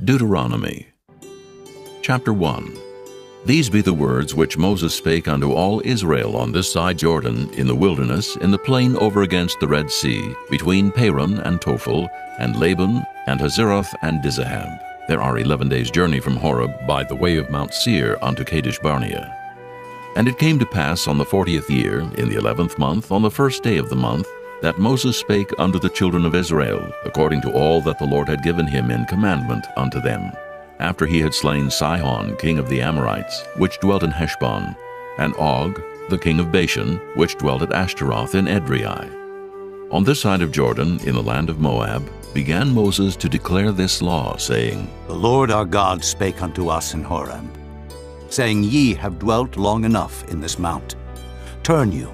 Deuteronomy. Chapter 1. These be the words which Moses spake unto all Israel on this side Jordan, in the wilderness, in the plain over against the Red Sea, between Paran and Tophel, and Laban, and Hazeroth, and Dizahab. There are 11 days' journey from Horeb by the way of Mount Seir unto Kadesh Barnea. And it came to pass on the 40th year, in the 11th month, on the first day of the month, that Moses spake unto the children of Israel, according to all that the Lord had given him in commandment unto them, after he had slain Sihon, king of the Amorites, which dwelt in Heshbon, and Og, the king of Bashan, which dwelt at Ashtaroth in Edrei. On this side of Jordan, in the land of Moab, began Moses to declare this law, saying, The Lord our God spake unto us in Horeb, saying, Ye have dwelt long enough in this mount. Turn you,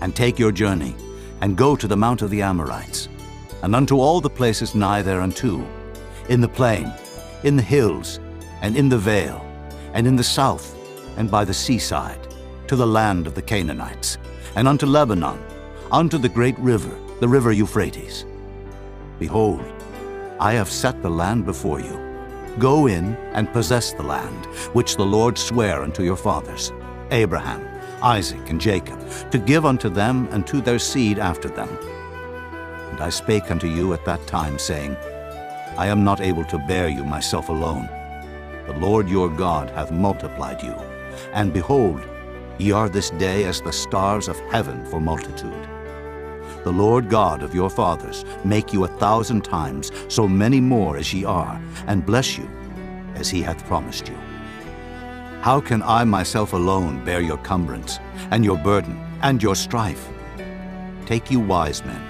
and take your journey, and go to the mount of the Amorites, and unto all the places nigh thereunto, in the plain, in the hills, and in the vale, and in the south, and by the seaside, to the land of the Canaanites, and unto Lebanon, unto the great river, the river Euphrates. Behold, I have set the land before you. Go in and possess the land, which the Lord sware unto your fathers, Abraham, Isaac, and Jacob, to give unto them and to their seed after them. And I spake unto you at that time, saying, I am not able to bear you myself alone. The Lord your God hath multiplied you, and behold, ye are this day as the stars of heaven for multitude. The Lord God of your fathers make you 1,000 times so many more as ye are, and bless you as he hath promised you. How can I myself alone bear your cumbrance, and your burden, and your strife? Take you wise men,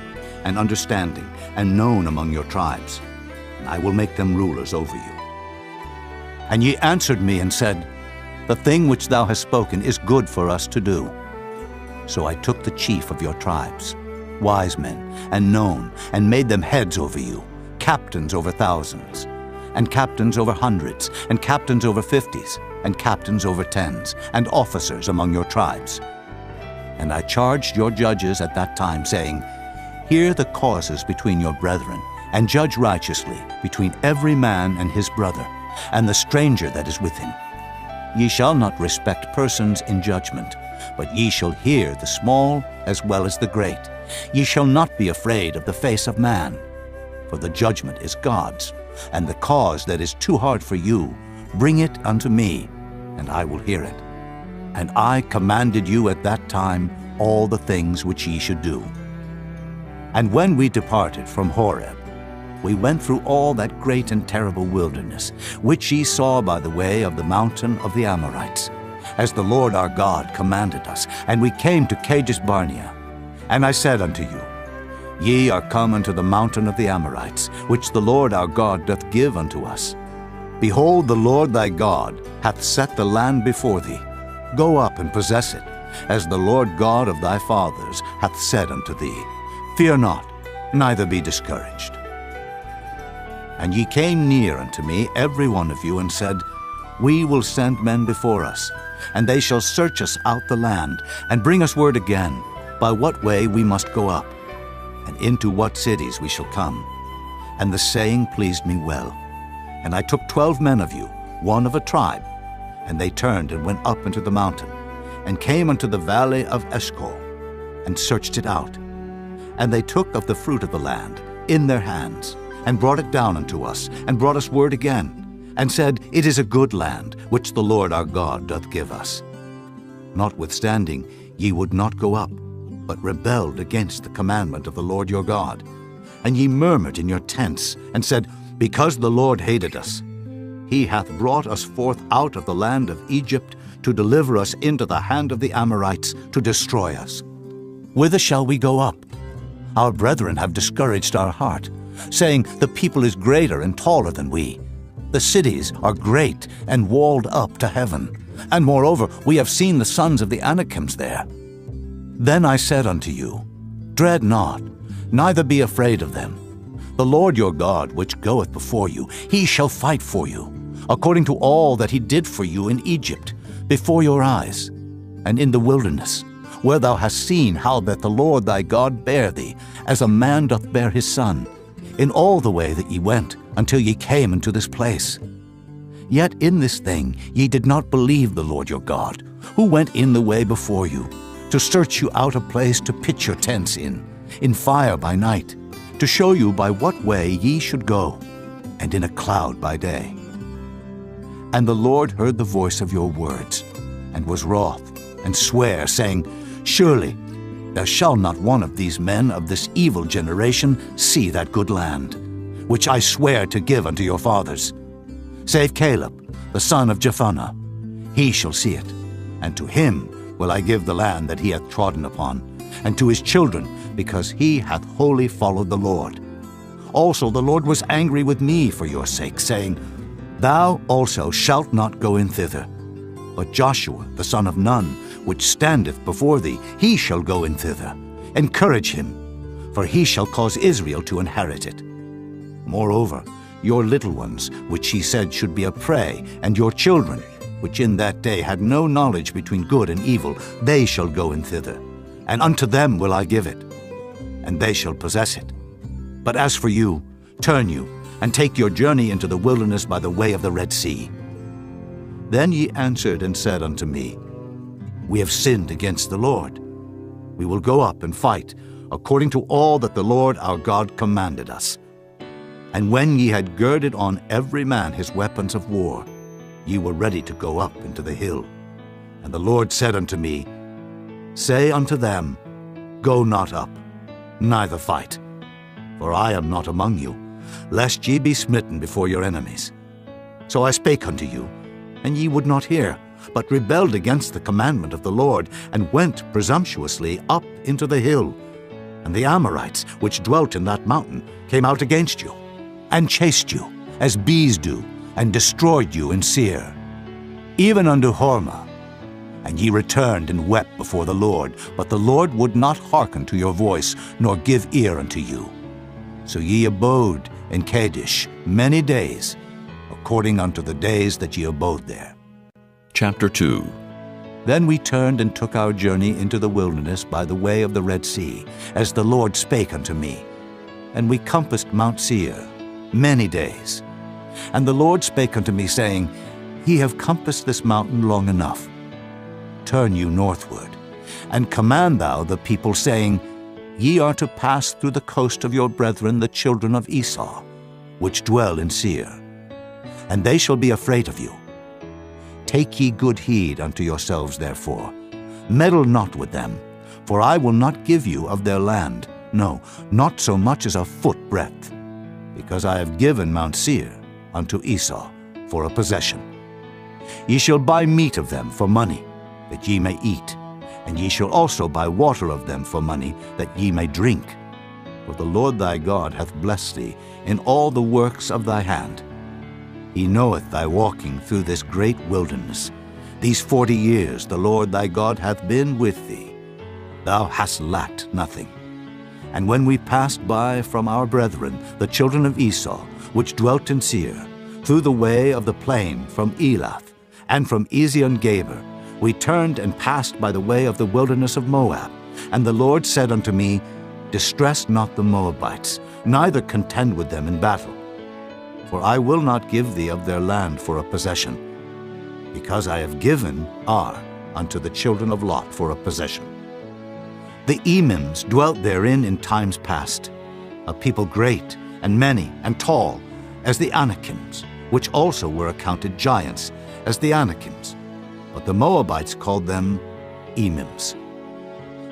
and understanding, and known among your tribes, and I will make them rulers over you. And ye answered me and said, The thing which thou hast spoken is good for us to do. So I took the chief of your tribes, wise men, and known, and made them heads over you, captains over thousands, and captains over hundreds, and captains over 50s, and captains over 10s, and officers among your tribes. And I charged your judges at that time, saying, Hear the causes between your brethren, and judge righteously between every man and his brother, and the stranger that is with him. Ye shall not respect persons in judgment, but ye shall hear the small as well as the great. Ye shall not be afraid of the face of man, for the judgment is God's, and the cause that is too hard for you, bring it unto me, and I will hear it. And I commanded you at that time all the things which ye should do. And when we departed from Horeb, we went through all that great and terrible wilderness, which ye saw by the way of the mountain of the Amorites, as the Lord our God commanded us, and we came to Kadesh Barnea. And I said unto you, Ye are come unto the mountain of the Amorites, which the Lord our God doth give unto us. Behold, the Lord thy God hath set the land before thee. Go up and possess it, as the Lord God of thy fathers hath said unto thee. Fear not, neither be discouraged. And ye came near unto me, every one of you, and said, We will send men before us, and they shall search us out the land, and bring us word again, by what way we must go up, and into what cities we shall come. And the saying pleased me well. And I took 12 men of you, one of a tribe, and they turned and went up into the mountain, and came unto the valley of Eshcol, and searched it out. And they took of the fruit of the land in their hands, and brought it down unto us, and brought us word again, and said, It is a good land, which the Lord our God doth give us. Notwithstanding, ye would not go up, but rebelled against the commandment of the Lord your God. And ye murmured in your tents, and said, Because the Lord hated us, he hath brought us forth out of the land of Egypt, to deliver us into the hand of the Amorites, to destroy us. Whither shall we go up? Our brethren have discouraged our heart, saying, The people is greater and taller than we. The cities are great and walled up to heaven. And moreover, we have seen the sons of the Anakims there. Then I said unto you, Dread not, neither be afraid of them. The Lord your God, which goeth before you, he shall fight for you, according to all that he did for you in Egypt, before your eyes, and in the wilderness, where thou hast seen how that the Lord thy God bare thee, as a man doth bear his son, in all the way that ye went, until ye came into this place. Yet in this thing ye did not believe the Lord your God, who went in the way before you, to search you out a place to pitch your tents in fire by night, to show you by what way ye should go, and in a cloud by day. And the Lord heard the voice of your words, and was wroth, and sware, saying, Surely there shall not one of these men of this evil generation see that good land, which I swear to give unto your fathers, save Caleb, the son of Jephunneh. He shall see it, and to him will I give the land that he hath trodden upon, and to his children, because he hath wholly followed the Lord. Also the Lord was angry with me for your sake, saying, Thou also shalt not go in thither. But Joshua the son of Nun, which standeth before thee, he shall go in thither. Encourage him, for he shall cause Israel to inherit it. Moreover, your little ones, which he said should be a prey, and your children, which in that day had no knowledge between good and evil, they shall go in thither, and unto them will I give it, and they shall possess it. But as for you, turn you, and take your journey into the wilderness by the way of the Red Sea. Then ye answered and said unto me, We have sinned against the Lord. We will go up and fight, according to all that the Lord our God commanded us. And when ye had girded on every man his weapons of war, ye were ready to go up into the hill. And the Lord said unto me, Say unto them, Go not up, neither fight, for I am not among you, lest ye be smitten before your enemies. So I spake unto you, and ye would not hear, but rebelled against the commandment of the Lord, and went presumptuously up into the hill. And the Amorites, which dwelt in that mountain, came out against you, and chased you, as bees do, and destroyed you in Seir, even unto Hormah. And ye returned and wept before the Lord, but the Lord would not hearken to your voice, nor give ear unto you. So ye abode in Kadesh many days, according unto the days that ye abode there. Chapter 2. Then we turned and took our journey into the wilderness by the way of the Red Sea, as the Lord spake unto me. And we compassed Mount Seir many days. And the Lord spake unto me, saying, Ye have compassed this mountain long enough. Turn you northward, and command thou the people, saying, Ye are to pass through the coast of your brethren the children of Esau, which dwell in Seir, and they shall be afraid of you. Take ye good heed unto yourselves, therefore. Meddle not with them, for I will not give you of their land, no, not so much as a foot breadth, because I have given Mount Seir unto Esau for a possession. Ye shall buy meat of them for money, that ye may eat, and ye shall also buy water of them for money, that ye may drink. For the Lord thy God hath blessed thee in all the works of thy hand. He knoweth thy walking through this great wilderness. These 40 years the Lord thy God hath been with thee. Thou hast lacked nothing. And when we passed by from our brethren, the children of Esau, which dwelt in Seir, through the way of the plain from Elath, and from Ezion-Geber, we turned and passed by the way of the wilderness of Moab. And the Lord said unto me, Distress not the Moabites, neither contend with them in battle. For I will not give thee of their land for a possession, because I have given Ar unto the children of Lot for a possession. The Emims dwelt therein in times past, a people great and many and tall, as the Anakims, which also were accounted giants, as the Anakims. But the Moabites called them Emims.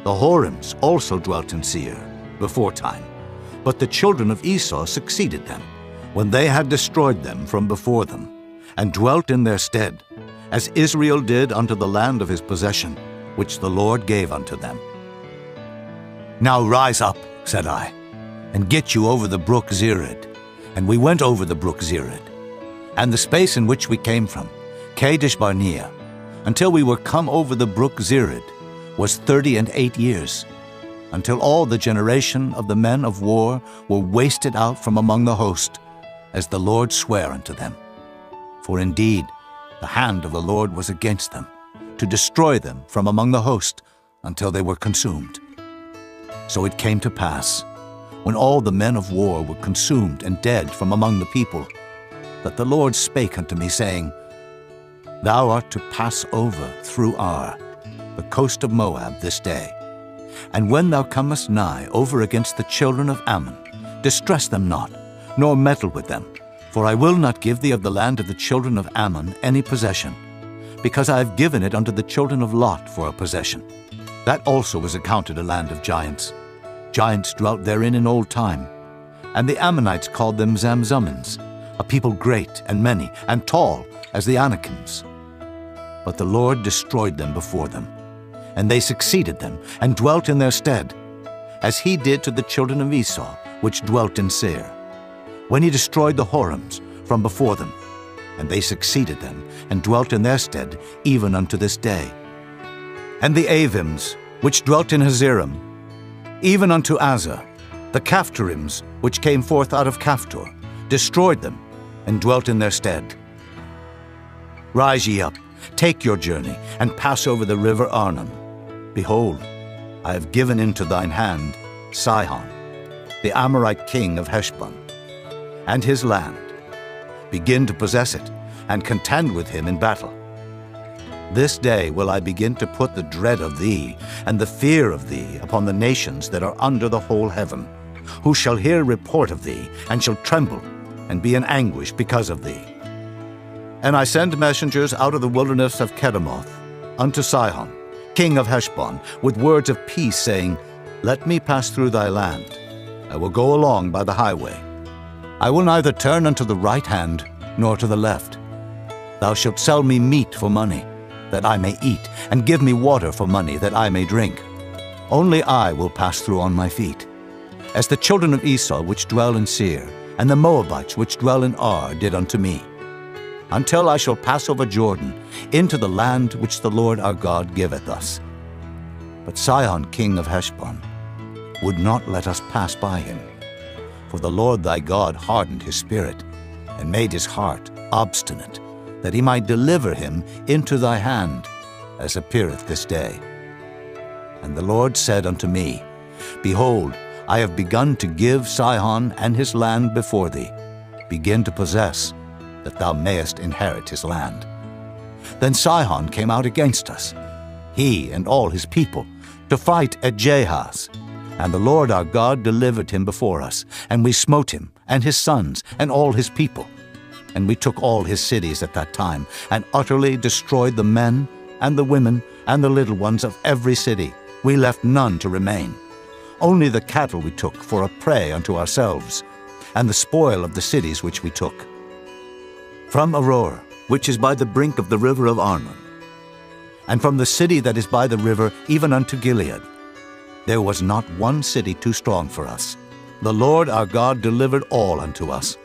The Horims also dwelt in Seir before time, but the children of Esau succeeded them, when they had destroyed them from before them, and dwelt in their stead, as Israel did unto the land of his possession, which the Lord gave unto them. Now rise up, said I, and get you over the brook Zered. And we went over the brook Zered, and the space in which we came from, Kadesh Barnea, until we were come over the brook Zered, was 38 years, until all the generation of the men of war were wasted out from among the host, as the Lord sware unto them. For indeed the hand of the Lord was against them, to destroy them from among the host, until they were consumed. So it came to pass, when all the men of war were consumed and dead from among the people, that the Lord spake unto me, saying, Thou art to pass over through Ar, the coast of Moab, this day. And when thou comest nigh over against the children of Ammon, distress them not, nor meddle with them, for I will not give thee of the land of the children of Ammon any possession, because I have given it unto the children of Lot for a possession. That also was accounted a land of giants. Giants dwelt therein in old time. And the Ammonites called them Zamzummins, a people great and many, and tall as the Anakims. But the Lord destroyed them before them, and they succeeded them, and dwelt in their stead, as he did to the children of Esau, which dwelt in Seir, when he destroyed the Horims from before them, and they succeeded them, and dwelt in their stead, even unto this day. And the Avims, which dwelt in Hazerim, even unto Azza, the Caphtorims, which came forth out of Caphtor, destroyed them, and dwelt in their stead. Rise ye up, take your journey, and pass over the river Arnon. Behold, I have given into thine hand Sihon, the Amorite king of Heshbon, and his land. Begin to possess it, and contend with him in battle. This day will I begin to put the dread of thee and the fear of thee upon the nations that are under the whole heaven, who shall hear report of thee, and shall tremble, and be in anguish because of thee. And I send messengers out of the wilderness of Kedemoth unto Sihon, king of Heshbon, with words of peace, saying, Let me pass through thy land. I will go along by the highway. I will neither turn unto the right hand, nor to the left. Thou shalt sell me meat for money, that I may eat, and give me water for money, that I may drink. Only I will pass through on my feet, as the children of Esau which dwell in Seir, and the Moabites which dwell in Ar did unto me, until I shall pass over Jordan into the land which the Lord our God giveth us. But Sihon king of Heshbon would not let us pass by him, for the Lord thy God hardened his spirit, and made his heart obstinate, that he might deliver him into thy hand, as appeareth this day. And the Lord said unto me, Behold, I have begun to give Sihon and his land before thee. Begin to possess, that thou mayest inherit his land. Then Sihon came out against us, he and all his people, to fight at Jahaz. And the Lord our God delivered him before us, and we smote him, and his sons, and all his people. And we took all his cities at that time, and utterly destroyed the men, and the women, and the little ones of every city. We left none to remain. Only the cattle we took for a prey unto ourselves, and the spoil of the cities which we took. From Aroer, which is by the brink of the river of Arnon, and from the city that is by the river even unto Gilead, there was not one city too strong for us. The Lord our God delivered all unto us.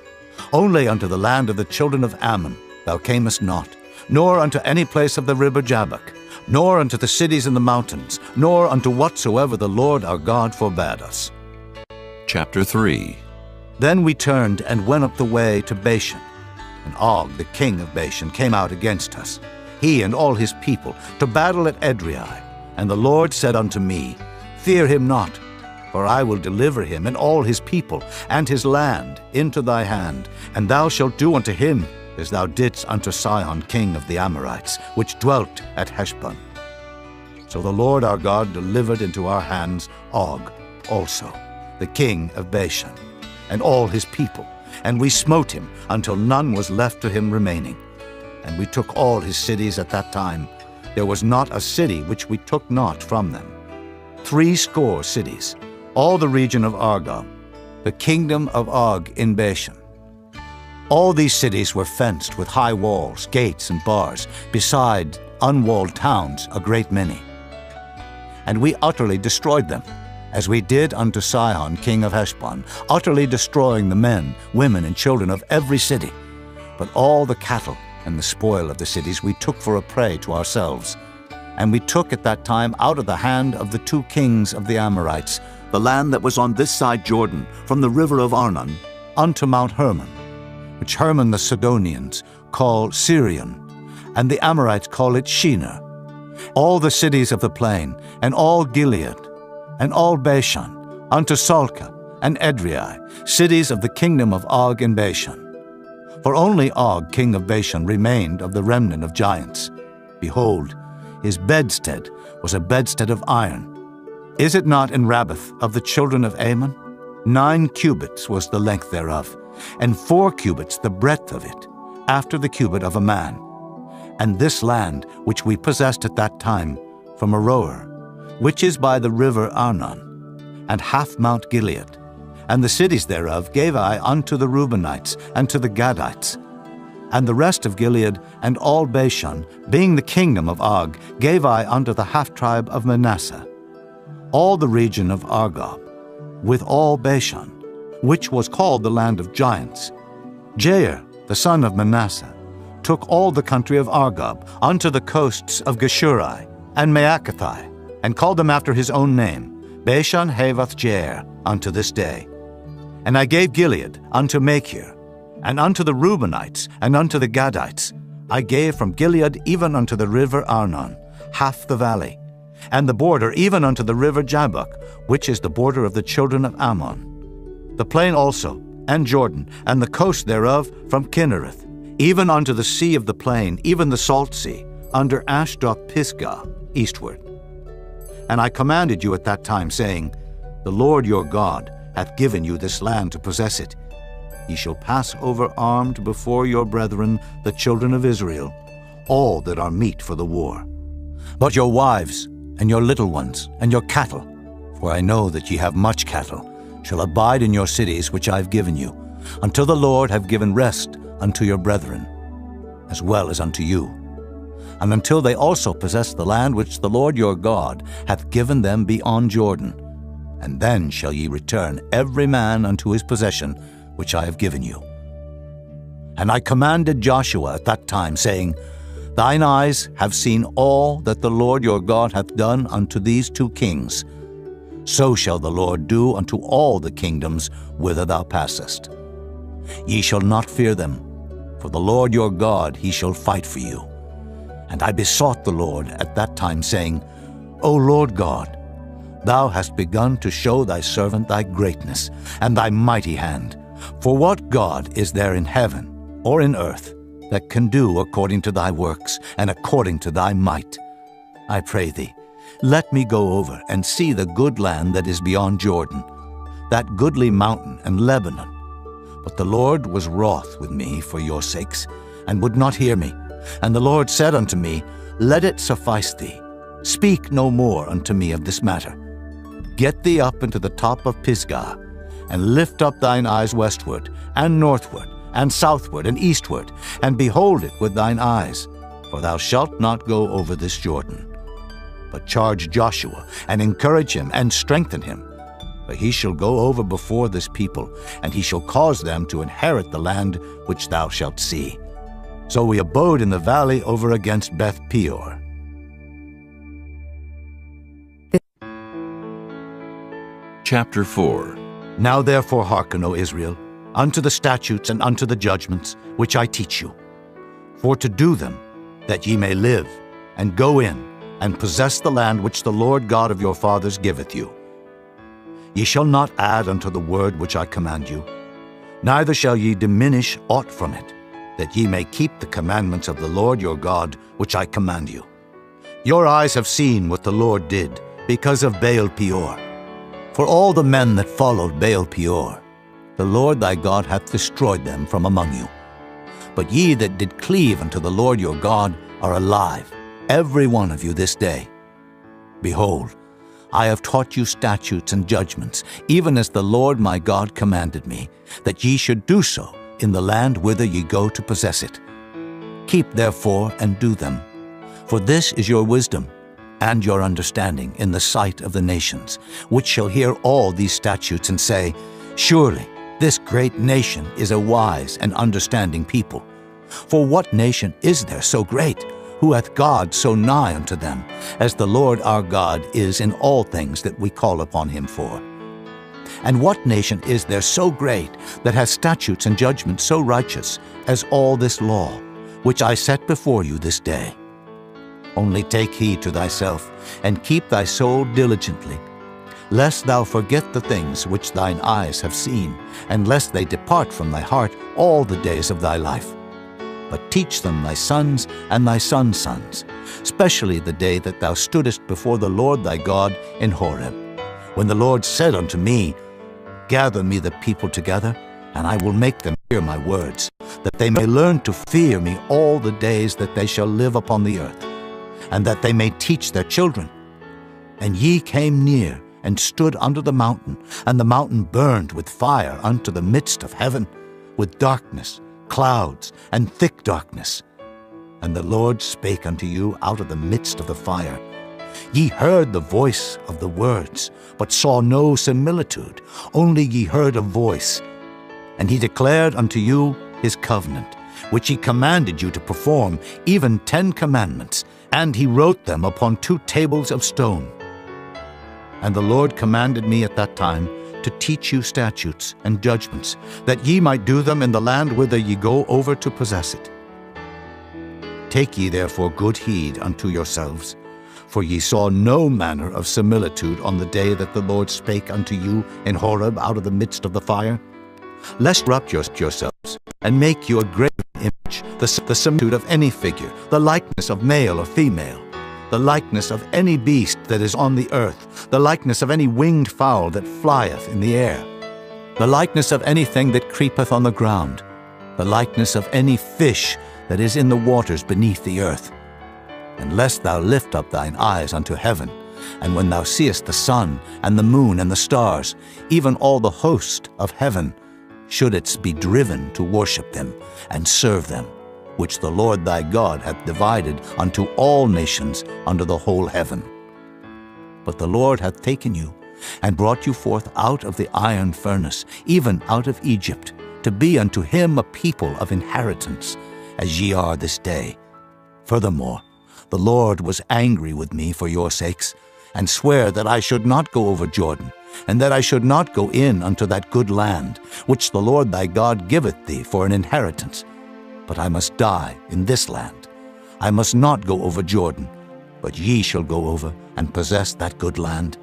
Only unto the land of the children of Ammon thou camest not, nor unto any place of the river Jabbok, nor unto the cities in the mountains, nor unto whatsoever the Lord our God forbade us. Chapter 3. Then we turned and went up the way to Bashan, and Og the king of Bashan came out against us, he and all his people, to battle at Edrei. And the Lord said unto me, Fear him not, for I will deliver him and all his people and his land into thy hand, and thou shalt do unto him as thou didst unto Sihon king of the Amorites, which dwelt at Heshbon. So the Lord our God delivered into our hands Og also, the king of Bashan, and all his people, and we smote him until none was left to him remaining. And we took all his cities at that time. There was not a city which we took not from them. 80 cities, all the region of Argob, the kingdom of Og in Bashan. All these cities were fenced with high walls, gates, and bars, beside unwalled towns a great many. And we utterly destroyed them, as we did unto Sihon king of Heshbon, utterly destroying the men, women, and children of every city. But all the cattle and the spoil of the cities we took for a prey to ourselves. And we took at that time out of the hand of the 2 kings of the Amorites the land that was on this side Jordan, from the river of Arnon unto Mount Hermon, which Hermon the Sidonians call Syrian, and the Amorites call it Shinar, all the cities of the plain, and all Gilead, and all Bashan, unto Salcah, and Edrei, cities of the kingdom of Og in Bashan. For only Og, king of Bashan, remained of the remnant of giants. Behold, his bedstead was a bedstead of iron. Is it not in Rabbath of the children of Ammon? 9 cubits was the length thereof, and 4 cubits the breadth of it, after the cubit of a man. And this land which we possessed at that time, from Aroer, which is by the river Arnon, and half Mount Gilead, and the cities thereof gave I unto the Reubenites and to the Gadites. And the rest of Gilead and all Bashan, being the kingdom of Og, gave I unto the half-tribe of Manasseh. All the region of Argob, with all Bashan, which was called the land of giants. Jair, the son of Manasseh, took all the country of Argob unto the coasts of Geshuri and Maacathai, and called them after his own name, Bashan Havoth Jair, unto this day. And I gave Gilead unto Machir, and unto the Reubenites, and unto the Gadites. I gave from Gilead even unto the river Arnon, half the valley, and the border even unto the river Jabbok, which is the border of the children of Ammon. The plain also, and Jordan, and the coast thereof from Kinnereth, even unto the sea of the plain, even the salt sea, under Ashdod Pisgah, eastward. And I commanded you at that time, saying, The Lord your God hath given you this land to possess it. Ye shall pass over armed before your brethren, the children of Israel, all that are meet for the war. But your wives, and your little ones, and your cattle, for I know that ye have much cattle, shall abide in your cities which I have given you, until the Lord have given rest unto your brethren, as well as unto you, and until they also possess the land which the Lord your God hath given them beyond Jordan. And then shall ye return every man unto his possession, which I have given you. And I commanded Joshua at that time, saying, Thine eyes have seen all that the Lord your God hath done unto these 2 kings. So shall the Lord do unto all the kingdoms whither thou passest. Ye shall not fear them, for the Lord your God he shall fight for you. And I besought the Lord at that time, saying, O Lord God, thou hast begun to show thy servant thy greatness and thy mighty hand. For what God is there in heaven or in earth that can do according to thy works and according to thy might? I pray thee, let me go over and see the good land that is beyond Jordan, that goodly mountain and Lebanon. But the Lord was wroth with me for your sakes, and would not hear me. And the Lord said unto me, Let it suffice thee. Speak no more unto me of this matter. Get thee up into the top of Pisgah, and lift up thine eyes westward, and northward, and southward, and eastward, and behold it with thine eyes, for thou shalt not go over this Jordan. But charge Joshua, and encourage him, and strengthen him. For he shall go over before this people, and he shall cause them to inherit the land which thou shalt see. So we abode in the valley over against Beth Peor. Chapter 4. Now therefore hearken, O Israel, unto the statutes and unto the judgments which I teach you, for to do them, that ye may live, and go in, and possess the land which the Lord God of your fathers giveth you. Ye shall not add unto the word which I command you, neither shall ye diminish aught from it, that ye may keep the commandments of the Lord your God which I command you. Your eyes have seen what the Lord did because of Baal Peor. For all the men that followed Baal Peor, the Lord thy God hath destroyed them from among you. But ye that did cleave unto the Lord your God are alive, every one of you this day. Behold, I have taught you statutes and judgments, even as the Lord my God commanded me, that ye should do so in the land whither ye go to possess it. Keep therefore and do them, for this is your wisdom and your understanding in the sight of the nations, which shall hear all these statutes and say, Surely this great nation is a wise and understanding people. For what nation is there so great, who hath God so nigh unto them, as the Lord our God is in all things that we call upon him for? And what nation is there so great, that hath statutes and judgments so righteous, as all this law, which I set before you this day? Only take heed to thyself, and keep thy soul diligently, lest thou forget the things which thine eyes have seen, and lest they depart from thy heart all the days of thy life. But teach them thy sons and thy sons' sons, especially the day that thou stoodest before the Lord thy God in Horeb, when the Lord said unto me, Gather me the people together, and I will make them hear my words, that they may learn to fear me all the days that they shall live upon the earth, and that they may teach their children. And ye came near, and stood under the mountain, and the mountain burned with fire unto the midst of heaven, with darkness, clouds, and thick darkness. And the Lord spake unto you out of the midst of the fire. Ye heard the voice of the words, but saw no similitude, only ye heard a voice. And he declared unto you his covenant, which he commanded you to perform, even 10 commandments, and he wrote them upon 2 tables of stone. And the Lord commanded me at that time to teach you statutes and judgments, that ye might do them in the land whither ye go over to possess it. Take ye therefore good heed unto yourselves, for ye saw no manner of similitude on the day that the Lord spake unto you in Horeb out of the midst of the fire, lest corrupt yourselves, and make you a graven image, the similitude of any figure, the likeness of male or female, the likeness of any beast that is on the earth, the likeness of any winged fowl that flieth in the air, the likeness of anything that creepeth on the ground, the likeness of any fish that is in the waters beneath the earth. And lest thou lift up thine eyes unto heaven, and when thou seest the sun, and the moon, and the stars, even all the host of heaven, shouldest be driven to worship them, and serve them, which the Lord thy God hath divided unto all nations under the whole heaven. But the Lord hath taken you, and brought you forth out of the iron furnace, even out of Egypt, to be unto him a people of inheritance, as ye are this day. Furthermore, the Lord was angry with me for your sakes, and sware that I should not go over Jordan, and that I should not go in unto that good land, which the Lord thy God giveth thee for an inheritance. But I must die in this land. I must not go over Jordan, but ye shall go over and possess that good land.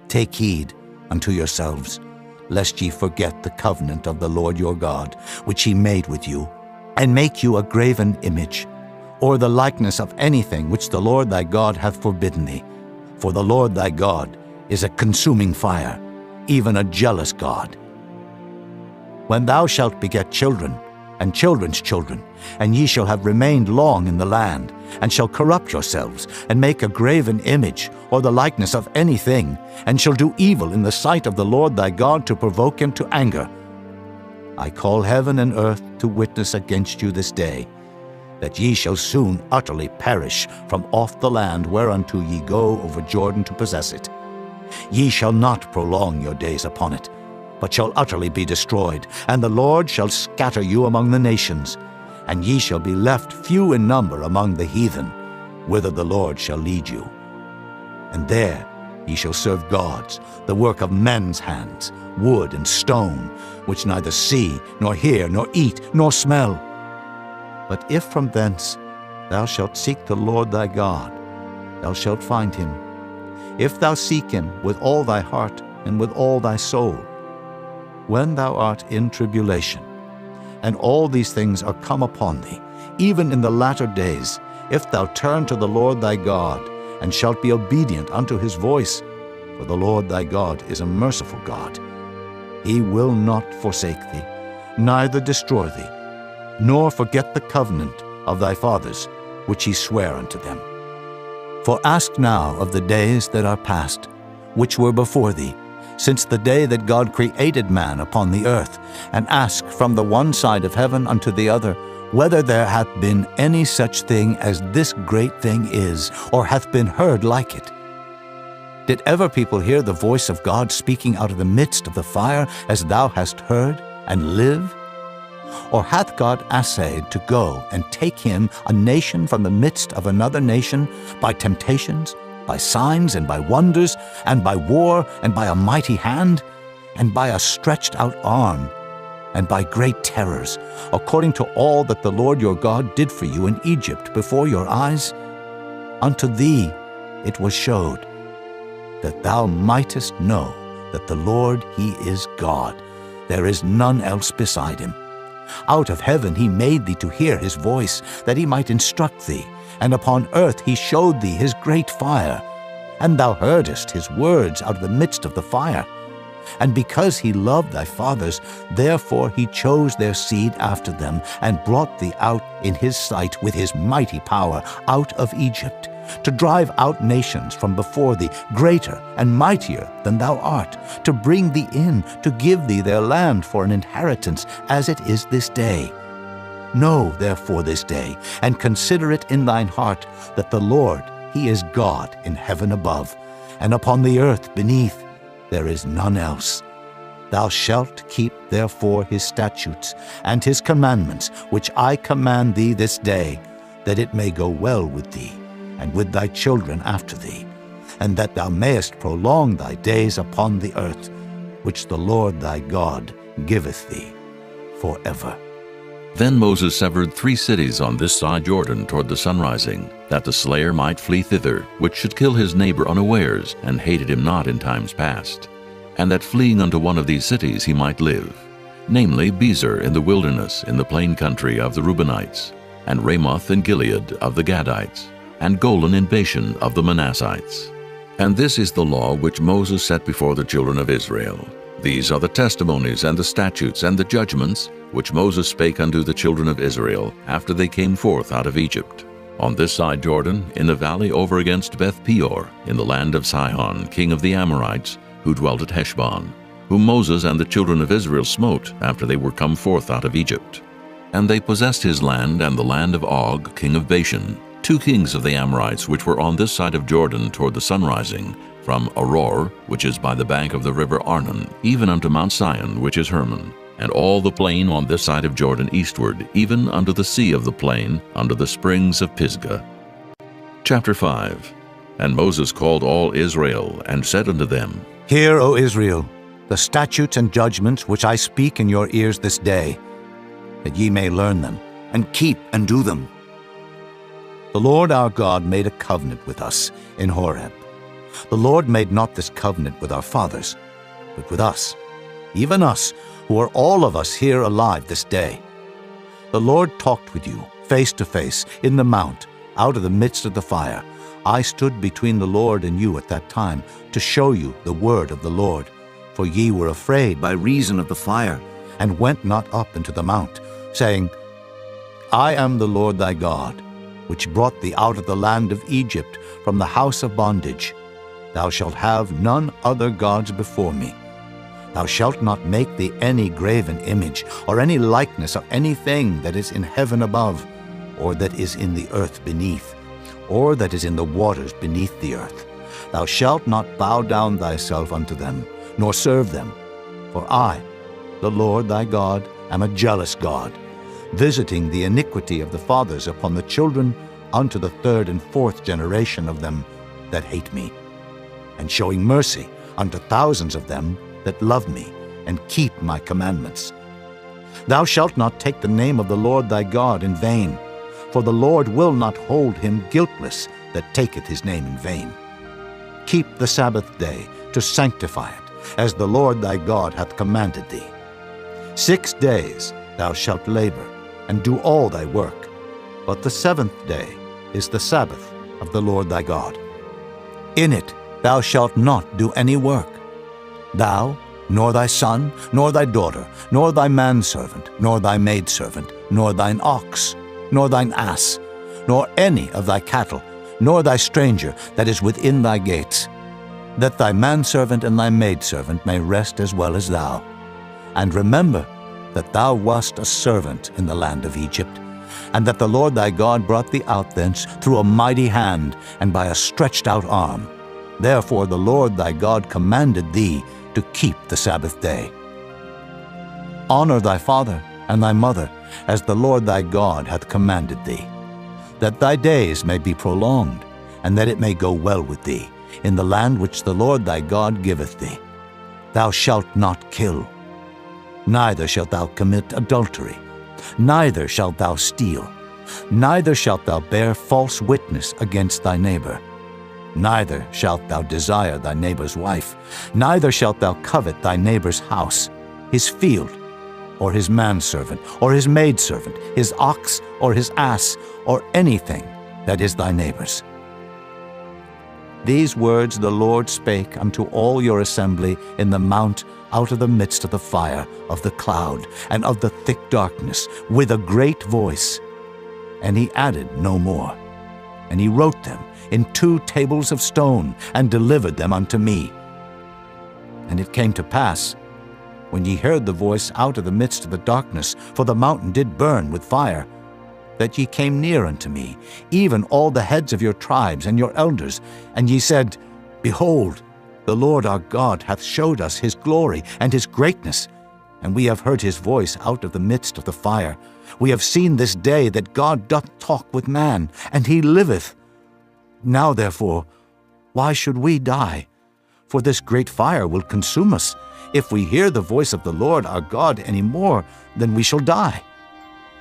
Take heed unto yourselves, lest ye forget the covenant of the Lord your God, which he made with you, and make you a graven image, or the likeness of anything which the Lord thy God hath forbidden thee. For the Lord thy God is a consuming fire, even a jealous God. When thou shalt beget children, and children's children, and ye shall have remained long in the land, and shall corrupt yourselves, and make a graven image, or the likeness of anything, and shall do evil in the sight of the Lord thy God to provoke him to anger, I call heaven and earth to witness against you this day, that ye shall soon utterly perish from off the land whereunto ye go over Jordan to possess it. Ye shall not prolong your days upon it, but shall utterly be destroyed, and the Lord shall scatter you among the nations, and ye shall be left few in number among the heathen, whither the Lord shall lead you. And there ye shall serve gods, the work of men's hands, wood and stone, which neither see, nor hear, nor eat, nor smell. But if from thence thou shalt seek the Lord thy God, thou shalt find him, if thou seek him with all thy heart and with all thy soul. When thou art in tribulation, and all these things are come upon thee, even in the latter days, if thou turn to the Lord thy God, and shalt be obedient unto his voice, for the Lord thy God is a merciful God. He will not forsake thee, neither destroy thee, nor forget the covenant of thy fathers, which he sware unto them. For ask now of the days that are past, which were before thee, since the day that God created man upon the earth, and ask from the one side of heaven unto the other, whether there hath been any such thing as this great thing is, or hath been heard like it. Did ever people hear the voice of God speaking out of the midst of the fire, as thou hast heard, and live? Or hath God essayed to go and take him, a nation from the midst of another nation, by temptations, by signs and by wonders, and by war, and by a mighty hand, and by a stretched out arm, and by great terrors, according to all that the Lord your God did for you in Egypt before your eyes? Unto thee it was showed, that thou mightest know that the Lord, he is God. There is none else beside him. Out of heaven he made thee to hear his voice, that he might instruct thee, and upon earth he showed thee his great fire. And thou heardest his words out of the midst of the fire. And because he loved thy fathers, therefore he chose their seed after them, and brought thee out in his sight with his mighty power out of Egypt, to drive out nations from before thee, greater and mightier than thou art, to bring thee in, to give thee their land for an inheritance, as it is this day. Know therefore this day, and consider it in thine heart, that the Lord, he is God in heaven above, and upon the earth beneath. There is none else. Thou shalt keep therefore his statutes and his commandments, which I command thee this day, that it may go well with thee, and with thy children after thee, and that thou mayest prolong thy days upon the earth, which the Lord thy God giveth thee forever. Then Moses severed 3 cities on this side Jordan toward the sunrising, that the slayer might flee thither, which should kill his neighbor unawares, and hated him not in times past, and that fleeing unto one of these cities he might live, namely Bezer in the wilderness in the plain country of the Reubenites, and Ramoth in Gilead of the Gadites, and Golan in Bashan of the Manassites. And this is the law which Moses set before the children of Israel. These are the testimonies and the statutes and the judgments which Moses spake unto the children of Israel after they came forth out of Egypt, on this side Jordan, in the valley over against Beth Peor, in the land of Sihon, king of the Amorites, who dwelt at Heshbon, whom Moses and the children of Israel smote after they were come forth out of Egypt. And they possessed his land and the land of Og, king of Bashan, 2 kings of the Amorites which were on this side of Jordan toward the sunrising, from Aror, which is by the bank of the river Arnon, even unto Mount Sion, which is Hermon, and all the plain on this side of Jordan eastward, even unto the sea of the plain, unto the springs of Pisgah. Chapter 5. And Moses called all Israel, and said unto them, Hear, O Israel, the statutes and judgments which I speak in your ears this day, that ye may learn them, and keep and do them. The Lord our God made a covenant with us in Horeb. The Lord made not this covenant with our fathers, but with us, even us, who are all of us here alive this day. The Lord talked with you face to face in the mount, out of the midst of the fire. I stood between the Lord and you at that time, to show you the word of the Lord. For ye were afraid by reason of the fire, and went not up into the mount, saying, I am the Lord thy God, which brought thee out of the land of Egypt, from the house of bondage. Thou shalt have none other gods before me. Thou shalt not make thee any graven image, or any likeness of anything that is in heaven above, or that is in the earth beneath, or that is in the waters beneath the earth. Thou shalt not bow down thyself unto them, nor serve them. For I, the Lord thy God, am a jealous God, visiting the iniquity of the fathers upon the children unto the 3rd and 4th generation of them that hate me, and showing mercy unto thousands of them that love me, and keep my commandments. Thou shalt not take the name of the Lord thy God in vain, for the Lord will not hold him guiltless that taketh his name in vain. Keep the Sabbath day to sanctify it, as the Lord thy God hath commanded thee. 6 days thou shalt labor, and do all thy work, but the 7th day is the Sabbath of the Lord thy God. In it thou shalt not do any work, thou, nor thy son, nor thy daughter, nor thy manservant, nor thy maidservant, nor thine ox, nor thine ass, nor any of thy cattle, nor thy stranger that is within thy gates, that thy manservant and thy maidservant may rest as well as thou. And remember that thou wast a servant in the land of Egypt, and that the Lord thy God brought thee out thence through a mighty hand and by a stretched out arm. Therefore the Lord thy God commanded thee to keep the Sabbath day. Honor thy father and thy mother, as the Lord thy God hath commanded thee, that thy days may be prolonged, and that it may go well with thee, in the land which the Lord thy God giveth thee. Thou shalt not kill, neither shalt thou commit adultery, neither shalt thou steal, neither shalt thou bear false witness against thy neighbor. Neither shalt thou desire thy neighbor's wife, neither shalt thou covet thy neighbor's house, his field, or his manservant, or his maidservant, his ox, or his ass, or anything that is thy neighbor's. These words the Lord spake unto all your assembly in the mount out of the midst of the fire, of the cloud, and of the thick darkness, with a great voice. And he added no more. And he wrote them in 2 tables of stone, and delivered them unto me. And it came to pass, when ye heard the voice out of the midst of the darkness, for the mountain did burn with fire, that ye came near unto me, even all the heads of your tribes and your elders, and ye said, Behold, the Lord our God hath showed us his glory and his greatness, and we have heard his voice out of the midst of the fire. We have seen this day that God doth talk with man, and he liveth. Now therefore, why should we die? For this great fire will consume us. If we hear the voice of the Lord our God any more, then we shall die.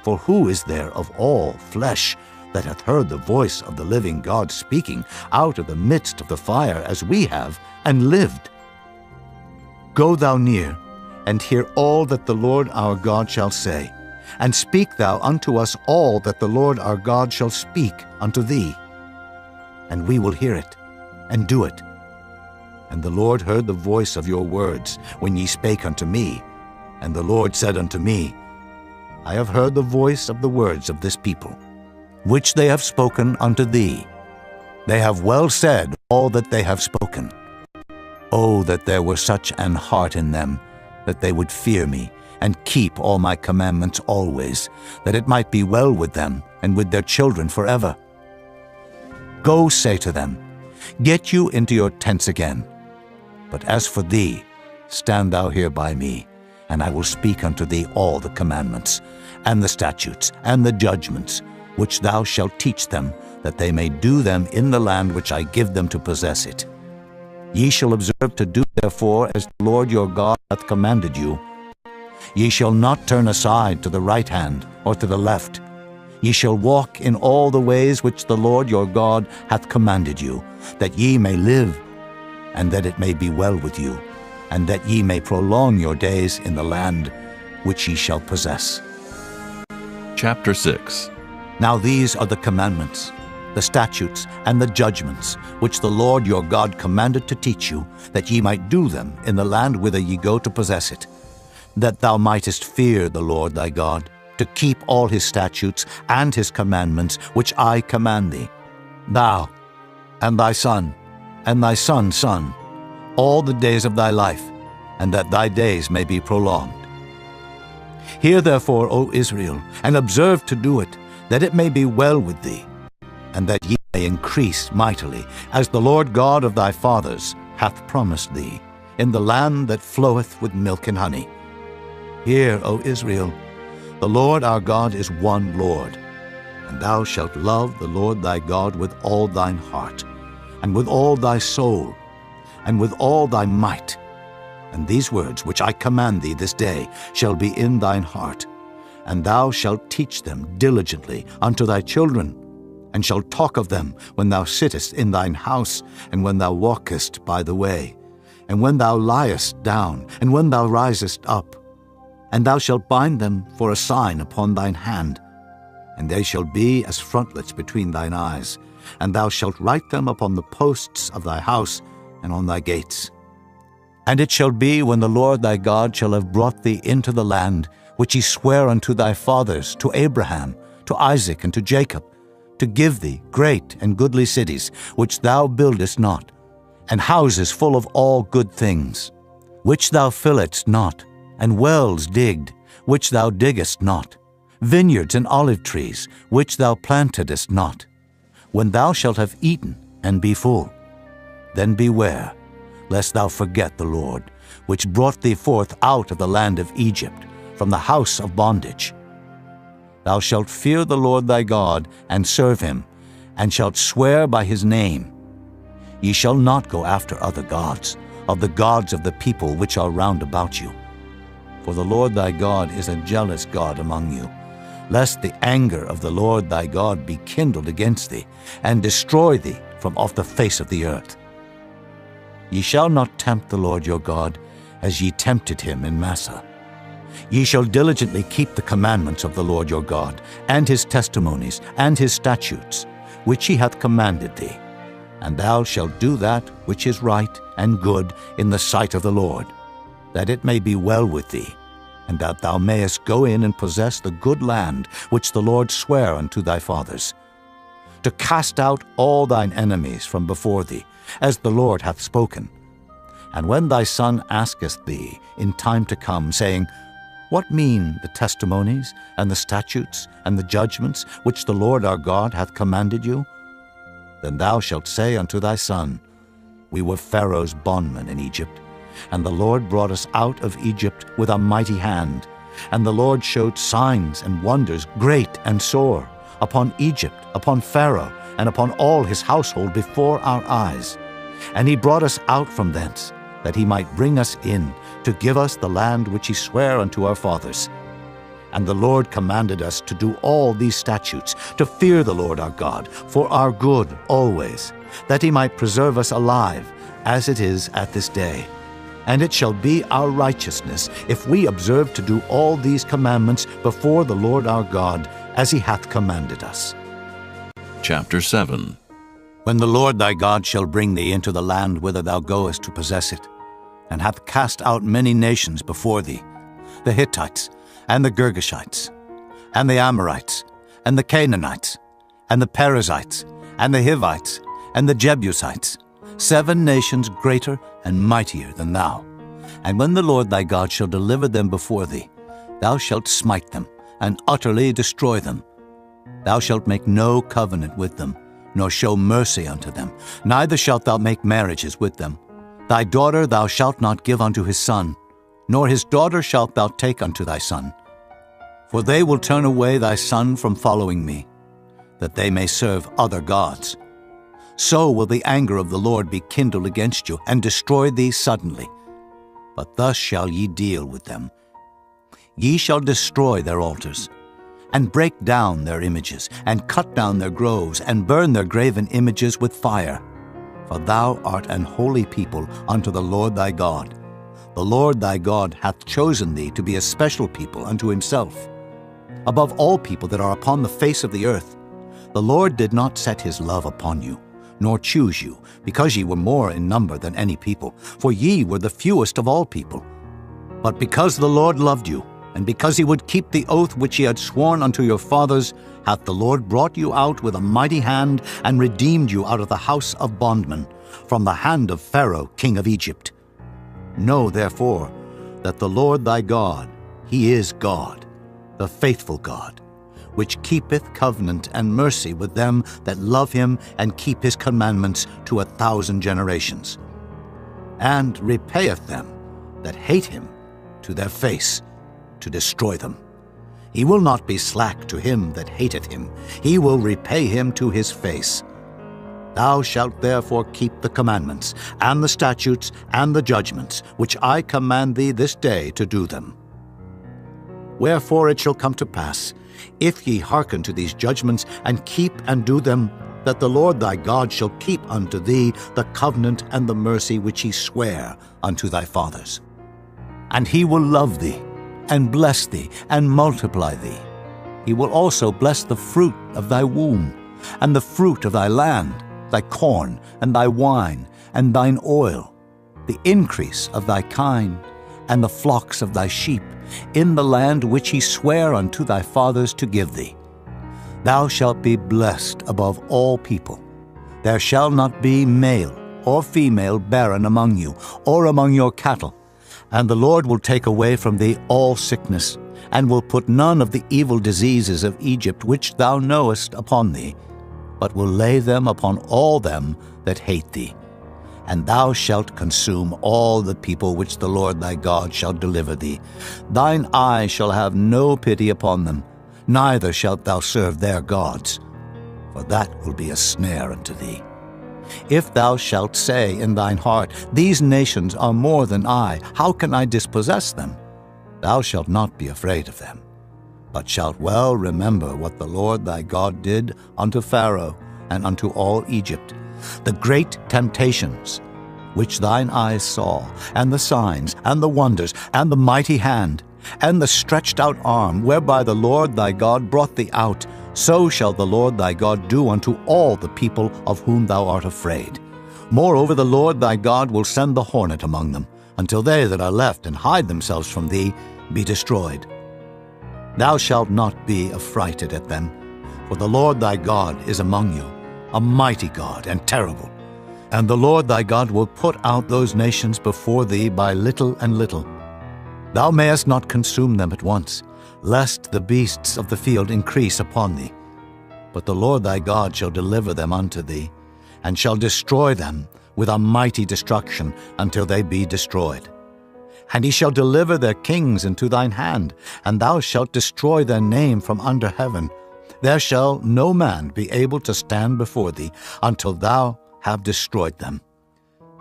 For who is there of all flesh that hath heard the voice of the living God speaking out of the midst of the fire as we have, and lived? Go thou near, and hear all that the Lord our God shall say, and speak thou unto us all that the Lord our God shall speak unto thee. And we will hear it, and do it. And the Lord heard the voice of your words when ye spake unto me. And the Lord said unto me, I have heard the voice of the words of this people, which they have spoken unto thee. They have well said all that they have spoken. Oh, that there were such an heart in them, that they would fear me, and keep all my commandments always, that it might be well with them, and with their children forever. Go say to them, Get you into your tents again. But as for thee, stand thou here by me, and I will speak unto thee all the commandments, and the statutes, and the judgments, which thou shalt teach them, that they may do them in the land which I give them to possess it. Ye shall observe to do therefore as the Lord your God hath commanded you. Ye shall not turn aside to the right hand or to the left. Ye shall walk in all the ways which the Lord your God hath commanded you, that ye may live, and that it may be well with you, and that ye may prolong your days in the land which ye shall possess. Chapter 6. Now these are the commandments, the statutes, and the judgments, which the Lord your God commanded to teach you, that ye might do them in the land whither ye go to possess it, that thou mightest fear the Lord thy God, to keep all his statutes and his commandments, which I command thee, thou, and thy son, and thy son's son, all the days of thy life, and that thy days may be prolonged. Hear therefore, O Israel, and observe to do it, that it may be well with thee, and that ye may increase mightily, as the Lord God of thy fathers hath promised thee, in the land that floweth with milk and honey. Hear, O Israel, the Lord our God is one Lord, and thou shalt love the Lord thy God with all thine heart, and with all thy soul, and with all thy might. And these words which I command thee this day shall be in thine heart, and thou shalt teach them diligently unto thy children, and shalt talk of them when thou sittest in thine house, and when thou walkest by the way, and when thou liest down, and when thou risest up. And thou shalt bind them for a sign upon thine hand, and they shall be as frontlets between thine eyes, and thou shalt write them upon the posts of thy house and on thy gates. And it shall be, when the Lord thy God shall have brought thee into the land, which he sware unto thy fathers, to Abraham, to Isaac, and to Jacob, to give thee great and goodly cities, which thou buildest not, and houses full of all good things, which thou filledst not, and wells digged, which thou diggest not, vineyards and olive trees, which thou plantedest not. When thou shalt have eaten and be full, then beware, lest thou forget the Lord, which brought thee forth out of the land of Egypt, from the house of bondage. Thou shalt fear the Lord thy God, and serve him, and shalt swear by his name. Ye shall not go after other gods, of the gods of the people which are round about you. For the Lord thy God is a jealous God among you, lest the anger of the Lord thy God be kindled against thee, and destroy thee from off the face of the earth. Ye shall not tempt the Lord your God, as ye tempted him in Massah. Ye shall diligently keep the commandments of the Lord your God, and his testimonies, and his statutes, which he hath commanded thee. And thou shalt do that which is right and good in the sight of the Lord, that it may be well with thee, and that thou mayest go in and possess the good land which the Lord sware unto thy fathers, to cast out all thine enemies from before thee, as the Lord hath spoken. And when thy son asketh thee in time to come, saying, What mean the testimonies, and the statutes, and the judgments, which the Lord our God hath commanded you? Then thou shalt say unto thy son, We were Pharaoh's bondmen in Egypt, and the Lord brought us out of Egypt with a mighty hand. And the Lord showed signs and wonders great and sore upon Egypt, upon Pharaoh, and upon all his household before our eyes. And he brought us out from thence, that he might bring us in, to give us the land which he sware unto our fathers. And the Lord commanded us to do all these statutes, to fear the Lord our God, for our good always, that he might preserve us alive, as it is at this day. And it shall be our righteousness, if we observe to do all these commandments before the Lord our God, as he hath commanded us. Chapter 7. When the Lord thy God shall bring thee into the land whither thou goest to possess it, and hath cast out many nations before thee, the Hittites, and the Girgashites, and the Amorites, and the Canaanites, and the Perizzites, and the Hivites, and the Jebusites, 7 nations greater and mightier than thou. And when the Lord thy God shall deliver them before thee, thou shalt smite them, and utterly destroy them. Thou shalt make no covenant with them, nor show mercy unto them, neither shalt thou make marriages with them. Thy daughter thou shalt not give unto his son, nor his daughter shalt thou take unto thy son. For they will turn away thy son from following me, that they may serve other gods. So will the anger of the Lord be kindled against you, and destroy thee suddenly. But thus shall ye deal with them. Ye shall destroy their altars, and break down their images, and cut down their groves, and burn their graven images with fire. For thou art an holy people unto the Lord thy God. The Lord thy God hath chosen thee to be a special people unto himself. Above all people that are upon the face of the earth, the Lord did not set his love upon you, nor choose you, because ye were more in number than any people, for ye were the fewest of all people. But because the Lord loved you, and because he would keep the oath which he had sworn unto your fathers, hath the Lord brought you out with a mighty hand, and redeemed you out of the house of bondmen, from the hand of Pharaoh king of Egypt. Know therefore that the Lord thy God, he is God, the faithful God, which keepeth covenant and mercy with them that love him and keep his commandments to 1,000 generations, and repayeth them that hate him to their face, to destroy them. He will not be slack to him that hateth him. He will repay him to his face. Thou shalt therefore keep the commandments, and the statutes, and the judgments, which I command thee this day to do them. Wherefore it shall come to pass, if ye hearken to these judgments, and keep and do them, that the Lord thy God shall keep unto thee the covenant and the mercy which he sware unto thy fathers. And he will love thee, and bless thee, and multiply thee. He will also bless the fruit of thy womb, and the fruit of thy land, thy corn, and thy wine, and thine oil, the increase of thy kine, and the flocks of thy sheep, in the land which he sware unto thy fathers to give thee. Thou shalt be blessed above all people. There shall not be male or female barren among you, or among your cattle. And the Lord will take away from thee all sickness, and will put none of the evil diseases of Egypt which thou knowest upon thee, but will lay them upon all them that hate thee. And thou shalt consume all the people which the Lord thy God shall deliver thee. Thine eye shall have no pity upon them, neither shalt thou serve their gods, for that will be a snare unto thee. If thou shalt say in thine heart, These nations are more than I, how can I dispossess them? Thou shalt not be afraid of them, but shalt well remember what the Lord thy God did unto Pharaoh and unto all Egypt, the great temptations which thine eyes saw, and the signs, and the wonders, and the mighty hand, and the stretched out arm, whereby the Lord thy God brought thee out, so shall the Lord thy God do unto all the people of whom thou art afraid. Moreover, the Lord thy God will send the hornet among them, until they that are left and hide themselves from thee be destroyed. Thou shalt not be affrighted at them, for the Lord thy God is among you, a mighty God and terrible. And the Lord thy God will put out those nations before thee by little and little. Thou mayest not consume them at once, lest the beasts of the field increase upon thee. But the Lord thy God shall deliver them unto thee, and shall destroy them with a mighty destruction until they be destroyed. And he shall deliver their kings into thine hand, and thou shalt destroy their name from under heaven. There shall no man be able to stand before thee until thou have destroyed them.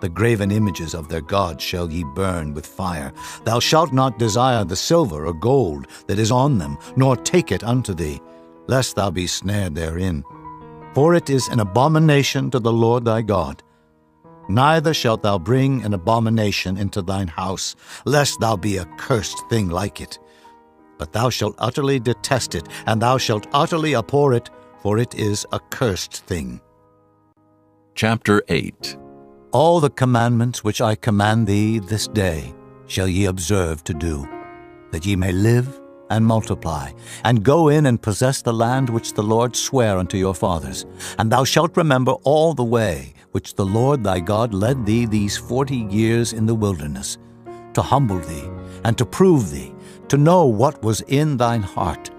The graven images of their gods shall ye burn with fire. Thou shalt not desire the silver or gold that is on them, nor take it unto thee, lest thou be snared therein. For it is an abomination to the Lord thy God. Neither shalt thou bring an abomination into thine house, lest thou be a cursed thing like it. But thou shalt utterly detest it, and thou shalt utterly abhor it, for it is a cursed thing. Chapter 8. All the commandments which I command thee this day shall ye observe to do, that ye may live and multiply, and go in and possess the land which the Lord sware unto your fathers. And thou shalt remember all the way which the Lord thy God led thee these 40 years in the wilderness, to humble thee, and to prove thee, to know what was in thine heart,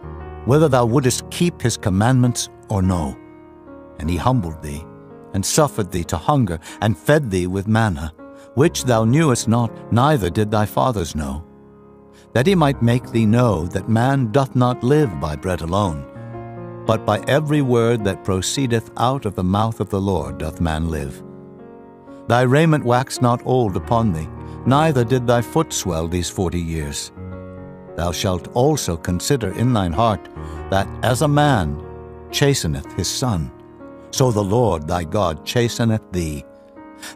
whether thou wouldest keep his commandments or no. And he humbled thee, and suffered thee to hunger, and fed thee with manna, which thou knewest not, neither did thy fathers know, that he might make thee know that man doth not live by bread alone, but by every word that proceedeth out of the mouth of the Lord doth man live. Thy raiment waxed not old upon thee, neither did thy foot swell these 40 years. Thou shalt also consider in thine heart that as a man chasteneth his son, so the Lord thy God chasteneth thee.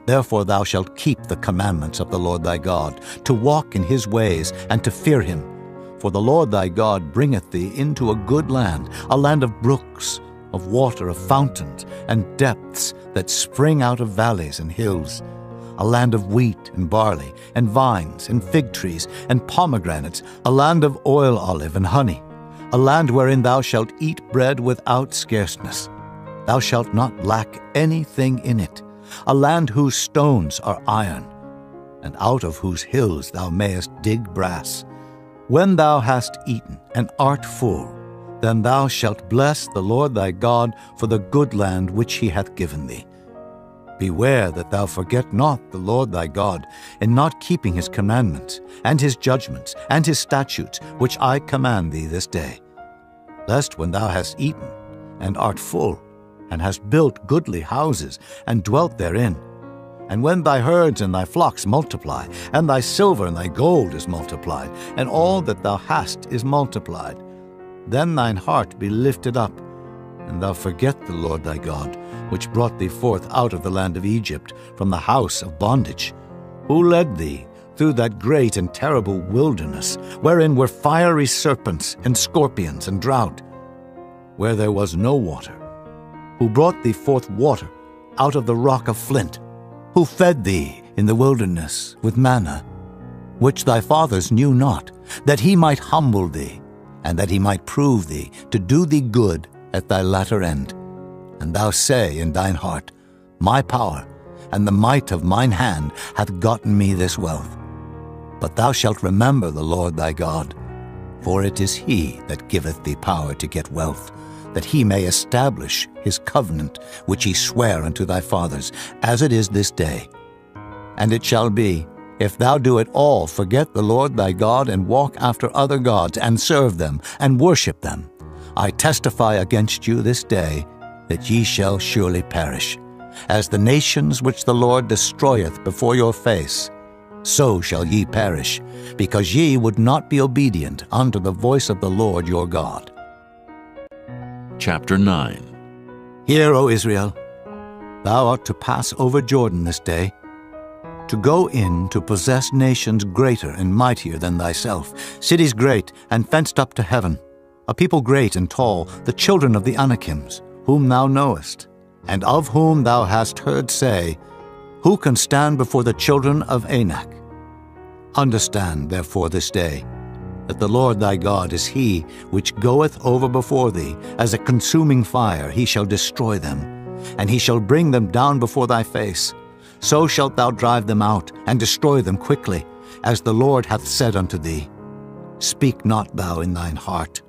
Therefore thou shalt keep the commandments of the Lord thy God, to walk in his ways, and to fear him. For the Lord thy God bringeth thee into a good land, a land of brooks, of water, of fountains, and depths that spring out of valleys and hills, a land of wheat and barley, and vines, and fig trees, and pomegranates, a land of oil olive and honey, a land wherein thou shalt eat bread without scarceness. Thou shalt not lack anything in it, a land whose stones are iron, and out of whose hills thou mayest dig brass. When thou hast eaten and art full, then thou shalt bless the Lord thy God for the good land which he hath given thee. Beware that thou forget not the Lord thy God in not keeping his commandments, and his judgments, and his statutes, which I command thee this day. Lest when thou hast eaten and art full, and hast built goodly houses, and dwelt therein, and when thy herds and thy flocks multiply, and thy silver and thy gold is multiplied, and all that thou hast is multiplied, then thine heart be lifted up, and thou forget the Lord thy God, which brought thee forth out of the land of Egypt, from the house of bondage, who led thee through that great and terrible wilderness, wherein were fiery serpents and scorpions and drought, where there was no water, who brought thee forth water out of the rock of flint, who fed thee in the wilderness with manna, which thy fathers knew not, that he might humble thee, and that he might prove thee, to do thee good at thy latter end. And thou say in thine heart, My power and the might of mine hand hath gotten me this wealth. But thou shalt remember the Lord thy God, for it is he that giveth thee power to get wealth, that he may establish his covenant which he sware unto thy fathers, as it is this day. And it shall be, if thou do at all forget the Lord thy God, and walk after other gods, and serve them, and worship them, I testify against you this day that ye shall surely perish. As the nations which the Lord destroyeth before your face, so shall ye perish, because ye would not be obedient unto the voice of the Lord your God. Chapter 9. Hear, O Israel, Thou art to pass over Jordan this day, to go in to possess nations greater and mightier than thyself, cities great and fenced up to heaven, a people great and tall, the children of the Anakims, whom thou knowest, and of whom thou hast heard say, Who can stand before the children of Anak? Understand, therefore, this day, that the Lord thy God is he which goeth over before thee as a consuming fire. He shall destroy them, and he shall bring them down before thy face. So shalt thou drive them out, and destroy them quickly, as the Lord hath said unto thee. Speak not thou in thine heart,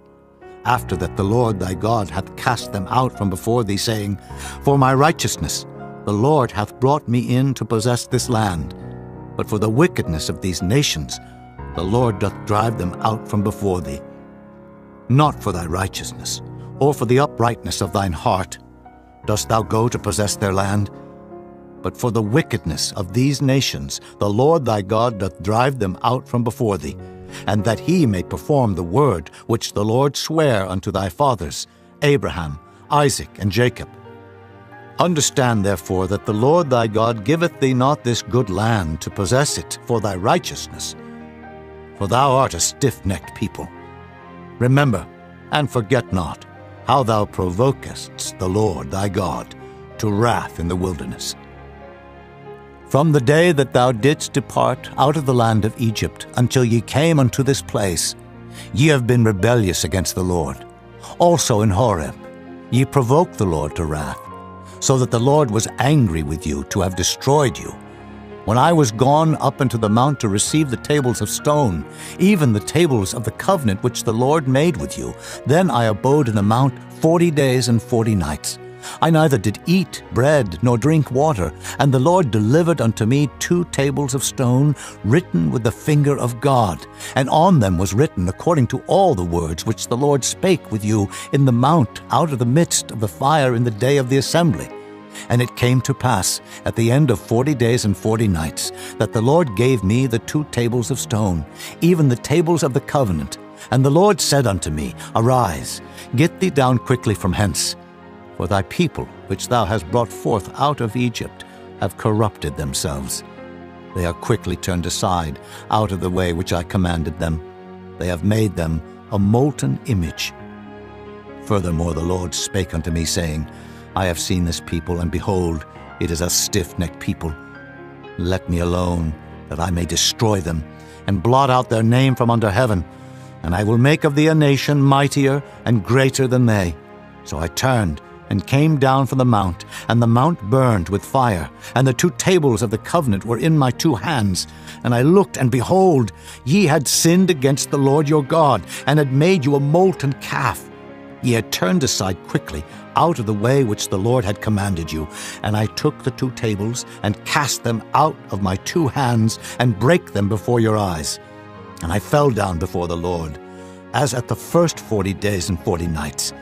after that the Lord thy God hath cast them out from before thee, saying, For my righteousness the Lord hath brought me in to possess this land. But for the wickedness of these nations the Lord doth drive them out from before thee. Not for thy righteousness, or for the uprightness of thine heart, dost thou go to possess their land, but for the wickedness of these nations the Lord thy God doth drive them out from before thee, and that he may perform the word which the Lord sware unto thy fathers, Abraham, Isaac, and Jacob. Understand therefore that the Lord thy God giveth thee not this good land to possess it for thy righteousness, for thou art a stiff-necked people. Remember, and forget not, how thou provokest the Lord thy God to wrath in the wilderness. From the day that thou didst depart out of the land of Egypt until ye came unto this place, ye have been rebellious against the Lord. Also in Horeb ye provoked the Lord to wrath, so that the Lord was angry with you to have destroyed you. When I was gone up into the mount to receive the tables of stone, even the tables of the covenant which the Lord made with you, then I abode in the mount 40 days and 40 nights. I neither did eat bread nor drink water, and the Lord delivered unto me 2 tables of stone, written with the finger of God, and on them was written according to all the words which the Lord spake with you in the mount out of the midst of the fire in the day of the assembly. And it came to pass, at the end of 40 days and 40 nights, that the Lord gave me the 2 tables of stone, even the tables of the covenant. And the Lord said unto me, Arise, get thee down quickly from hence. For thy people, which thou hast brought forth out of Egypt, have corrupted themselves. They are quickly turned aside out of the way which I commanded them. They have made them a molten image. Furthermore the Lord spake unto me, saying, I have seen this people, and behold, it is a stiff-necked people. Let me alone, that I may destroy them, and blot out their name from under heaven. And I will make of thee a nation mightier and greater than they. So I turned, and came down from the mount, and the mount burned with fire, and the 2 tables of the covenant were in my 2 hands. And I looked, and behold, ye had sinned against the Lord your God, and had made you a molten calf. Ye had turned aside quickly out of the way which the Lord had commanded you. And I took the 2 tables, and cast them out of my 2 hands, and brake them before your eyes. And I fell down before the Lord, as at the first 40 days and 40 nights.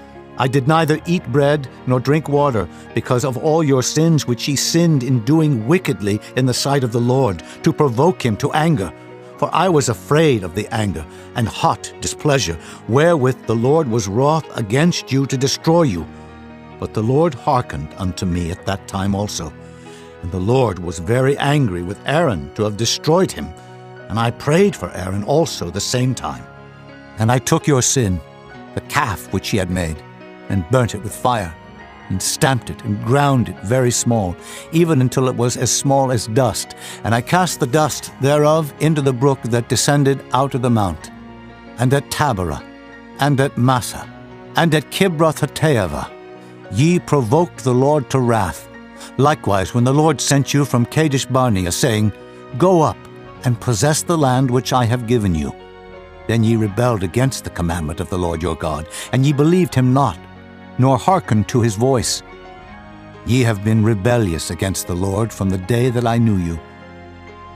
I did neither eat bread nor drink water, because of all your sins which ye sinned in doing wickedly in the sight of the Lord, to provoke him to anger. For I was afraid of the anger and hot displeasure, wherewith the Lord was wroth against you to destroy you. But the Lord hearkened unto me at that time also. And the Lord was very angry with Aaron to have destroyed him. And I prayed for Aaron also the same time. And I took your sin, the calf which ye had made, and burnt it with fire, and stamped it, and ground it very small, even until it was as small as dust. And I cast the dust thereof into the brook that descended out of the mount. And at Taberah, and at Massa, and at Kibroth-hattaavah, ye provoked the Lord to wrath. Likewise, when the Lord sent you from Kadesh-barnea, saying, Go up, and possess the land which I have given you. Then ye rebelled against the commandment of the Lord your God, and ye believed him not, nor hearkened to his voice. Ye have been rebellious against the Lord from the day that I knew you.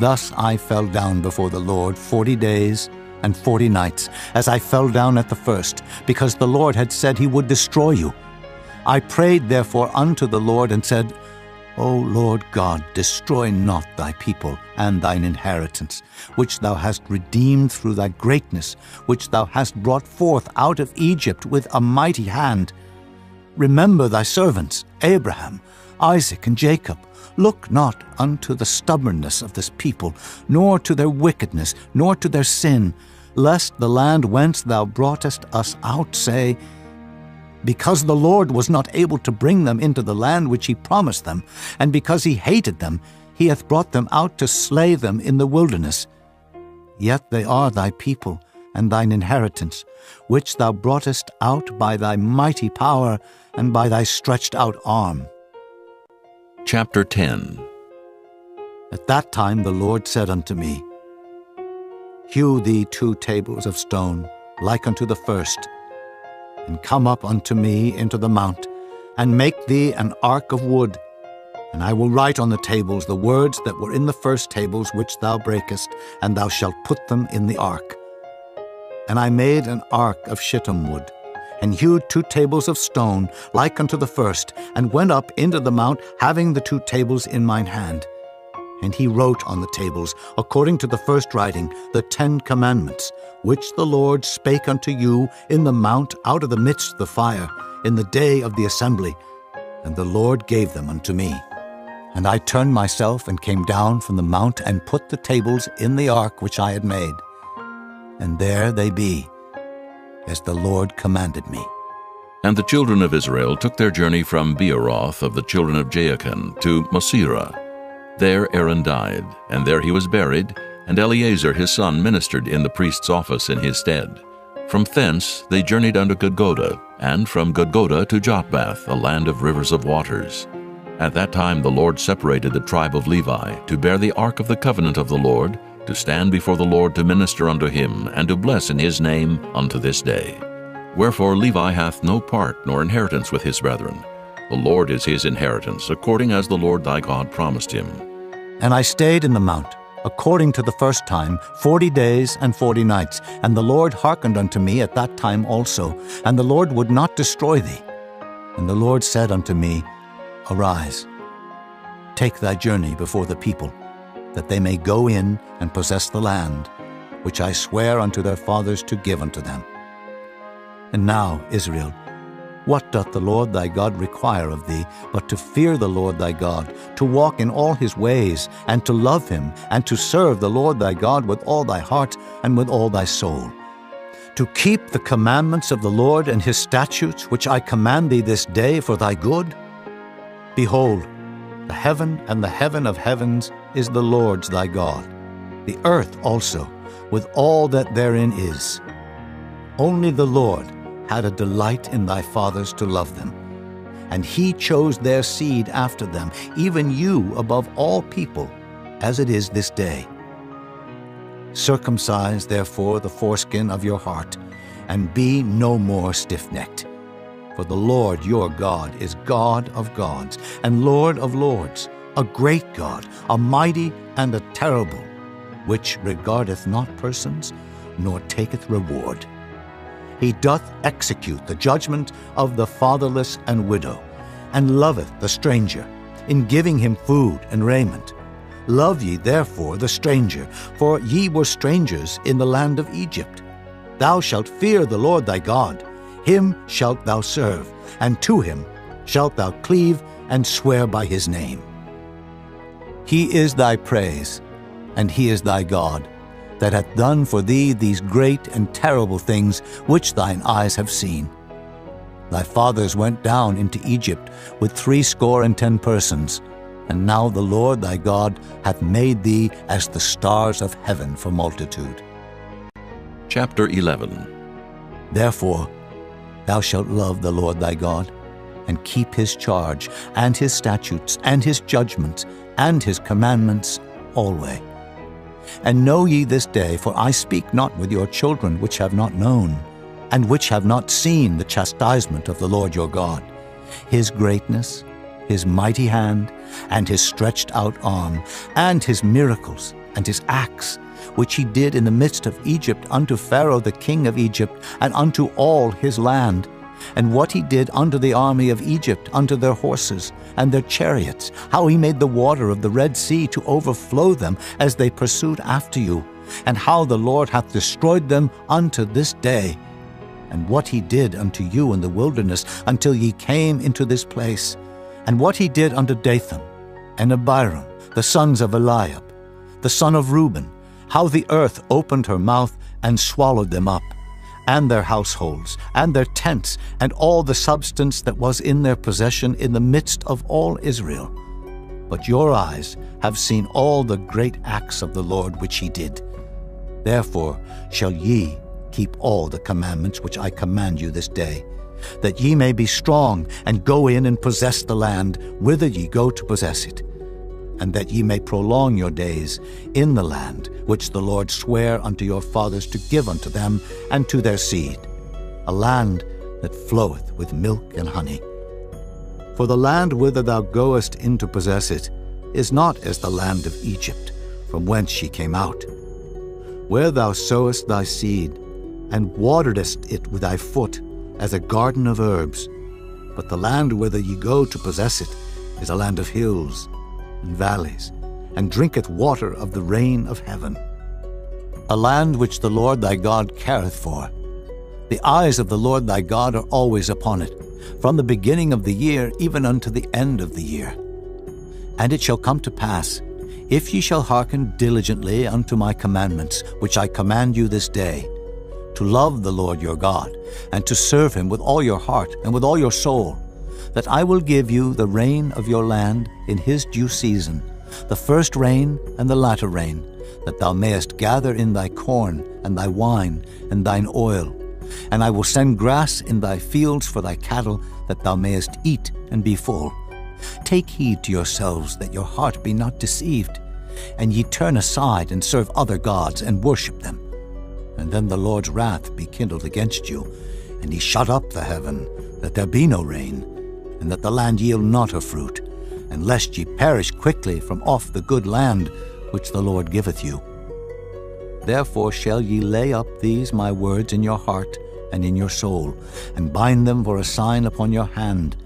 Thus I fell down before the Lord 40 days and 40 nights, as I fell down at the first, because the Lord had said he would destroy you. I prayed therefore unto the Lord, and said, O Lord God, destroy not thy people and thine inheritance, which thou hast redeemed through thy greatness, which thou hast brought forth out of Egypt with a mighty hand. Remember thy servants, Abraham, Isaac and Jacob, look not unto the stubbornness of this people, nor to their wickedness, nor to their sin, lest the land whence thou broughtest us out say, because the Lord was not able to bring them into the land which he promised them, and because he hated them, he hath brought them out to slay them in the wilderness. Yet they are thy people, and thine inheritance, which thou broughtest out by thy mighty power and by thy stretched out arm. Chapter 10. At that time the Lord said unto me, Hew thee 2 tables of stone, like unto the first, and come up unto me into the mount, and make thee an ark of wood. And I will write on the tables the words that were in the first tables which thou breakest, and thou shalt put them in the ark. And I made an ark of shittim wood, and hewed 2 tables of stone, like unto the first, and went up into the mount, having the 2 tables in mine hand. And he wrote on the tables, according to the first writing, the 10 commandments, which the Lord spake unto you in the mount out of the midst of the fire, in the day of the assembly. And the Lord gave them unto me. And I turned myself and came down from the mount, and put the tables in the ark which I had made. And there they be, as the Lord commanded me. And the children of Israel took their journey from Beeroth of the children of Jaachan to Mosera. There Aaron died, and there he was buried, and Eleazar his son ministered in the priest's office in his stead. From thence they journeyed unto Gudgoda, and from Gudgoda to Jotbath, a land of rivers of waters. At that time the Lord separated the tribe of Levi, to bear the ark of the covenant of the Lord, to stand before the Lord to minister unto him, and to bless in his name unto this day. Wherefore Levi hath no part nor inheritance with his brethren. The Lord is his inheritance, according as the Lord thy God promised him. And I stayed in the mount, according to the first time, 40 days and 40 nights. And the Lord hearkened unto me at that time also, and the Lord would not destroy thee. And the Lord said unto me, Arise, take thy journey before the people, that they may go in and possess the land, which I swear unto their fathers to give unto them. And now, Israel, what doth the Lord thy God require of thee, but to fear the Lord thy God, to walk in all his ways, and to love him, and to serve the Lord thy God with all thy heart and with all thy soul, to keep the commandments of the Lord and his statutes, which I command thee this day for thy good? Behold, the heaven and the heaven of heavens is the Lord's thy God, the earth also, with all that therein is. Only the Lord had a delight in thy fathers to love them, and he chose their seed after them, even you above all people, as it is this day. Circumcise therefore the foreskin of your heart, and be no more stiff-necked. For the Lord your God is God of gods, and Lord of lords, a great God, a mighty and a terrible, which regardeth not persons, nor taketh reward. He doth execute the judgment of the fatherless and widow, and loveth the stranger, in giving him food and raiment. Love ye therefore the stranger, for ye were strangers in the land of Egypt. Thou shalt fear the Lord thy God, him shalt thou serve, and to him shalt thou cleave and swear by his name. He is thy praise, and he is thy God, that hath done for thee these great and terrible things which thine eyes have seen. Thy fathers went down into Egypt with 70 persons, and now the Lord thy God hath made thee as the stars of heaven for multitude. Chapter 11. Therefore thou shalt love the Lord thy God, and keep his charge, and his statutes, and his judgments, and his commandments alway. And know ye this day, for I speak not with your children which have not known, and which have not seen the chastisement of the Lord your God, his greatness, his mighty hand, and his stretched out arm, and his miracles, and his acts, which he did in the midst of Egypt unto Pharaoh the king of Egypt, and unto all his land, and what he did unto the army of Egypt, unto their horses and their chariots, how he made the water of the Red Sea to overflow them as they pursued after you, and how the Lord hath destroyed them unto this day, and what he did unto you in the wilderness until ye came into this place, and what he did unto Dathan and Abiram, the sons of Eliab, the son of Reuben, how the earth opened her mouth and swallowed them up, and their households, and their tents, and all the substance that was in their possession in the midst of all Israel. But your eyes have seen all the great acts of the Lord which he did. Therefore shall ye keep all the commandments which I command you this day, that ye may be strong, and go in and possess the land whither ye go to possess it, and that ye may prolong your days in the land which the Lord sware unto your fathers to give unto them and to their seed, a land that floweth with milk and honey. For the land whither thou goest in to possess it is not as the land of Egypt, from whence ye came out, where thou sowest thy seed, and wateredest it with thy foot, as a garden of herbs. But the land whither ye go to possess it is a land of hills and valleys, and drinketh water of the rain of heaven, a land which the Lord thy God careth for. The eyes of the Lord thy God are always upon it, from the beginning of the year even unto the end of the year. And it shall come to pass, if ye shall hearken diligently unto my commandments, which I command you this day, to love the Lord your God, and to serve him with all your heart and with all your soul, that I will give you the rain of your land in his due season, the first rain and the latter rain, that thou mayest gather in thy corn and thy wine and thine oil. And I will send grass in thy fields for thy cattle, that thou mayest eat and be full. Take heed to yourselves that your heart be not deceived, and ye turn aside and serve other gods and worship them. And then the Lord's wrath be kindled against you, and he shut up the heaven, that there be no rain, and that the land yield not her fruit, and lest ye perish quickly from off the good land which the Lord giveth you. Therefore shall ye lay up these my words in your heart and in your soul, and bind them for a sign upon your hand,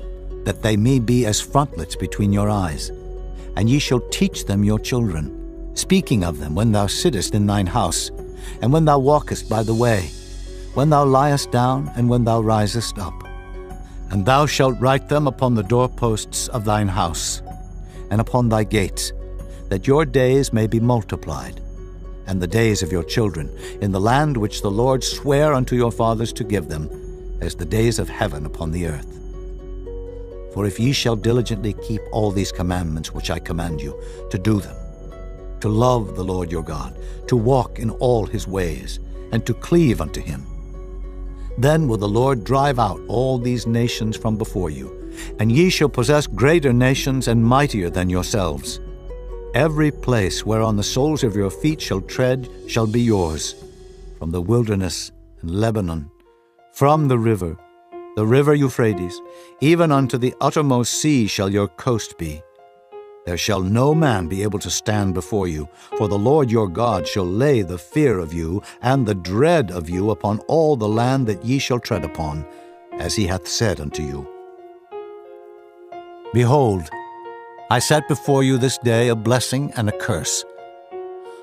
that they may be as frontlets between your eyes. And ye shall teach them your children, speaking of them when thou sittest in thine house, and when thou walkest by the way, when thou liest down, and when thou risest up. And thou shalt write them upon the doorposts of thine house, and upon thy gates, that your days may be multiplied, and the days of your children, in the land which the Lord sware unto your fathers to give them, as the days of heaven upon the earth. For if ye shall diligently keep all these commandments which I command you, to do them, to love the Lord your God, to walk in all his ways, and to cleave unto him, then will the Lord drive out all these nations from before you, and ye shall possess greater nations and mightier than yourselves. Every place whereon the soles of your feet shall tread shall be yours, from the wilderness and Lebanon, from the river Euphrates, even unto the uttermost sea shall your coast be. There shall no man be able to stand before you, for the Lord your God shall lay the fear of you and the dread of you upon all the land that ye shall tread upon, as he hath said unto you. Behold, I set before you this day a blessing and a curse.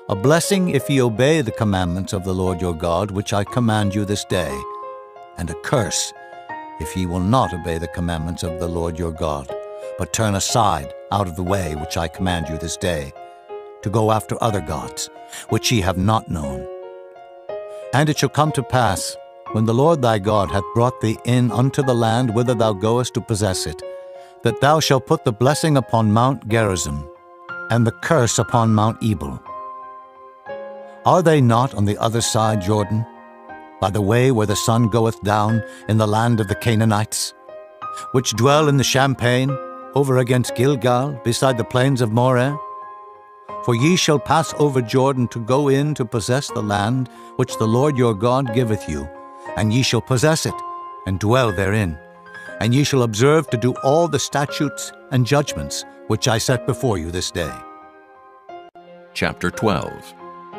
A blessing if ye obey the commandments of the Lord your God, which I command you this day, and a curse if ye will not obey the commandments of the Lord your God, but turn aside out of the way which I command you this day, to go after other gods, which ye have not known. And it shall come to pass, when the Lord thy God hath brought thee in unto the land whither thou goest to possess it, that thou shalt put the blessing upon Mount Gerizim, and the curse upon Mount Ebal. Are they not on the other side Jordan, by the way where the sun goeth down, in the land of the Canaanites, which dwell in the champaign, over against Gilgal, beside the plains of Moreh? For ye shall pass over Jordan to go in to possess the land which the Lord your God giveth you, and ye shall possess it, and dwell therein. And ye shall observe to do all the statutes and judgments which I set before you this day. Chapter 12.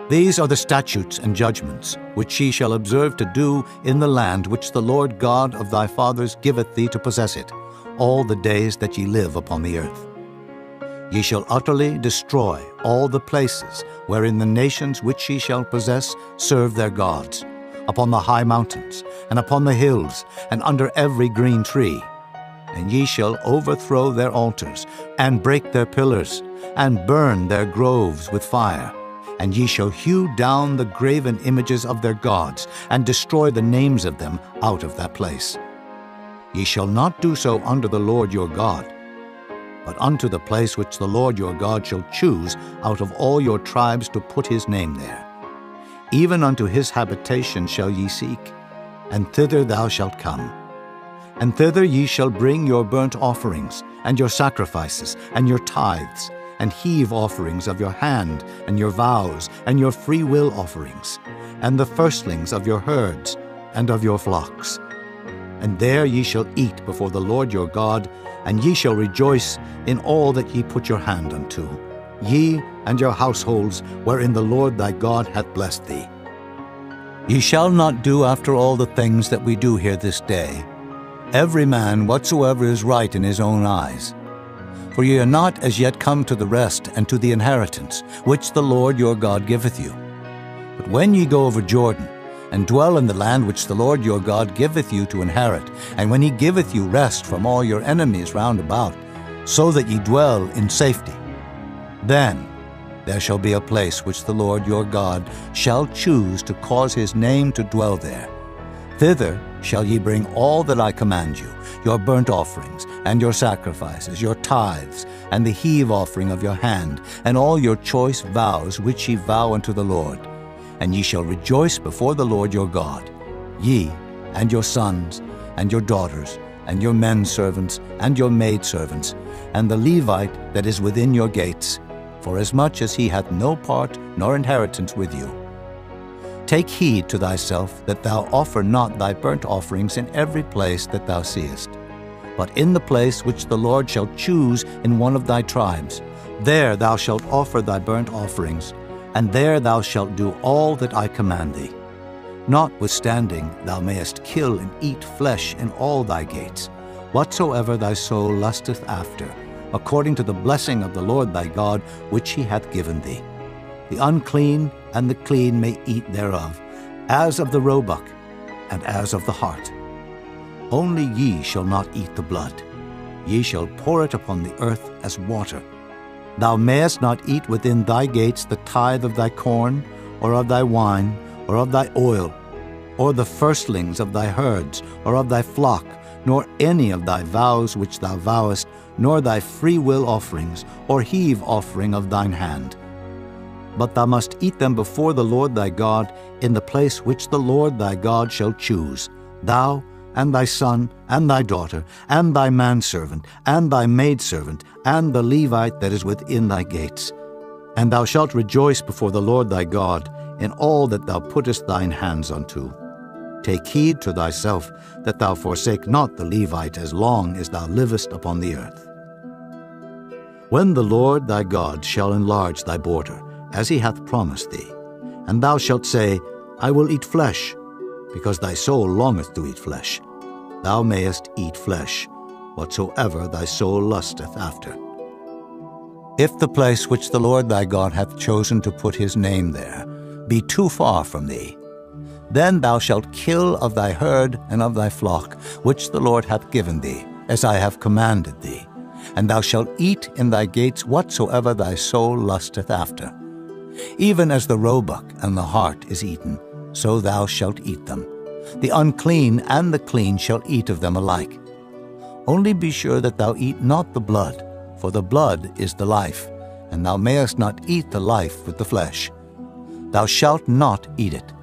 These are the statutes and judgments which ye shall observe to do in the land which the Lord God of thy fathers giveth thee to possess it, all the days that ye live upon the earth. Ye shall utterly destroy all the places wherein the nations which ye shall possess serve their gods, upon the high mountains, and upon the hills, and under every green tree. and ye shall overthrow their altars, and break their pillars, and burn their groves with fire. And ye shall hew down the graven images of their gods, and destroy the names of them out of that place. Ye shall not do so unto the Lord your God, but unto the place which the Lord your God shall choose out of all your tribes to put his name there. Even unto his habitation shall ye seek, and thither thou shalt come. And thither ye shall bring your burnt offerings, and your sacrifices, and your tithes, and heave offerings of your hand, and your vows, and your freewill offerings, and the firstlings of your herds, and of your flocks. And there ye shall eat before the Lord your God, and ye shall rejoice in all that ye put your hand unto, ye and your households, wherein the Lord thy God hath blessed thee. Ye shall not do after all the things that we do here this day, every man whatsoever is right in his own eyes. For ye are not as yet come to the rest and to the inheritance, which the Lord your God giveth you. But when ye go over Jordan, and dwell in the land which the Lord your God giveth you to inherit, and when he giveth you rest from all your enemies round about, so that ye dwell in safety, then there shall be a place which the Lord your God shall choose to cause his name to dwell there. Thither shall ye bring all that I command you, your burnt offerings, and your sacrifices, your tithes, and the heave offering of your hand, and all your choice vows which ye vow unto the Lord. And ye shall rejoice before the Lord your God, ye, and your sons, and your daughters, and your men servants, and your maidservants, and the Levite that is within your gates, forasmuch as he hath no part nor inheritance with you. Take heed to thyself that thou offer not thy burnt offerings in every place that thou seest, but in the place which the Lord shall choose in one of thy tribes. There thou shalt offer thy burnt offerings, and there thou shalt do all that I command thee. Notwithstanding, thou mayest kill and eat flesh in all thy gates, whatsoever thy soul lusteth after, according to the blessing of the Lord thy God, which he hath given thee. The unclean and the clean may eat thereof, as of the roebuck, and as of the hart. Only ye shall not eat the blood. Ye shall pour it upon the earth as water. Thou mayest not eat within thy gates the tithe of thy corn, or of thy wine, or of thy oil, or the firstlings of thy herds, or of thy flock, nor any of thy vows which thou vowest, nor thy freewill offerings, or heave offering of thine hand. But thou must eat them before the Lord thy God in the place which the Lord thy God shall choose, thou, and thy son, and thy daughter, and thy manservant, and thy maidservant, and the Levite that is within thy gates. And thou shalt rejoice before the Lord thy God in all that thou puttest thine hands unto. Take heed to thyself that thou forsake not the Levite as long as thou livest upon the earth. When the Lord thy God shall enlarge thy border, as he hath promised thee, and thou shalt say, I will eat flesh, because thy soul longeth to eat flesh, thou mayest eat flesh, whatsoever thy soul lusteth after. If the place which the Lord thy God hath chosen to put his name there be too far from thee, then thou shalt kill of thy herd and of thy flock, which the Lord hath given thee, as I have commanded thee, and thou shalt eat in thy gates whatsoever thy soul lusteth after. Even as the roebuck and the hart is eaten, so thou shalt eat them. The unclean and the clean shall eat of them alike. Only be sure that thou eat not the blood, for the blood is the life, and thou mayest not eat the life with the flesh. Thou shalt not eat it.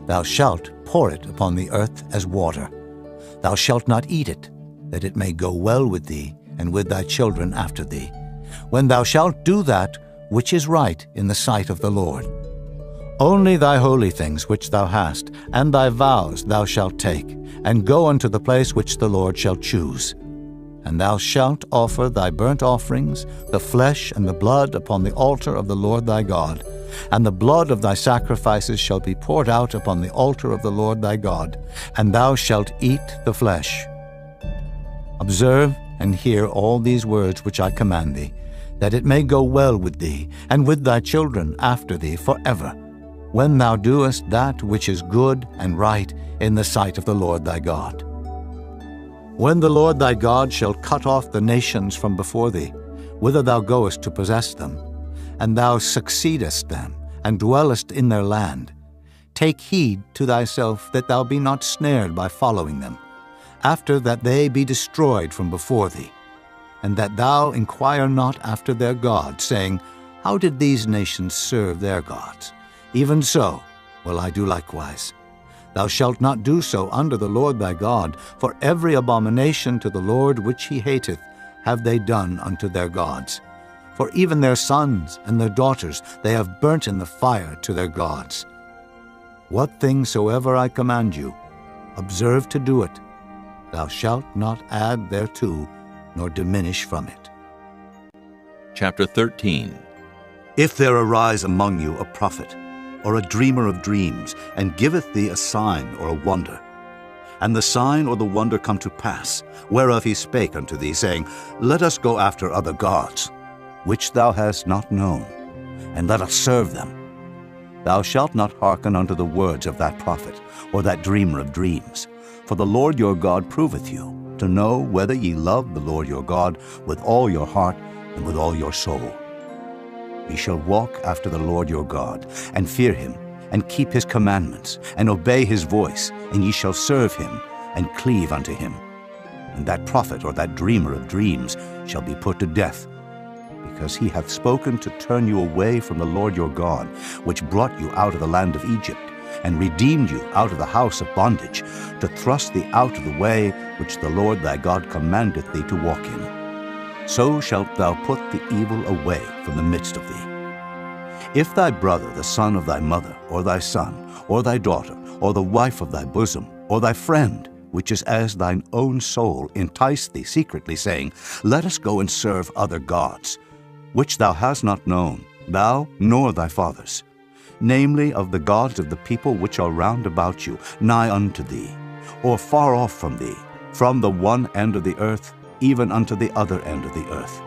Thou shalt pour it upon the earth as water. Thou shalt not eat it, that it may go well with thee and with thy children after thee, when thou shalt do that which is right in the sight of the Lord. Only thy holy things which thou hast, and thy vows thou shalt take, and go unto the place which the Lord shall choose. And thou shalt offer thy burnt offerings, the flesh and the blood upon the altar of the Lord thy God, and the blood of thy sacrifices shall be poured out upon the altar of the Lord thy God, and thou shalt eat the flesh. Observe and hear all these words which I command thee, that it may go well with thee, and with thy children after thee forever, when thou doest that which is good and right in the sight of the Lord thy God. When the Lord thy God shall cut off the nations from before thee, whither thou goest to possess them, and thou succeedest them, and dwellest in their land, take heed to thyself that thou be not snared by following them, after that they be destroyed from before thee, and that thou inquire not after their gods, saying, How did these nations serve their gods? Even so will I do likewise. Thou shalt not do so under the Lord thy God, for every abomination to the Lord which he hateth have they done unto their gods. For even their sons and their daughters they have burnt in the fire to their gods. What thing soever I command you, observe to do it. Thou shalt not add thereto, nor diminish from it. Chapter 13. If there arise among you a prophet, or a dreamer of dreams, and giveth thee a sign or a wonder, and the sign or the wonder come to pass, whereof he spake unto thee, saying, Let us go after other gods, which thou hast not known, and let us serve them. Thou shalt not hearken unto the words of that prophet, or that dreamer of dreams. For the Lord your God proveth you, to know whether ye love the Lord your God with all your heart and with all your soul. Ye shall walk after the Lord your God, and fear him, and keep his commandments, and obey his voice, and ye shall serve him, and cleave unto him. And that prophet or that dreamer of dreams shall be put to death, because he hath spoken to turn you away from the Lord your God, which brought you out of the land of Egypt, and redeemed you out of the house of bondage, to thrust thee out of the way which the Lord thy God commandeth thee to walk in. So shalt thou put the evil away from the midst of thee. If thy brother, the son of thy mother, or thy son, or thy daughter, or the wife of thy bosom, or thy friend, which is as thine own soul, entice thee secretly, saying, Let us go and serve other gods, which thou hast not known, thou nor thy fathers, namely of the gods of the people which are round about you, nigh unto thee, or far off from thee, from the one end of the earth even unto the other end of the earth.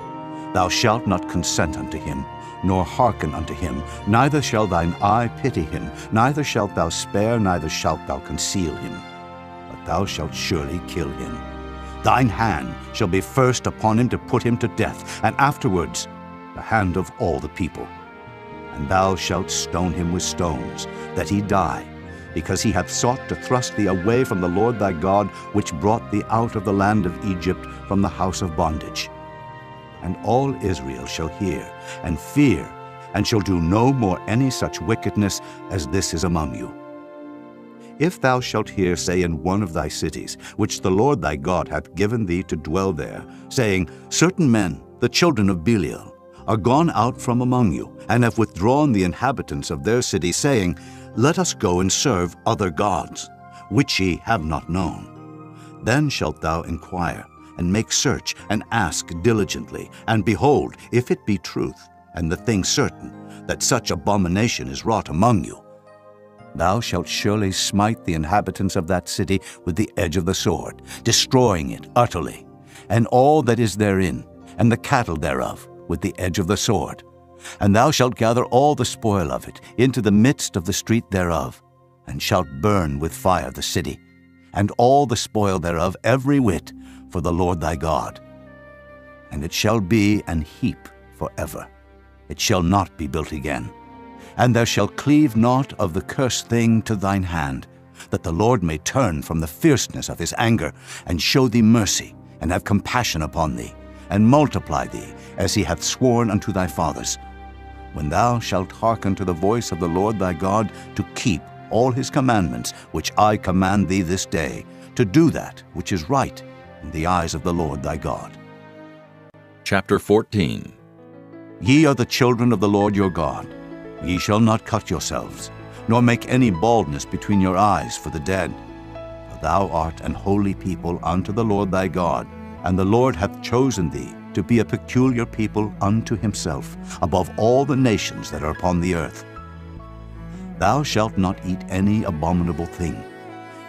Thou shalt not consent unto him, nor hearken unto him, neither shall thine eye pity him, neither shalt thou spare, neither shalt thou conceal him. But thou shalt surely kill him. Thine hand shall be first upon him to put him to death, and afterwards the hand of all the people. And thou shalt stone him with stones, that he die, because he hath sought to thrust thee away from the Lord thy God, which brought thee out of the land of Egypt from the house of bondage. And all Israel shall hear, and fear, and shall do no more any such wickedness as this is among you. If thou shalt hear say in one of thy cities, which the Lord thy God hath given thee to dwell there, saying, Certain men, the children of Belial, are gone out from among you, and have withdrawn the inhabitants of their city, saying, Let us go and serve other gods, which ye have not known. Then shalt thou inquire, and make search, and ask diligently, and behold, if it be truth, and the thing certain, that such abomination is wrought among you, thou shalt surely smite the inhabitants of that city with the edge of the sword, destroying it utterly, and all that is therein, and the cattle thereof, with the edge of the sword. And thou shalt gather all the spoil of it into the midst of the street thereof, and shalt burn with fire the city, and all the spoil thereof every whit, for the Lord thy God. And it shall be an heap forever. It shall not be built again. And there shall cleave naught of the cursed thing to thine hand, that the Lord may turn from the fierceness of his anger, and show thee mercy, and have compassion upon thee, and multiply thee, as he hath sworn unto thy fathers, when thou shalt hearken to the voice of the Lord thy God, to keep all his commandments which I command thee this day, to do that which is right in the eyes of the Lord thy God. Chapter 14. Ye are the children of the Lord your God. Ye shall not cut yourselves, nor make any baldness between your eyes for the dead. For thou art an holy people unto the Lord thy God, and the Lord hath chosen thee to be a peculiar people unto himself, above all the nations that are upon the earth. Thou shalt not eat any abominable thing.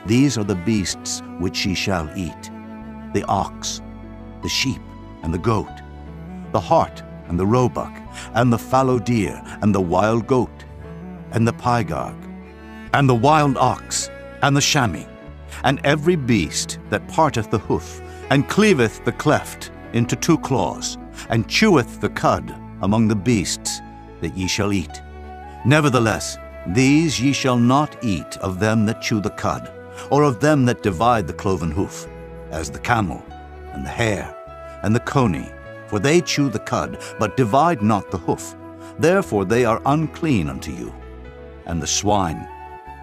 These are the beasts which ye shall eat: the ox, the sheep, and the goat, the hart, and the roebuck, and the fallow deer, and the wild goat, and the pygarg, and the wild ox, and the chamois, and every beast that parteth the hoof, and cleaveth the cleft into 2 claws, and cheweth the cud among the beasts that ye shall eat. Nevertheless, these ye shall not eat of them that chew the cud, or of them that divide the cloven hoof, as the camel, and the hare, and the coney, for they chew the cud, but divide not the hoof. Therefore they are unclean unto you. And the swine,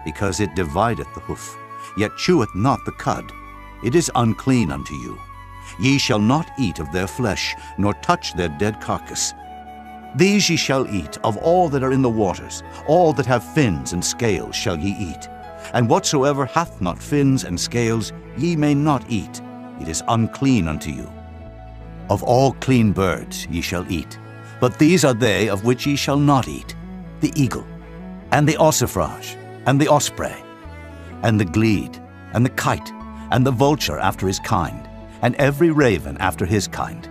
because it divideth the hoof, yet cheweth not the cud, it is unclean unto you. Ye shall not eat of their flesh, nor touch their dead carcass. These ye shall eat of all that are in the waters, all that have fins and scales shall ye eat. And whatsoever hath not fins and scales ye may not eat, it is unclean unto you. Of all clean birds ye shall eat, but these are they of which ye shall not eat: the eagle, and the ossifrage, and the osprey, and the glede, and the kite, and the vulture after his kind, and every raven after his kind,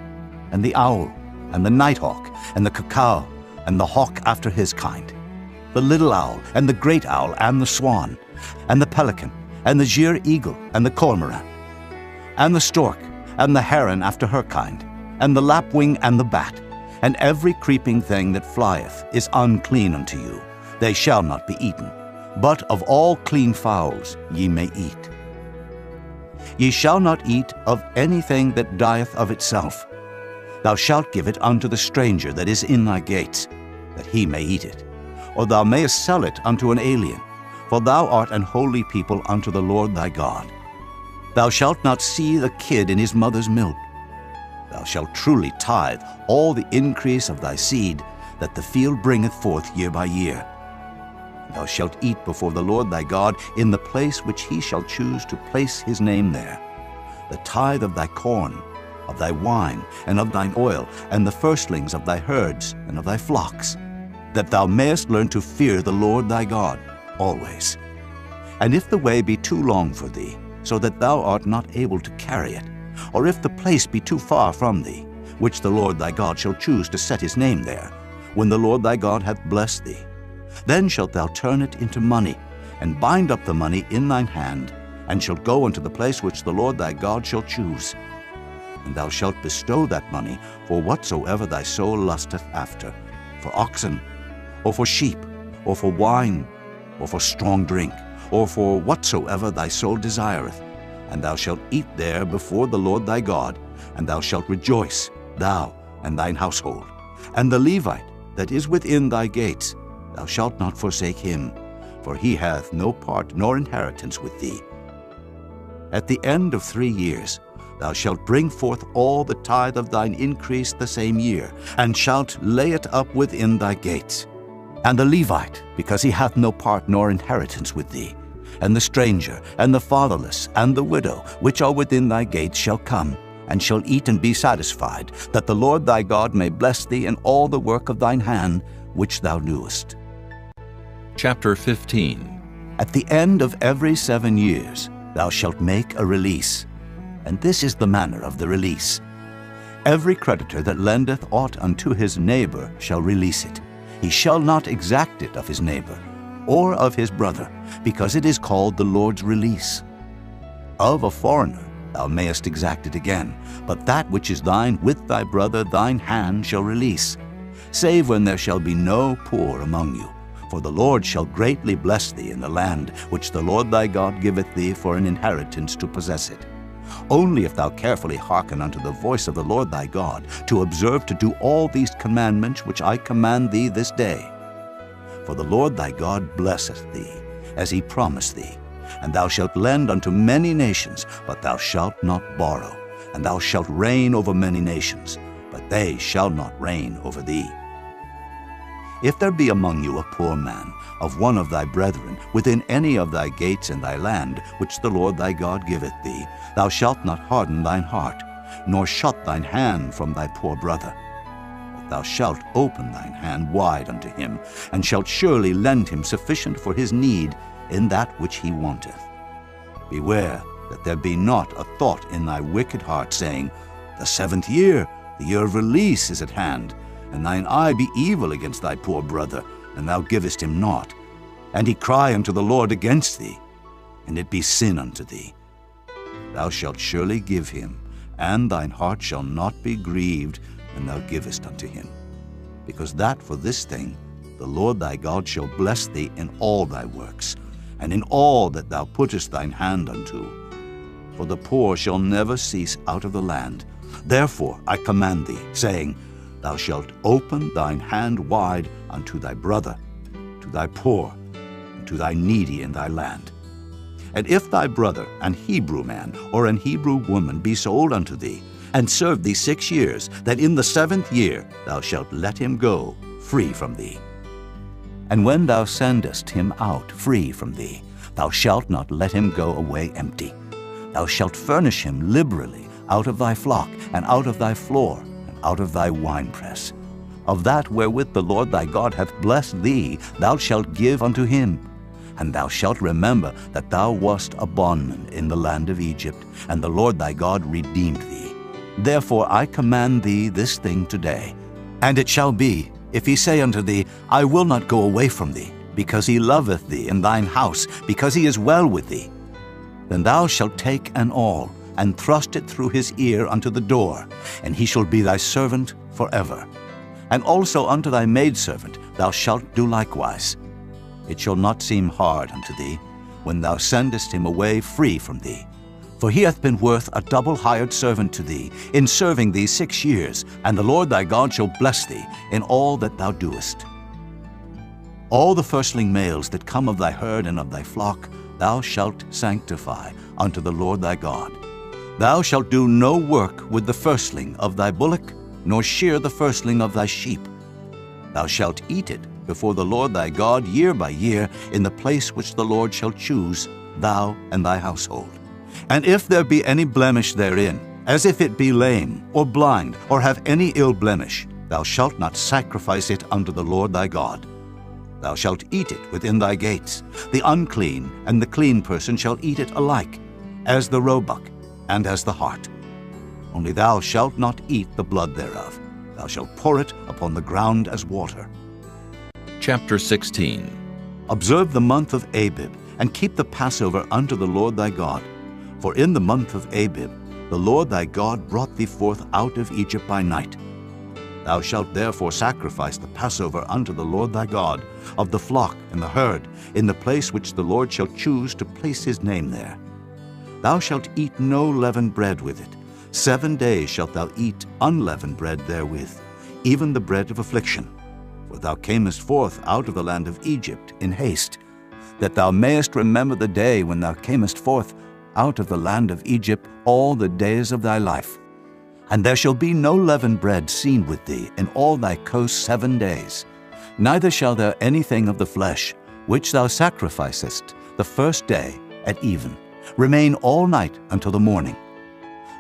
and the owl, and the nighthawk, and the cuckoo, and the hawk after his kind, the little owl, and the great owl, and the swan, and the pelican, and the gier eagle, and the cormorant, and the stork, and the heron after her kind, and the lapwing, and the bat, and every creeping thing that flieth is unclean unto you. They shall not be eaten. But of all clean fowls ye may eat. Ye shall not eat of anything that dieth of itself. Thou shalt give it unto the stranger that is in thy gates, that he may eat it. Or thou mayest sell it unto an alien, for thou art an holy people unto the Lord thy God. Thou shalt not see the kid in his mother's milk. Thou shalt truly tithe all the increase of thy seed, that the field bringeth forth year by year. Thou shalt eat before the Lord thy God in the place which he shall choose to place his name there. The tithe of thy corn, of thy wine, and of thine oil, and the firstlings of thy herds and of thy flocks, that thou mayest learn to fear the Lord thy God always. And if the way be too long for thee, so that thou art not able to carry it, or if the place be too far from thee, which the Lord thy God shall choose to set his name there, when the Lord thy God hath blessed thee, then shalt thou turn it into money, and bind up the money in thine hand, and shalt go unto the place which the Lord thy God shall choose. And thou shalt bestow that money for whatsoever thy soul lusteth after, for oxen, or for sheep, or for wine, or for strong drink, or for whatsoever thy soul desireth. And thou shalt eat there before the Lord thy God, and thou shalt rejoice, thou and thine household. And the Levite that is within thy gates, thou shalt not forsake him, for he hath no part nor inheritance with thee. At the end of 3 years thou shalt bring forth all the tithe of thine increase the same year, and shalt lay it up within thy gates. And the Levite, because he hath no part nor inheritance with thee, and the stranger, and the fatherless, and the widow, which are within thy gates, shall come, and shall eat and be satisfied, that the Lord thy God may bless thee in all the work of thine hand, which thou doest. Chapter 15. At the end of every 7 years thou shalt make a release. And this is the manner of the release. Every creditor that lendeth aught unto his neighbor shall release it. He shall not exact it of his neighbor, or of his brother, because it is called the Lord's release. Of a foreigner thou mayest exact it again, but that which is thine with thy brother thine hand shall release, save when there shall be no poor among you. For the Lord shall greatly bless thee in the land which the Lord thy God giveth thee for an inheritance to possess it. Only if thou carefully hearken unto the voice of the Lord thy God, to observe to do all these commandments which I command thee this day. For the Lord thy God blesseth thee, as he promised thee. And thou shalt lend unto many nations, but thou shalt not borrow. And thou shalt reign over many nations, but they shall not reign over thee. If there be among you a poor man, of one of thy brethren, within any of thy gates in thy land, which the Lord thy God giveth thee, thou shalt not harden thine heart, nor shut thine hand from thy poor brother. But thou shalt open thine hand wide unto him, and shalt surely lend him sufficient for his need in that which he wanteth. Beware that there be not a thought in thy wicked heart, saying, The 7th year, the year of release, is at hand, and thine eye be evil against thy poor brother, and thou givest him naught. And he cry unto the Lord against thee, and it be sin unto thee. Thou shalt surely give him, and thine heart shall not be grieved when thou givest unto him. Because that for this thing the Lord thy God shall bless thee in all thy works, and in all that thou puttest thine hand unto. For the poor shall never cease out of the land. Therefore I command thee, saying, Thou shalt open thine hand wide unto thy brother, to thy poor, and to thy needy in thy land. And if thy brother, an Hebrew man or an Hebrew woman, be sold unto thee, and serve thee 6 years, that in the 7th year thou shalt let him go free from thee. And when thou sendest him out free from thee, thou shalt not let him go away empty. Thou shalt furnish him liberally out of thy flock, and out of thy floor, and out of thy winepress. Of that wherewith the Lord thy God hath blessed thee, thou shalt give unto him. And thou shalt remember that thou wast a bondman in the land of Egypt, and the Lord thy God redeemed thee. Therefore I command thee this thing today. And it shall be, if he say unto thee, I will not go away from thee, because he loveth thee in thine house, because he is well with thee, then thou shalt take an awl, and thrust it through his ear unto the door, and he shall be thy servant forever. And also unto thy maidservant thou shalt do likewise. It shall not seem hard unto thee, when thou sendest him away free from thee. For he hath been worth a double hired servant to thee, in serving thee 6 years, and the Lord thy God shall bless thee in all that thou doest. All the firstling males that come of thy herd and of thy flock thou shalt sanctify unto the Lord thy God. Thou shalt do no work with the firstling of thy bullock, nor shear the firstling of thy sheep. Thou shalt eat it before the Lord thy God year by year in the place which the Lord shall choose, thou and thy household. And if there be any blemish therein, as if it be lame, or blind, or have any ill blemish, thou shalt not sacrifice it unto the Lord thy God. Thou shalt eat it within thy gates. The unclean and the clean person shall eat it alike, as the roebuck and as the hart. Only thou shalt not eat the blood thereof. Thou shalt pour it upon the ground as water. Chapter 16. Observe the month of Abib, and keep the Passover unto the Lord thy God. For in the month of Abib the Lord thy God brought thee forth out of Egypt by night. Thou shalt therefore sacrifice the Passover unto the Lord thy God, of the flock and the herd, in the place which the Lord shall choose to place his name there. Thou shalt eat no leavened bread with it. 7 days shalt thou eat unleavened bread therewith, even the bread of affliction. For thou camest forth out of the land of Egypt in haste, that thou mayest remember the day when thou camest forth out of the land of Egypt all the days of thy life. And there shall be no leavened bread seen with thee in all thy coast 7 days. Neither shall there anything of the flesh, which thou sacrificest the first day at even, remain all night until the morning.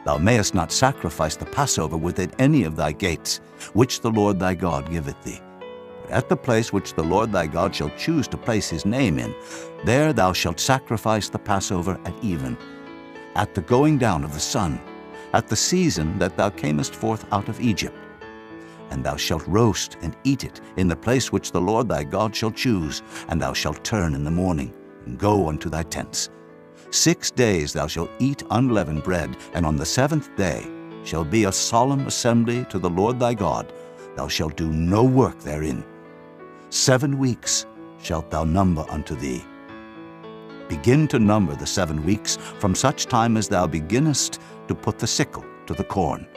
Thou mayest not sacrifice the Passover within any of thy gates, which the Lord thy God giveth thee. But at the place which the Lord thy God shall choose to place his name in, there thou shalt sacrifice the Passover at even, at the going down of the sun, at the season that thou camest forth out of Egypt. And thou shalt roast and eat it in the place which the Lord thy God shall choose, and thou shalt turn in the morning, and go unto thy tents. 6 days thou shalt eat unleavened bread, and on the 7th day shall be a solemn assembly to the Lord thy God. Thou shalt do no work therein. 7 weeks shalt thou number unto thee. Begin to number the 7 weeks from such time as thou beginnest to put the sickle to the corn.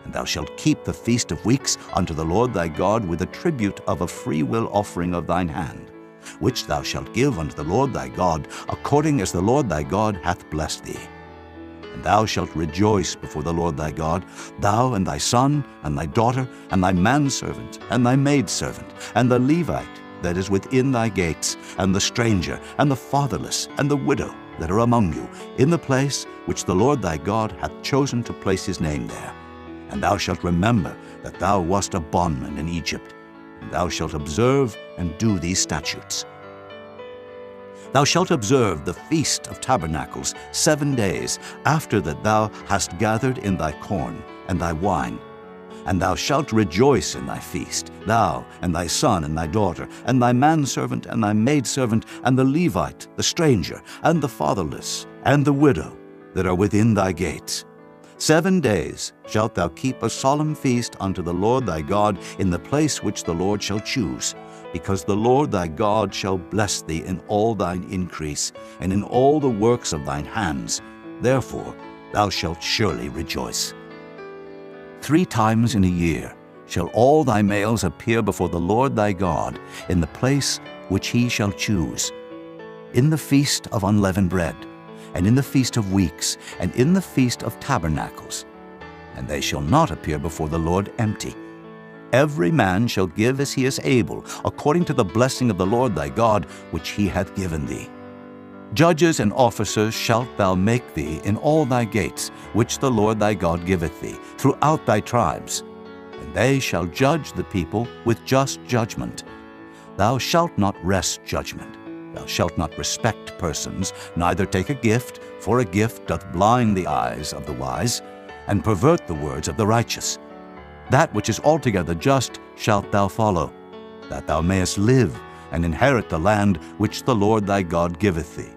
And thou shalt keep the feast of weeks unto the Lord thy God with a tribute of a freewill offering of thine hand, which thou shalt give unto the Lord thy God, according as the Lord thy God hath blessed thee. And thou shalt rejoice before the Lord thy God, thou and thy son, and thy daughter, and thy manservant, and thy maidservant, and the Levite that is within thy gates, and the stranger, and the fatherless, and the widow that are among you, in the place which the Lord thy God hath chosen to place his name there. And thou shalt remember that thou wast a bondman in Egypt, and thou shalt observe and do these statutes. Thou shalt observe the Feast of Tabernacles 7 days after that thou hast gathered in thy corn and thy wine. And thou shalt rejoice in thy feast, thou and thy son and thy daughter, and thy manservant and thy maidservant, and the Levite, the stranger, and the fatherless, and the widow that are within thy gates. 7 days shalt thou keep a solemn feast unto the Lord thy God in the place which the Lord shall choose, because the Lord thy God shall bless thee in all thine increase, and in all the works of thine hands. Therefore thou shalt surely rejoice. 3 times in a year shall all thy males appear before the Lord thy God in the place which he shall choose, in the feast of unleavened bread, and in the feast of weeks, and in the feast of tabernacles. And they shall not appear before the Lord empty. Every man shall give as he is able, according to the blessing of the Lord thy God, which he hath given thee. Judges and officers shalt thou make thee in all thy gates, which the Lord thy God giveth thee, throughout thy tribes. And they shall judge the people with just judgment. Thou shalt not wrest judgment. Thou shalt not respect persons, neither take a gift, for a gift doth blind the eyes of the wise, and pervert the words of the righteous. That which is altogether just shalt thou follow, that thou mayest live, and inherit the land which the Lord thy God giveth thee.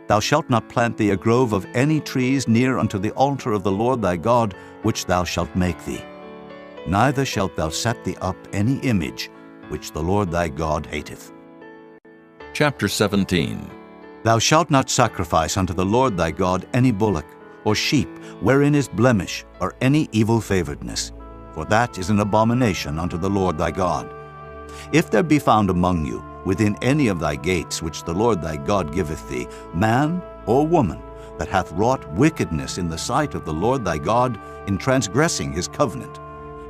Thou shalt not plant thee a grove of any trees near unto the altar of the Lord thy God, which thou shalt make thee. Neither shalt thou set thee up any image, which the Lord thy God hateth. Chapter 17. Thou shalt not sacrifice unto the Lord thy God any bullock, or sheep, wherein is blemish, or any evil favoredness, for that is an abomination unto the Lord thy God. If there be found among you, within any of thy gates which the Lord thy God giveth thee, man or woman, that hath wrought wickedness in the sight of the Lord thy God, in transgressing his covenant,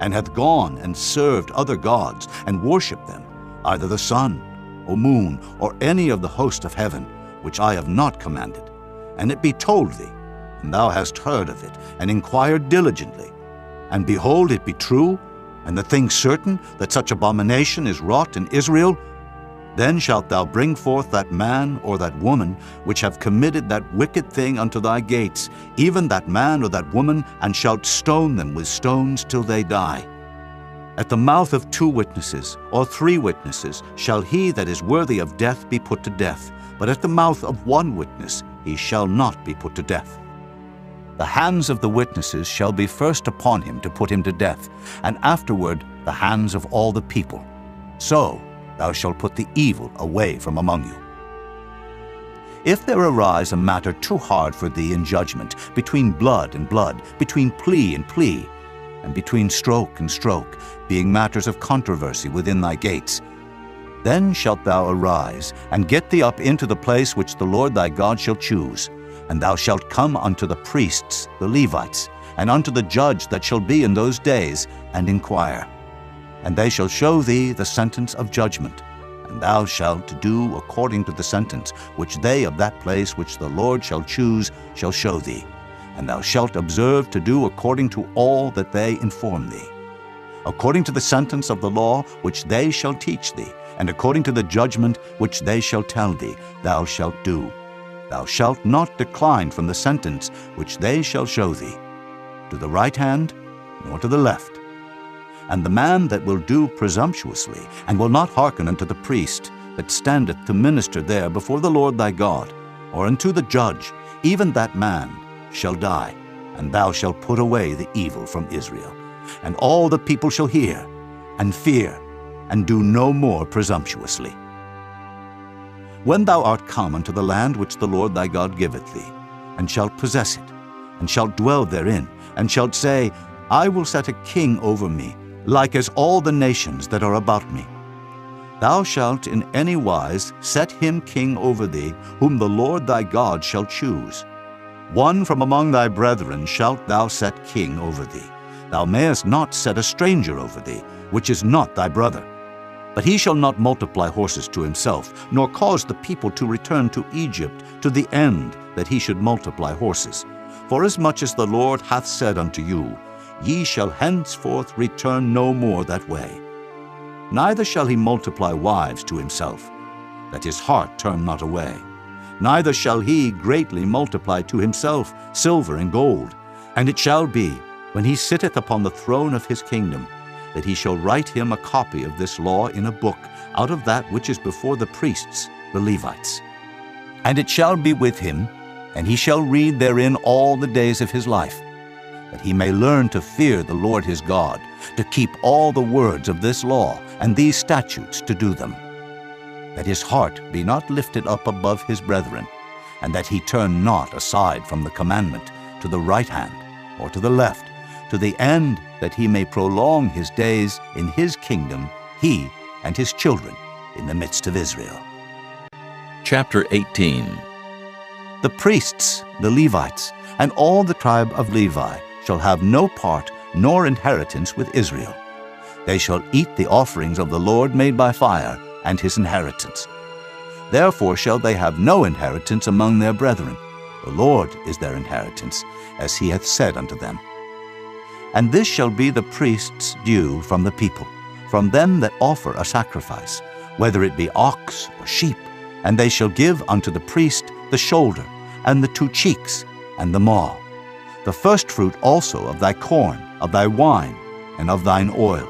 and hath gone and served other gods, and worshipped them, either the sun, or moon, or any of the host of heaven, which I have not commanded, and it be told thee, and thou hast heard of it, and inquired diligently, and behold, it be true, and the thing certain, that such abomination is wrought in Israel, then shalt thou bring forth that man or that woman which have committed that wicked thing unto thy gates, even that man or that woman, and shalt stone them with stones till they die. At the mouth of 2 witnesses or 3 witnesses shall he that is worthy of death be put to death, but at the mouth of 1 witness he shall not be put to death. The hands of the witnesses shall be first upon him to put him to death, and afterward the hands of all the people. So thou shalt put the evil away from among you. If there arise a matter too hard for thee in judgment, between blood and blood, between plea and plea, and between stroke and stroke, being matters of controversy within thy gates, then shalt thou arise, and get thee up into the place which the Lord thy God shall choose, and thou shalt come unto the priests, the Levites, and unto the judge that shall be in those days, and inquire. And they shall show thee the sentence of judgment, and thou shalt do according to the sentence which they of that place which the Lord shall choose shall show thee. And thou shalt observe to do according to all that they inform thee. According to the sentence of the law which they shall teach thee, and according to the judgment which they shall tell thee, thou shalt do. Thou shalt not decline from the sentence which they shall show thee, to the right hand, nor to the left. And the man that will do presumptuously, and will not hearken unto the priest that standeth to minister there before the Lord thy God, or unto the judge, even that man shall die, and thou shalt put away the evil from Israel. And all the people shall hear, and fear, and do no more presumptuously. When thou art come unto the land which the Lord thy God giveth thee, and shalt possess it, and shalt dwell therein, and shalt say, I will set a king over me, like as all the nations that are about me. Thou shalt in any wise set him king over thee, whom the Lord thy God shall choose. One from among thy brethren shalt thou set king over thee. Thou mayest not set a stranger over thee, which is not thy brother. But he shall not multiply horses to himself, nor cause the people to return to Egypt, to the end that he should multiply horses. Forasmuch as the Lord hath said unto you, Ye shall henceforth return no more that way. Neither shall he multiply wives to himself, that his heart turn not away. Neither shall he greatly multiply to himself silver and gold. And it shall be, when he sitteth upon the throne of his kingdom, that he shall write him a copy of this law in a book, out of that which is before the priests, the Levites. And it shall be with him, and he shall read therein all the days of his life. that he may learn to fear the Lord his God, to keep all the words of this law and these statutes to do them, that his heart be not lifted up above his brethren, and that he turn not aside from the commandment to the right hand or to the left, to the end that he may prolong his days in his kingdom, he and his children in the midst of Israel. Chapter 18. The priests, the Levites, and all the tribe of Levi shall have no part nor inheritance with Israel. They shall eat the offerings of the Lord made by fire, and his inheritance. Therefore shall they have no inheritance among their brethren. The Lord is their inheritance, as he hath said unto them. And this shall be the priest's due from the people, from them that offer a sacrifice, whether it be ox or sheep, and they shall give unto the priest the shoulder, and the 2 cheeks, and the maw. The firstfruit also of thy corn, of thy wine, and of thine oil,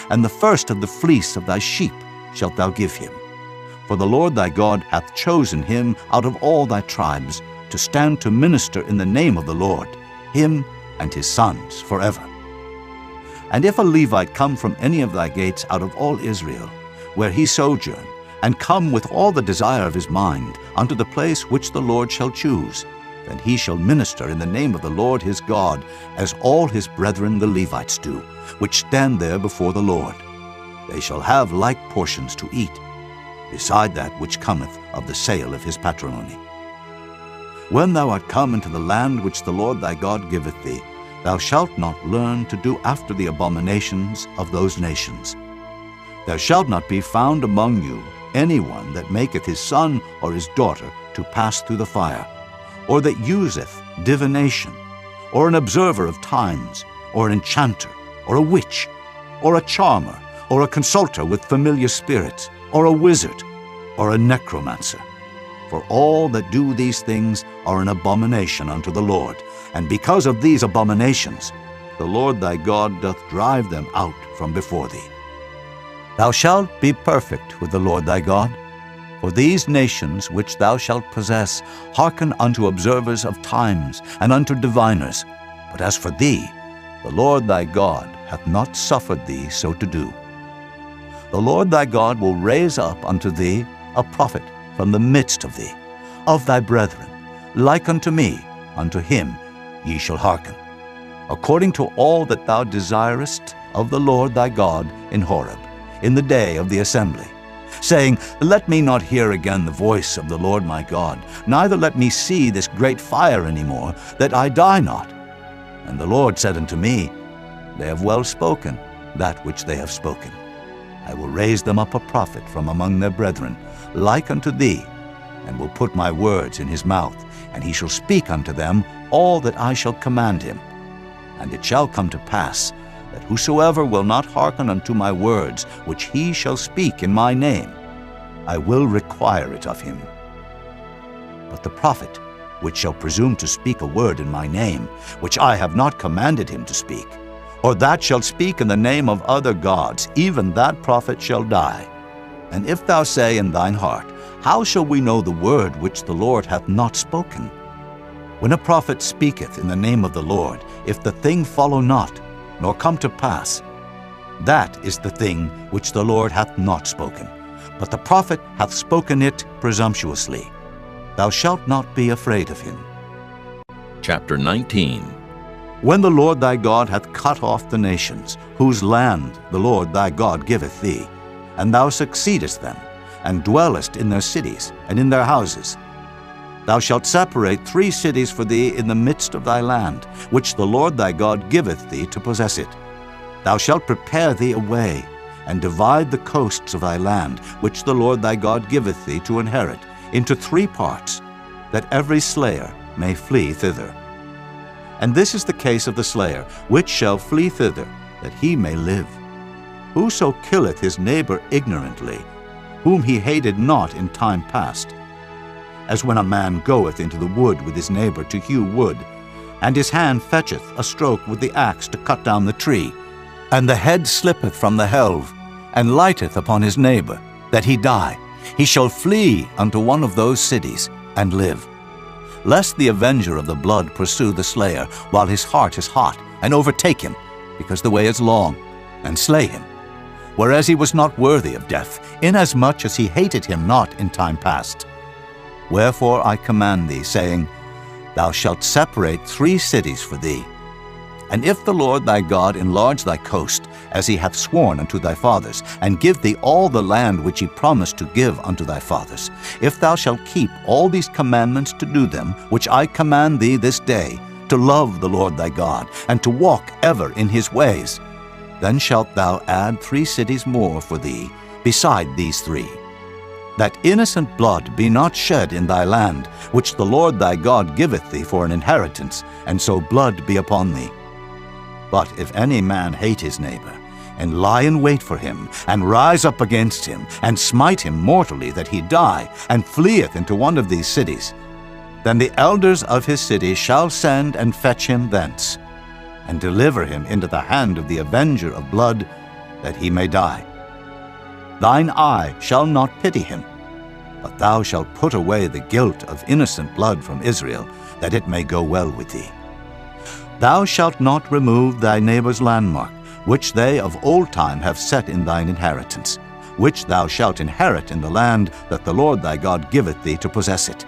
and the first of the fleece of thy sheep shalt thou give him. For the Lord thy God hath chosen him out of all thy tribes to stand to minister in the name of the Lord, him and his sons forever. And if a Levite come from any of thy gates out of all Israel, where he sojourn, and come with all the desire of his mind unto the place which the Lord shall choose, then he shall minister in the name of the Lord his God, as all his brethren the Levites do, which stand there before the Lord. They shall have like portions to eat, beside that which cometh of the sale of his patrimony. When thou art come into the land which the Lord thy God giveth thee, thou shalt not learn to do after the abominations of those nations. There shall not be found among you any one that maketh his son or his daughter to pass through the fire, or that useth divination, or an observer of times, or an enchanter, or a witch, or a charmer, or a consulter with familiar spirits, or a wizard, or a necromancer. For all that do these things are an abomination unto the Lord, and because of these abominations the Lord thy God doth drive them out from before thee. Thou shalt be perfect with the Lord thy God, for these nations which thou shalt possess hearken unto observers of times and unto diviners. But as for thee, the Lord thy God hath not suffered thee so to do. The Lord thy God will raise up unto thee a prophet from the midst of thee, of thy brethren, like unto me, unto him ye shall hearken, according to all that thou desirest of the Lord thy God in Horeb, in the day of the assembly, saying, Let me not hear again the voice of the Lord my God, neither let me see this great fire any more, that I die not. And the Lord said unto me, They have well spoken that which they have spoken. I will raise them up a prophet from among their brethren, like unto thee, and will put my words in his mouth, and he shall speak unto them all that I shall command him. And it shall come to pass, that whosoever will not hearken unto my words, which he shall speak in my name, I will require it of him. But the prophet, which shall presume to speak a word in my name, which I have not commanded him to speak, or that shall speak in the name of other gods, even that prophet shall die. And if thou say in thine heart, How shall we know the word which the Lord hath not spoken? When a prophet speaketh in the name of the Lord, if the thing follow not, nor come to pass, that is the thing which the Lord hath not spoken. But the prophet hath spoken it presumptuously. Thou shalt not be afraid of him. Chapter 19. When the Lord thy God hath cut off the nations, whose land the Lord thy God giveth thee, and thou succeedest them, and dwellest in their cities and in their houses, thou shalt separate 3 cities for thee in the midst of thy land, which the Lord thy God giveth thee to possess it. Thou shalt prepare thee a way, and divide the coasts of thy land, which the Lord thy God giveth thee to inherit, into 3 parts, that every slayer may flee thither. And this is the case of the slayer, which shall flee thither, that he may live. Whoso killeth his neighbor ignorantly, whom he hated not in time past, as when a man goeth into the wood with his neighbor to hew wood, and his hand fetcheth a stroke with the axe to cut down the tree, and the head slippeth from the helve, and lighteth upon his neighbor, that he die, he shall flee unto one of those cities, and live. Lest the avenger of the blood pursue the slayer, while his heart is hot, and overtake him, because the way is long, and slay him, whereas he was not worthy of death, inasmuch as he hated him not in time past. Wherefore I command thee, saying, Thou shalt separate 3 cities for thee. And if the Lord thy God enlarge thy coast, as he hath sworn unto thy fathers, and give thee all the land which he promised to give unto thy fathers, if thou shalt keep all these commandments to do them, which I command thee this day, to love the Lord thy God, and to walk ever in his ways, then shalt thou add 3 cities more for thee, beside these 3, that innocent blood be not shed in thy land, which the Lord thy God giveth thee for an inheritance, and so blood be upon thee. But if any man hate his neighbor, and lie in wait for him, and rise up against him, and smite him mortally that he die, and fleeth into one of these cities, then the elders of his city shall send and fetch him thence, and deliver him into the hand of the avenger of blood, that he may die. Thine eye shall not pity him, but thou shalt put away the guilt of innocent blood from Israel, that it may go well with thee. Thou shalt not remove thy neighbor's landmark, which they of old time have set in thine inheritance, which thou shalt inherit in the land that the Lord thy God giveth thee to possess it.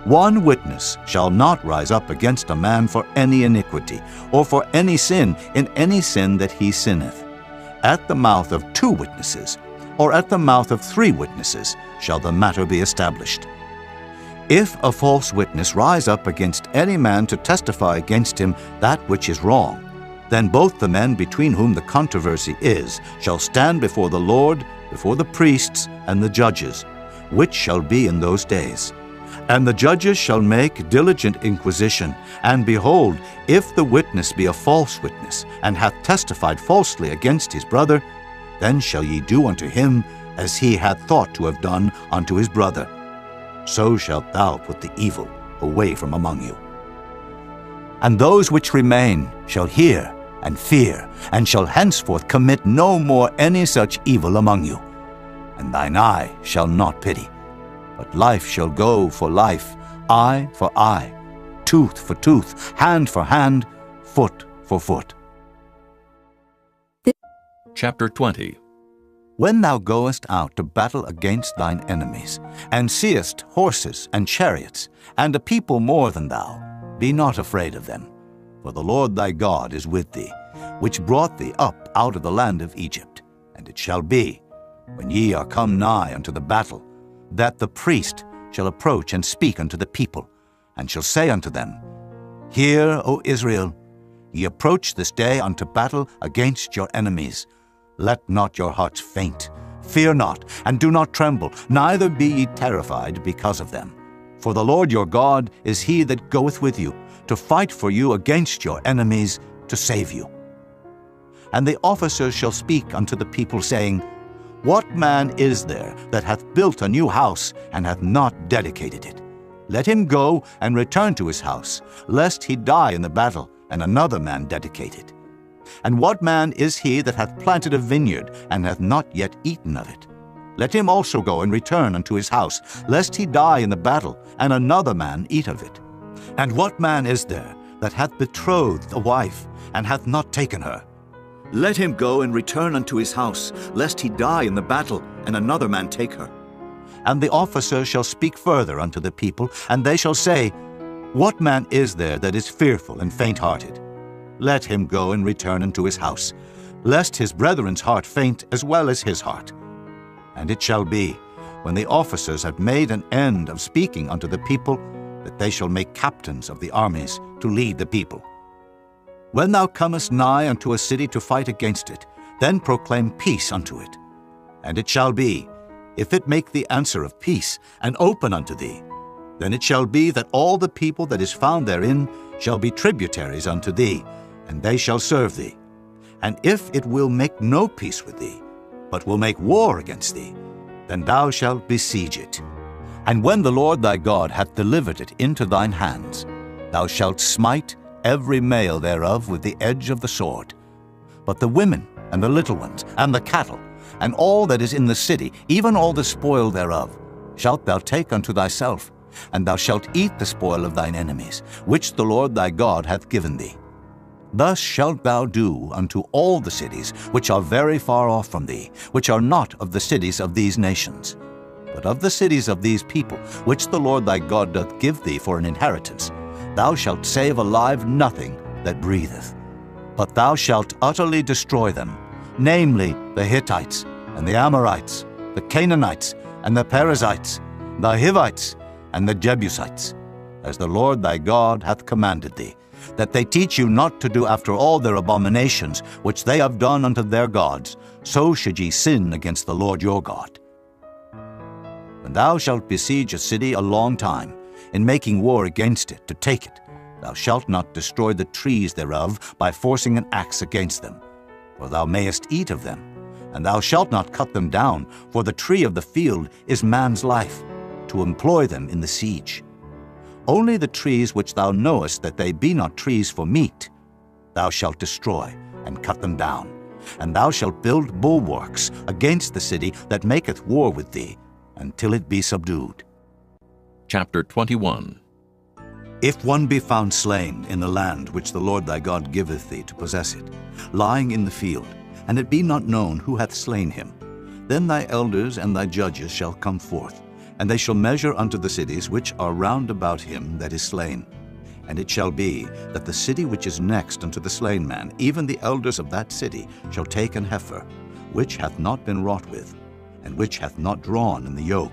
One witness shall not rise up against a man for any iniquity, or for any sin in any sin that he sinneth. At the mouth of 2 witnesses, or at the mouth of 3 witnesses, shall the matter be established. If a false witness rise up against any man to testify against him that which is wrong, then both the men between whom the controversy is shall stand before the Lord, before the priests and the judges, which shall be in those days. And the judges shall make diligent inquisition, and behold, if the witness be a false witness, and hath testified falsely against his brother, then shall ye do unto him as he hath thought to have done unto his brother. So shalt thou put the evil away from among you. And those which remain shall hear and fear, and shall henceforth commit no more any such evil among you. And thine eye shall not pity, but life shall go for life, eye for eye, tooth for tooth, hand for hand, foot for foot. Chapter 20. When thou goest out to battle against thine enemies, and seest horses and chariots, and a people more than thou, be not afraid of them, for the Lord thy God is with thee, which brought thee up out of the land of Egypt. And it shall be, when ye are come nigh unto the battle, that the priest shall approach and speak unto the people, and shall say unto them, Hear, O Israel, ye approach this day unto battle against your enemies. Let not your hearts faint, fear not, and do not tremble, neither be ye terrified because of them. For the Lord your God is he that goeth with you, to fight for you against your enemies, to save you. And the officers shall speak unto the people, saying, What man is there that hath built a new house, and hath not dedicated it? Let him go and return to his house, lest he die in the battle, and another man dedicate it. And what man is he that hath planted a vineyard, and hath not yet eaten of it? Let him also go and return unto his house, lest he die in the battle, and another man eat of it. And what man is there that hath betrothed a wife, and hath not taken her? Let him go and return unto his house, lest he die in the battle, and another man take her. And the officers shall speak further unto the people, and they shall say, What man is there that is fearful and faint-hearted? Let him go and return unto his house, lest his brethren's heart faint as well as his heart. And it shall be, when the officers have made an end of speaking unto the people, that they shall make captains of the armies to lead the people. When thou comest nigh unto a city to fight against it, then proclaim peace unto it. And it shall be, if it make the answer of peace, and open unto thee, then it shall be that all the people that is found therein shall be tributaries unto thee, and they shall serve thee. And if it will make no peace with thee, but will make war against thee, then thou shalt besiege it. And when the Lord thy God hath delivered it into thine hands, thou shalt smite every male thereof with the edge of the sword. But the women, and the little ones, and the cattle, and all that is in the city, even all the spoil thereof, shalt thou take unto thyself, and thou shalt eat the spoil of thine enemies, which the Lord thy God hath given thee. Thus shalt thou do unto all the cities which are very far off from thee, which are not of the cities of these nations. But of the cities of these people, which the Lord thy God doth give thee for an inheritance, thou shalt save alive nothing that breatheth. But thou shalt utterly destroy them, namely the Hittites, and the Amorites, the Canaanites, and the Perizzites, the Hivites, and the Jebusites, as the Lord thy God hath commanded thee, that they teach you not to do after all their abominations which they have done unto their gods, so should ye sin against the Lord your God. When thou shalt besiege a city a long time, in making war against it to take it, thou shalt not destroy the trees thereof by forcing an axe against them, for thou mayest eat of them. And thou shalt not cut them down, for the tree of the field is man's life, to employ them in the siege. Only the trees which thou knowest that they be not trees for meat, thou shalt destroy and cut them down. And thou shalt build bulwarks against the city that maketh war with thee, until it be subdued. Chapter 21. If one be found slain in the land which the Lord thy God giveth thee to possess it, lying in the field, and it be not known who hath slain him, then thy elders and thy judges shall come forth, and they shall measure unto the cities which are round about him that is slain. And it shall be that the city which is next unto the slain man, even the elders of that city, shall take an heifer, which hath not been wrought with, and which hath not drawn in the yoke.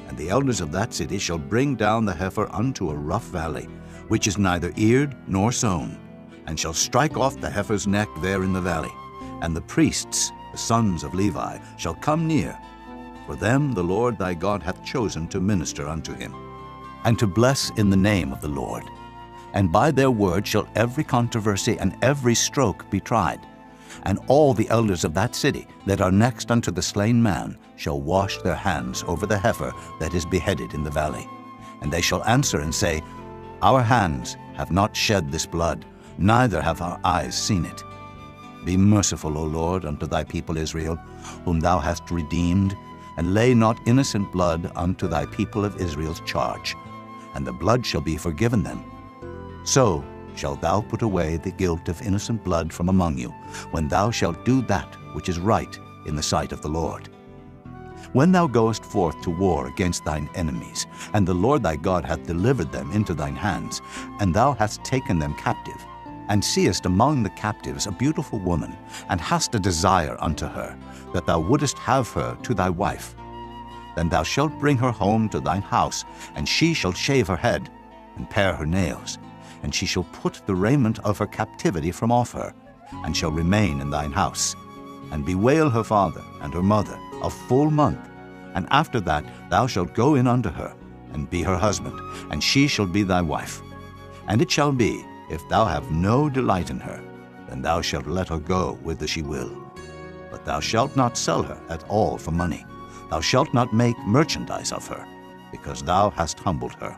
And the elders of that city shall bring down the heifer unto a rough valley, which is neither eared nor sown, and shall strike off the heifer's neck there in the valley. And the priests, the sons of Levi, shall come near. For them the Lord thy God hath chosen to minister unto him, and to bless in the name of the Lord. And by their word shall every controversy and every stroke be tried. And all the elders of that city that are next unto the slain man shall wash their hands over the heifer that is beheaded in the valley. And they shall answer and say, Our hands have not shed this blood, neither have our eyes seen it. Be merciful, O Lord, unto thy people Israel, whom thou hast redeemed, and lay not innocent blood unto thy people of Israel's charge, and the blood shall be forgiven them. So shalt thou put away the guilt of innocent blood from among you, when thou shalt do that which is right in the sight of the Lord. When thou goest forth to war against thine enemies, and the Lord thy God hath delivered them into thine hands, and thou hast taken them captive, and seest among the captives a beautiful woman, and hast a desire unto her, that thou wouldest have her to thy wife, then thou shalt bring her home to thine house, and she shall shave her head, and pare her nails, and she shall put the raiment of her captivity from off her, and shall remain in thine house, and bewail her father and her mother a full month. And after that thou shalt go in unto her, and be her husband, and she shall be thy wife. And it shall be, if thou have no delight in her, then thou shalt let her go whither she will. But thou shalt not sell her at all for money. Thou shalt not make merchandise of her, because thou hast humbled her.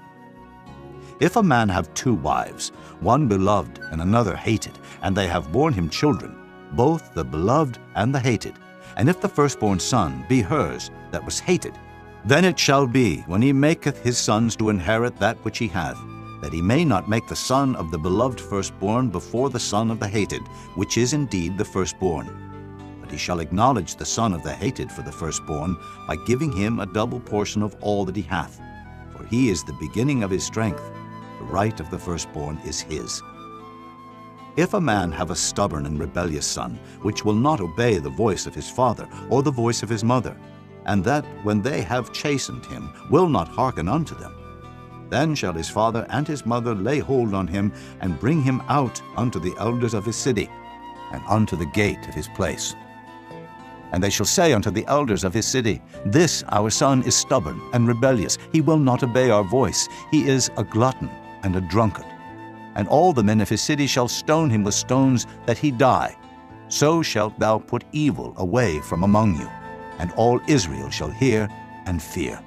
If a man have two wives, one beloved and another hated, and they have borne him children, both the beloved and the hated, and if the firstborn son be hers that was hated, then it shall be, when he maketh his sons to inherit that which he hath, that he may not make the son of the beloved firstborn before the son of the hated, which is indeed the firstborn. But he shall acknowledge the son of the hated for the firstborn, by giving him a double portion of all that he hath. For he is the beginning of his strength, the right of the firstborn is his. If a man have a stubborn and rebellious son, which will not obey the voice of his father or the voice of his mother, and that, when they have chastened him, will not hearken unto them, then shall his father and his mother lay hold on him, and bring him out unto the elders of his city, and unto the gate of his place. And they shall say unto the elders of his city, This our son is stubborn and rebellious, he will not obey our voice, he is a glutton and a drunkard. And all the men of his city shall stone him with stones, that he die. So shalt thou put evil away from among you, and all Israel shall hear and fear.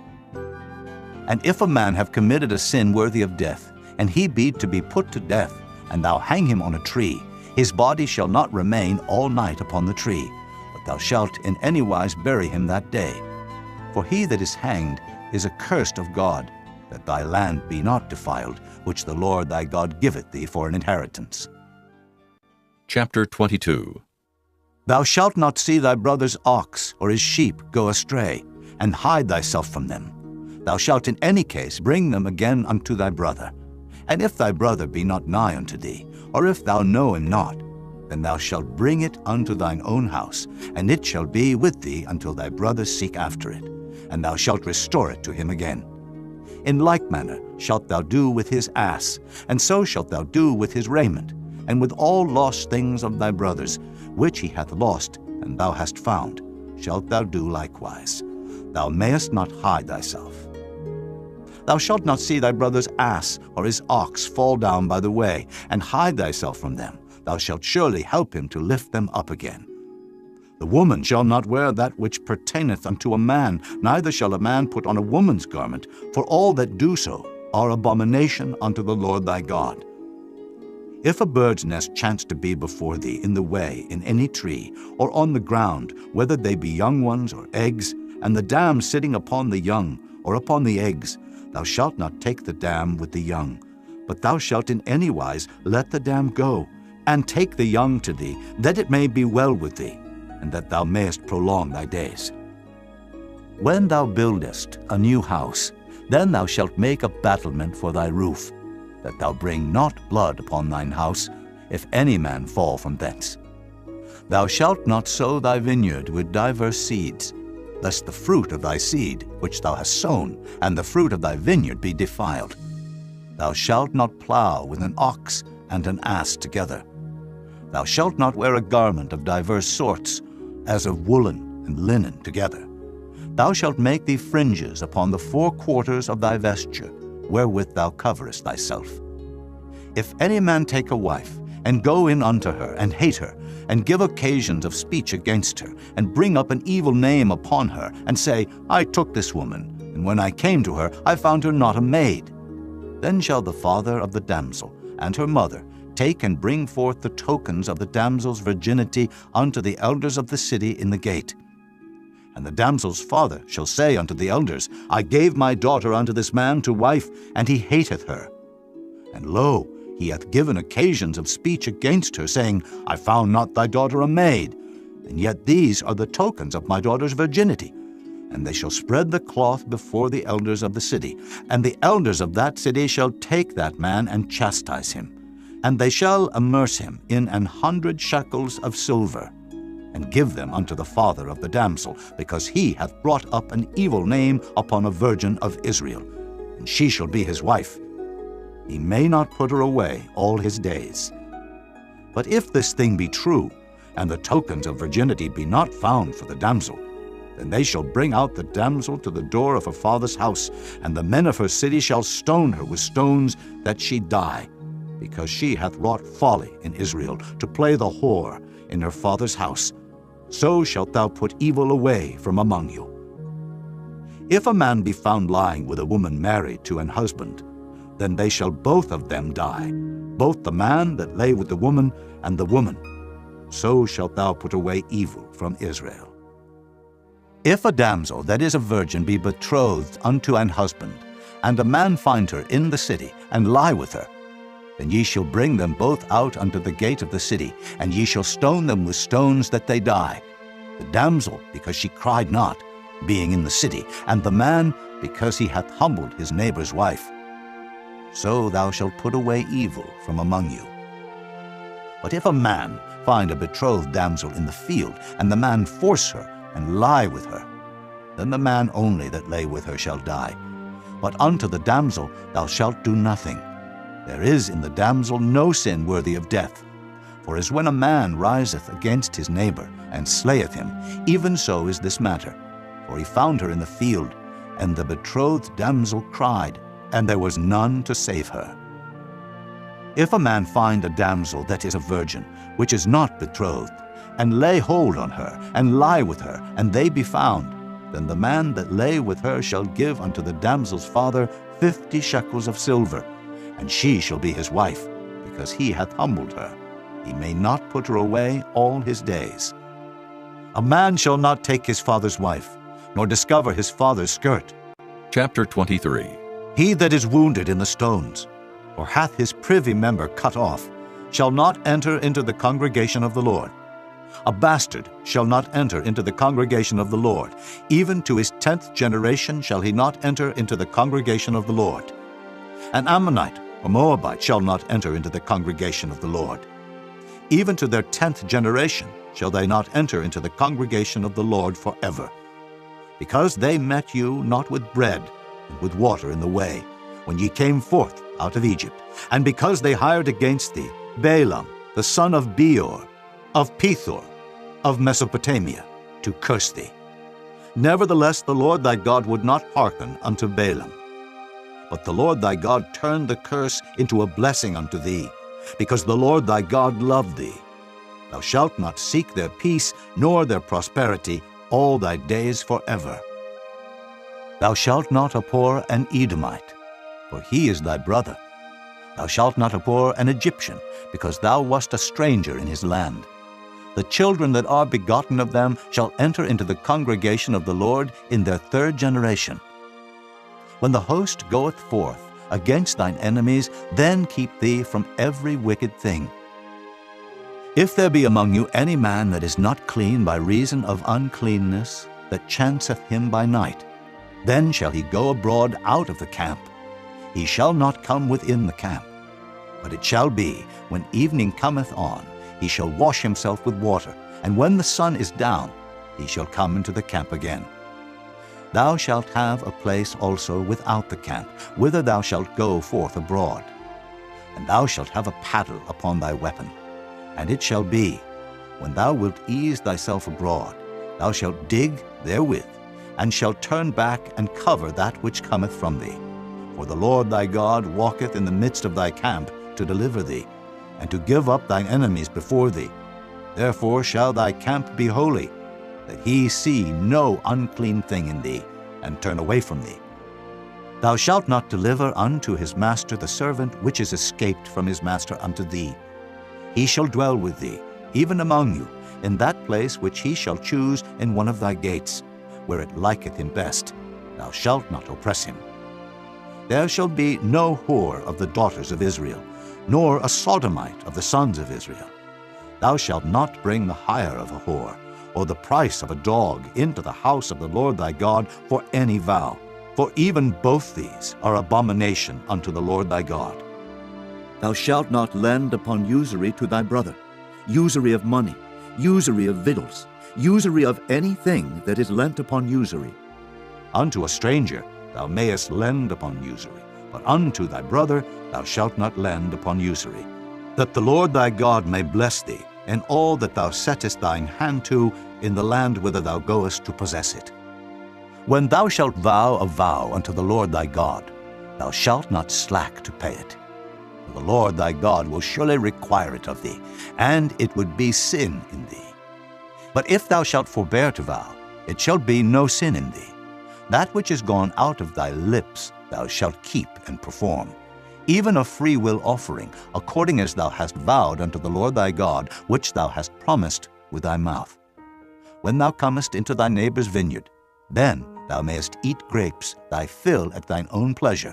And if a man have committed a sin worthy of death, and he be to be put to death, and thou hang him on a tree, his body shall not remain all night upon the tree, but thou shalt in any wise bury him that day. For he that is hanged is accursed of God, that thy land be not defiled, which the Lord thy God giveth thee for an inheritance. Chapter 22. Thou shalt not see thy brother's ox or his sheep go astray, and hide thyself from them. Thou shalt in any case bring them again unto thy brother. And if thy brother be not nigh unto thee, or if thou know him not, then thou shalt bring it unto thine own house, and it shall be with thee until thy brother seek after it, and thou shalt restore it to him again. In like manner shalt thou do with his ass, and so shalt thou do with his raiment, and with all lost things of thy brother's, which he hath lost, and thou hast found, shalt thou do likewise. Thou mayest not hide thyself. Thou shalt not see thy brother's ass or his ox fall down by the way, and hide thyself from them. Thou shalt surely help him to lift them up again. The woman shall not wear that which pertaineth unto a man, neither shall a man put on a woman's garment, for all that do so are abomination unto the Lord thy God. If a bird's nest chance to be before thee in the way, in any tree, or on the ground, whether they be young ones or eggs, and the dam sitting upon the young, or upon the eggs, thou shalt not take the dam with the young, but thou shalt in any wise let the dam go, and take the young to thee, that it may be well with thee, and that thou mayest prolong thy days. When thou buildest a new house, then thou shalt make a battlement for thy roof, that thou bring not blood upon thine house, if any man fall from thence. Thou shalt not sow thy vineyard with diverse seeds, lest the fruit of thy seed which thou hast sown, and the fruit of thy vineyard be defiled. Thou shalt not plow with an ox and an ass together. Thou shalt not wear a garment of diverse sorts, as of woolen and linen together. Thou shalt make thee fringes upon the four quarters of thy vesture, wherewith thou coverest thyself. If any man take a wife, and go in unto her, and hate her, and give occasions of speech against her, and bring up an evil name upon her, and say, I took this woman, and when I came to her, I found her not a maid, then shall the father of the damsel and her mother take and bring forth the tokens of the damsel's virginity unto the elders of the city in the gate. And the damsel's father shall say unto the elders, I gave my daughter unto this man to wife, and he hateth her. And lo, he hath given occasions of speech against her, saying, I found not thy daughter a maid, and yet these are the tokens of my daughter's virginity. And they shall spread the cloth before the elders of the city, and the elders of that city shall take that man and chastise him. And they shall amerce him in 100 shekels of silver, and give them unto the father of the damsel, because he hath brought up an evil name upon a virgin of Israel, and she shall be his wife. He may not put her away all his days. But if this thing be true, and the tokens of virginity be not found for the damsel, then they shall bring out the damsel to the door of her father's house, and the men of her city shall stone her with stones, that she die, because she hath wrought folly in Israel, to play the whore in her father's house. So shalt thou put evil away from among you. If a man be found lying with a woman married to an husband, then they shall both of them die, both the man that lay with the woman and the woman. So shalt thou put away evil from Israel. If a damsel that is a virgin be betrothed unto an husband, and a man find her in the city, and lie with her, then ye shall bring them both out unto the gate of the city, and ye shall stone them with stones that they die, the damsel because she cried not, being in the city, and the man because he hath humbled his neighbor's wife. So thou shalt put away evil from among you. But if a man find a betrothed damsel in the field, and the man force her, and lie with her, then the man only that lay with her shall die. But unto the damsel thou shalt do nothing. There is in the damsel no sin worthy of death. For as when a man riseth against his neighbor, and slayeth him, even so is this matter. For he found her in the field, and the betrothed damsel cried, and there was none to save her. If a man find a damsel that is a virgin, which is not betrothed, and lay hold on her, and lie with her, and they be found, then the man that lay with her shall give unto the damsel's father 50 shekels of silver, and she shall be his wife, because he hath humbled her. He may not put her away all his days. A man shall not take his father's wife, nor discover his father's skirt. Chapter 23. He that is wounded in the stones, or hath his privy member cut off, shall not enter into the congregation of the Lord. A bastard shall not enter into the congregation of the Lord. Even to his 10th generation shall he not enter into the congregation of the Lord. An Ammonite or Moabite shall not enter into the congregation of the Lord. Even to their 10th generation shall they not enter into the congregation of the Lord forever. Because they met you not with bread and with water in the way, when ye came forth out of Egypt, and because they hired against thee Balaam, the son of Beor, of Pethor, of Mesopotamia, to curse thee. Nevertheless the Lord thy God would not hearken unto Balaam. But the Lord thy God turned the curse into a blessing unto thee, because the Lord thy God loved thee. Thou shalt not seek their peace, nor their prosperity, all thy days forever. Thou shalt not abhor an Edomite, for he is thy brother. Thou shalt not abhor an Egyptian, because thou wast a stranger in his land. The children that are begotten of them shall enter into the congregation of the Lord in their 3rd generation. When the host goeth forth against thine enemies, then keep thee from every wicked thing. If there be among you any man that is not clean by reason of uncleanness, that chanceth him by night, then shall he go abroad out of the camp. He shall not come within the camp. But it shall be, when evening cometh on, he shall wash himself with water, and when the sun is down, he shall come into the camp again. Thou shalt have a place also without the camp, whither thou shalt go forth abroad. And thou shalt have a paddle upon thy weapon. And it shall be, when thou wilt ease thyself abroad, thou shalt dig therewith, and shalt turn back and cover that which cometh from thee. For the Lord thy God walketh in the midst of thy camp to deliver thee, and to give up thine enemies before thee. Therefore shall thy camp be holy, that he see no unclean thing in thee, and turn away from thee. Thou shalt not deliver unto his master the servant which is escaped from his master unto thee. He shall dwell with thee, even among you, in that place which he shall choose in one of thy gates, where it liketh him best. Thou shalt not oppress him. There shall be no whore of the daughters of Israel, nor a sodomite of the sons of Israel. Thou shalt not bring the hire of a whore, or the price of a dog into the house of the Lord thy God for any vow, for even both these are abomination unto the Lord thy God. Thou shalt not lend upon usury to thy brother, usury of money, usury of victuals, usury of anything that is lent upon usury. Unto a stranger thou mayest lend upon usury, but unto thy brother thou shalt not lend upon usury, that the Lord thy God may bless thee in all that thou settest thine hand to in the land whither thou goest to possess it. When thou shalt vow a vow unto the Lord thy God, thou shalt not slack to pay it. For the Lord thy God will surely require it of thee, and it would be sin in thee. But if thou shalt forbear to vow, it shall be no sin in thee. That which is gone out of thy lips thou shalt keep and perform, even a free will offering, according as thou hast vowed unto the Lord thy God, which thou hast promised with thy mouth. When thou comest into thy neighbor's vineyard, then thou mayest eat grapes thy fill at thine own pleasure,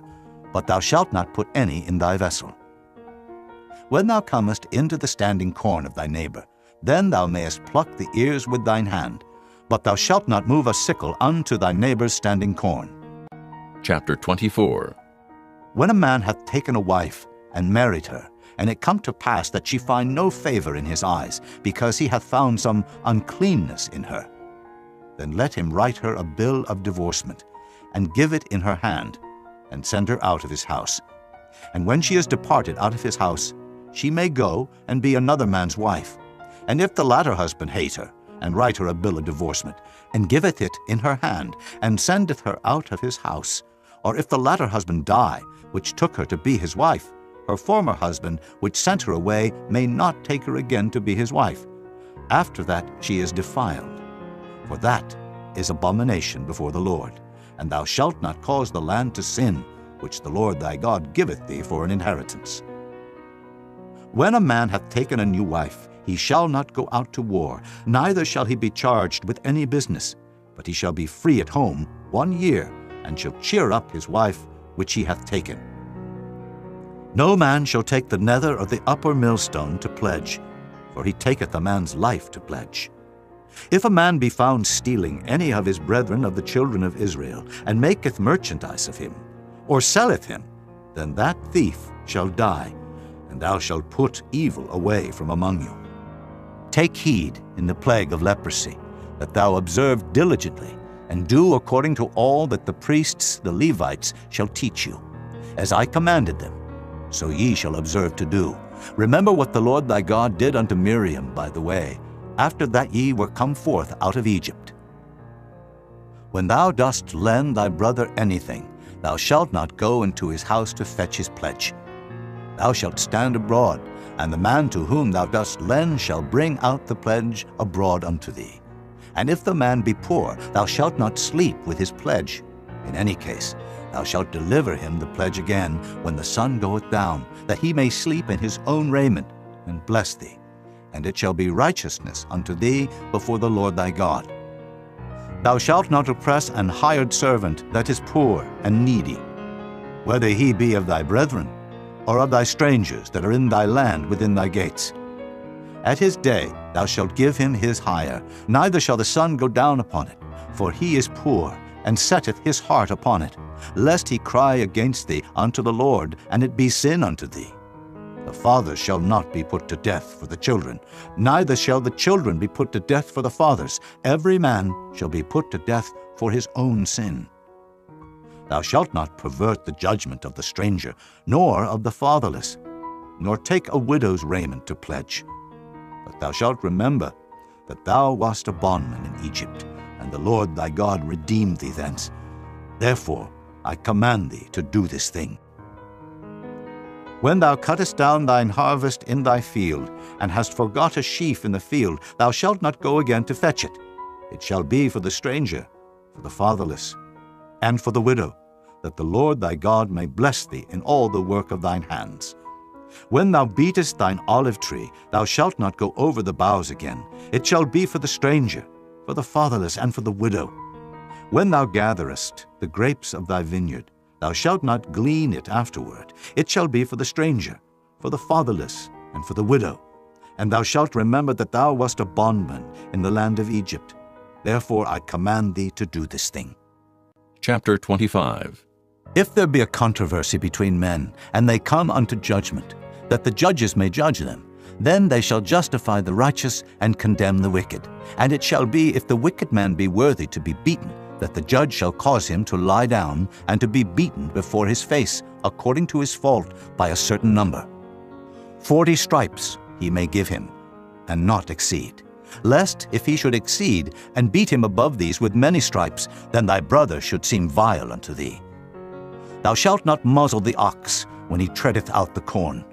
but thou shalt not put any in thy vessel. When thou comest into the standing corn of thy neighbor, then thou mayest pluck the ears with thine hand, but thou shalt not move a sickle unto thy neighbor's standing corn. Chapter 24. When a man hath taken a wife and married her, and it come to pass that she find no favor in his eyes, because he hath found some uncleanness in her, then let him write her a bill of divorcement, and give it in her hand, and send her out of his house. And when she is departed out of his house, she may go and be another man's wife. And if the latter husband hate her, and write her a bill of divorcement, and giveth it in her hand, and sendeth her out of his house, or if the latter husband die, which took her to be his wife, her former husband, which sent her away, may not take her again to be his wife. After that she is defiled. For that is abomination before the Lord, and thou shalt not cause the land to sin, which the Lord thy God giveth thee for an inheritance. When a man hath taken a new wife, he shall not go out to war, neither shall he be charged with any business, but he shall be free at home 1 year, and shall cheer up his wife which he hath taken. No man shall take the nether of the upper millstone to pledge, for he taketh a man's life to pledge. If a man be found stealing any of his brethren of the children of Israel, and maketh merchandise of him, or selleth him, then that thief shall die, and thou shalt put evil away from among you. Take heed in the plague of leprosy, that thou observe diligently, and do according to all that the priests, the Levites, shall teach you. As I commanded them, so ye shall observe to do. Remember what the Lord thy God did unto Miriam by the way, after that ye were come forth out of Egypt. When thou dost lend thy brother anything, thou shalt not go into his house to fetch his pledge. Thou shalt stand abroad, and the man to whom thou dost lend shall bring out the pledge abroad unto thee. And if the man be poor, thou shalt not sleep with his pledge. In any case, thou shalt deliver him the pledge again when the sun goeth down, that he may sleep in his own raiment, and bless thee. And it shall be righteousness unto thee before the Lord thy God. Thou shalt not oppress an hired servant that is poor and needy, whether he be of thy brethren, or of thy strangers that are in thy land within thy gates. At his day thou shalt give him his hire, neither shall the sun go down upon it, for he is poor, and setteth his heart upon it, lest he cry against thee unto the Lord, and it be sin unto thee. The fathers shall not be put to death for the children, neither shall the children be put to death for the fathers. Every man shall be put to death for his own sin. Thou shalt not pervert the judgment of the stranger, nor of the fatherless, nor take a widow's raiment to pledge. But thou shalt remember that thou wast a bondman in Egypt, and the Lord thy God redeemed thee thence. Therefore I command thee to do this thing. When thou cuttest down thine harvest in thy field, and hast forgot a sheaf in the field, thou shalt not go again to fetch it. It shall be for the stranger, for the fatherless, and for the widow, that the Lord thy God may bless thee in all the work of thine hands. When thou beatest thine olive tree, thou shalt not go over the boughs again. It shall be for the stranger, for the fatherless, and for the widow. When thou gatherest the grapes of thy vineyard, thou shalt not glean it afterward. It shall be for the stranger, for the fatherless, and for the widow. And thou shalt remember that thou wast a bondman in the land of Egypt. Therefore I command thee to do this thing. Chapter 25. If there be a controversy between men, and they come unto judgment, that the judges may judge them, then they shall justify the righteous and condemn the wicked. And it shall be, if the wicked man be worthy to be beaten, that the judge shall cause him to lie down and to be beaten before his face, according to his fault, by a certain number. 40 stripes he may give him, and not exceed. Lest, if he should exceed, and beat him above these with many stripes, then thy brother should seem vile unto thee. Thou shalt not muzzle the ox when he treadeth out the corn.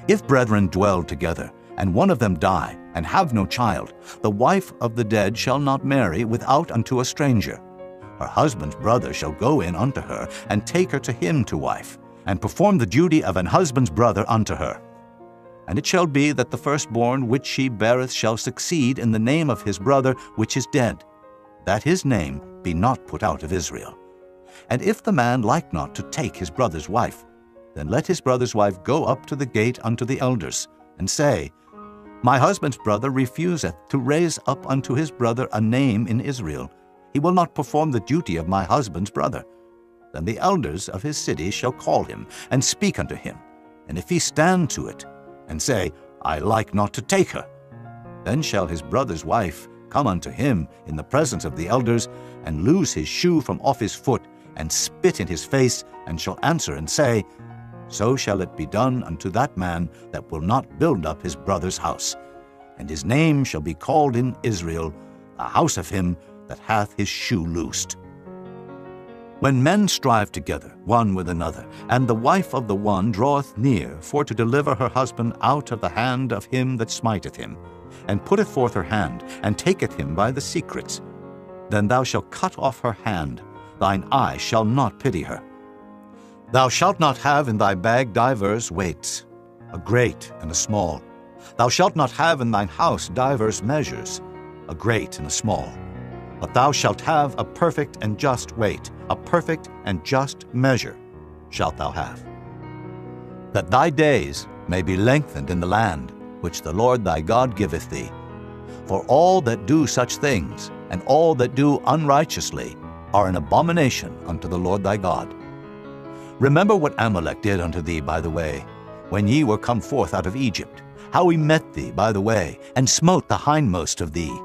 If brethren dwell together, and one of them die, and have no child, the wife of the dead shall not marry without unto a stranger. Her husband's brother shall go in unto her, and take her to him to wife, and perform the duty of an husband's brother unto her. And it shall be that the firstborn which she beareth shall succeed in the name of his brother which is dead, that his name be not put out of Israel. And if the man like not to take his brother's wife, then let his brother's wife go up to the gate unto the elders, and say, My husband's brother refuseth to raise up unto his brother a name in Israel. He will not perform the duty of my husband's brother. Then the elders of his city shall call him, and speak unto him. And if he stand to it, and say, I like not to take her, then shall his brother's wife come unto him in the presence of the elders, and loose his shoe from off his foot, and spit in his face, and shall answer and say, So shall it be done unto that man that will not build up his brother's house. And his name shall be called in Israel, the house of him that hath his shoe loosed. When men strive together one with another, and the wife of the one draweth near for to deliver her husband out of the hand of him that smiteth him, and putteth forth her hand, and taketh him by the secrets, then thou shalt cut off her hand, thine eye shall not pity her. Thou shalt not have in thy bag divers weights, a great and a small. Thou shalt not have in thine house divers measures, a great and a small. But thou shalt have a perfect and just weight, a perfect and just measure shalt thou have. that thy days may be lengthened in the land which the Lord thy God giveth thee. For all that do such things, and all that do unrighteously, are an abomination unto the Lord thy God. Remember what Amalek did unto thee by the way, when ye were come forth out of Egypt, how he met thee by the way, and smote the hindmost of thee,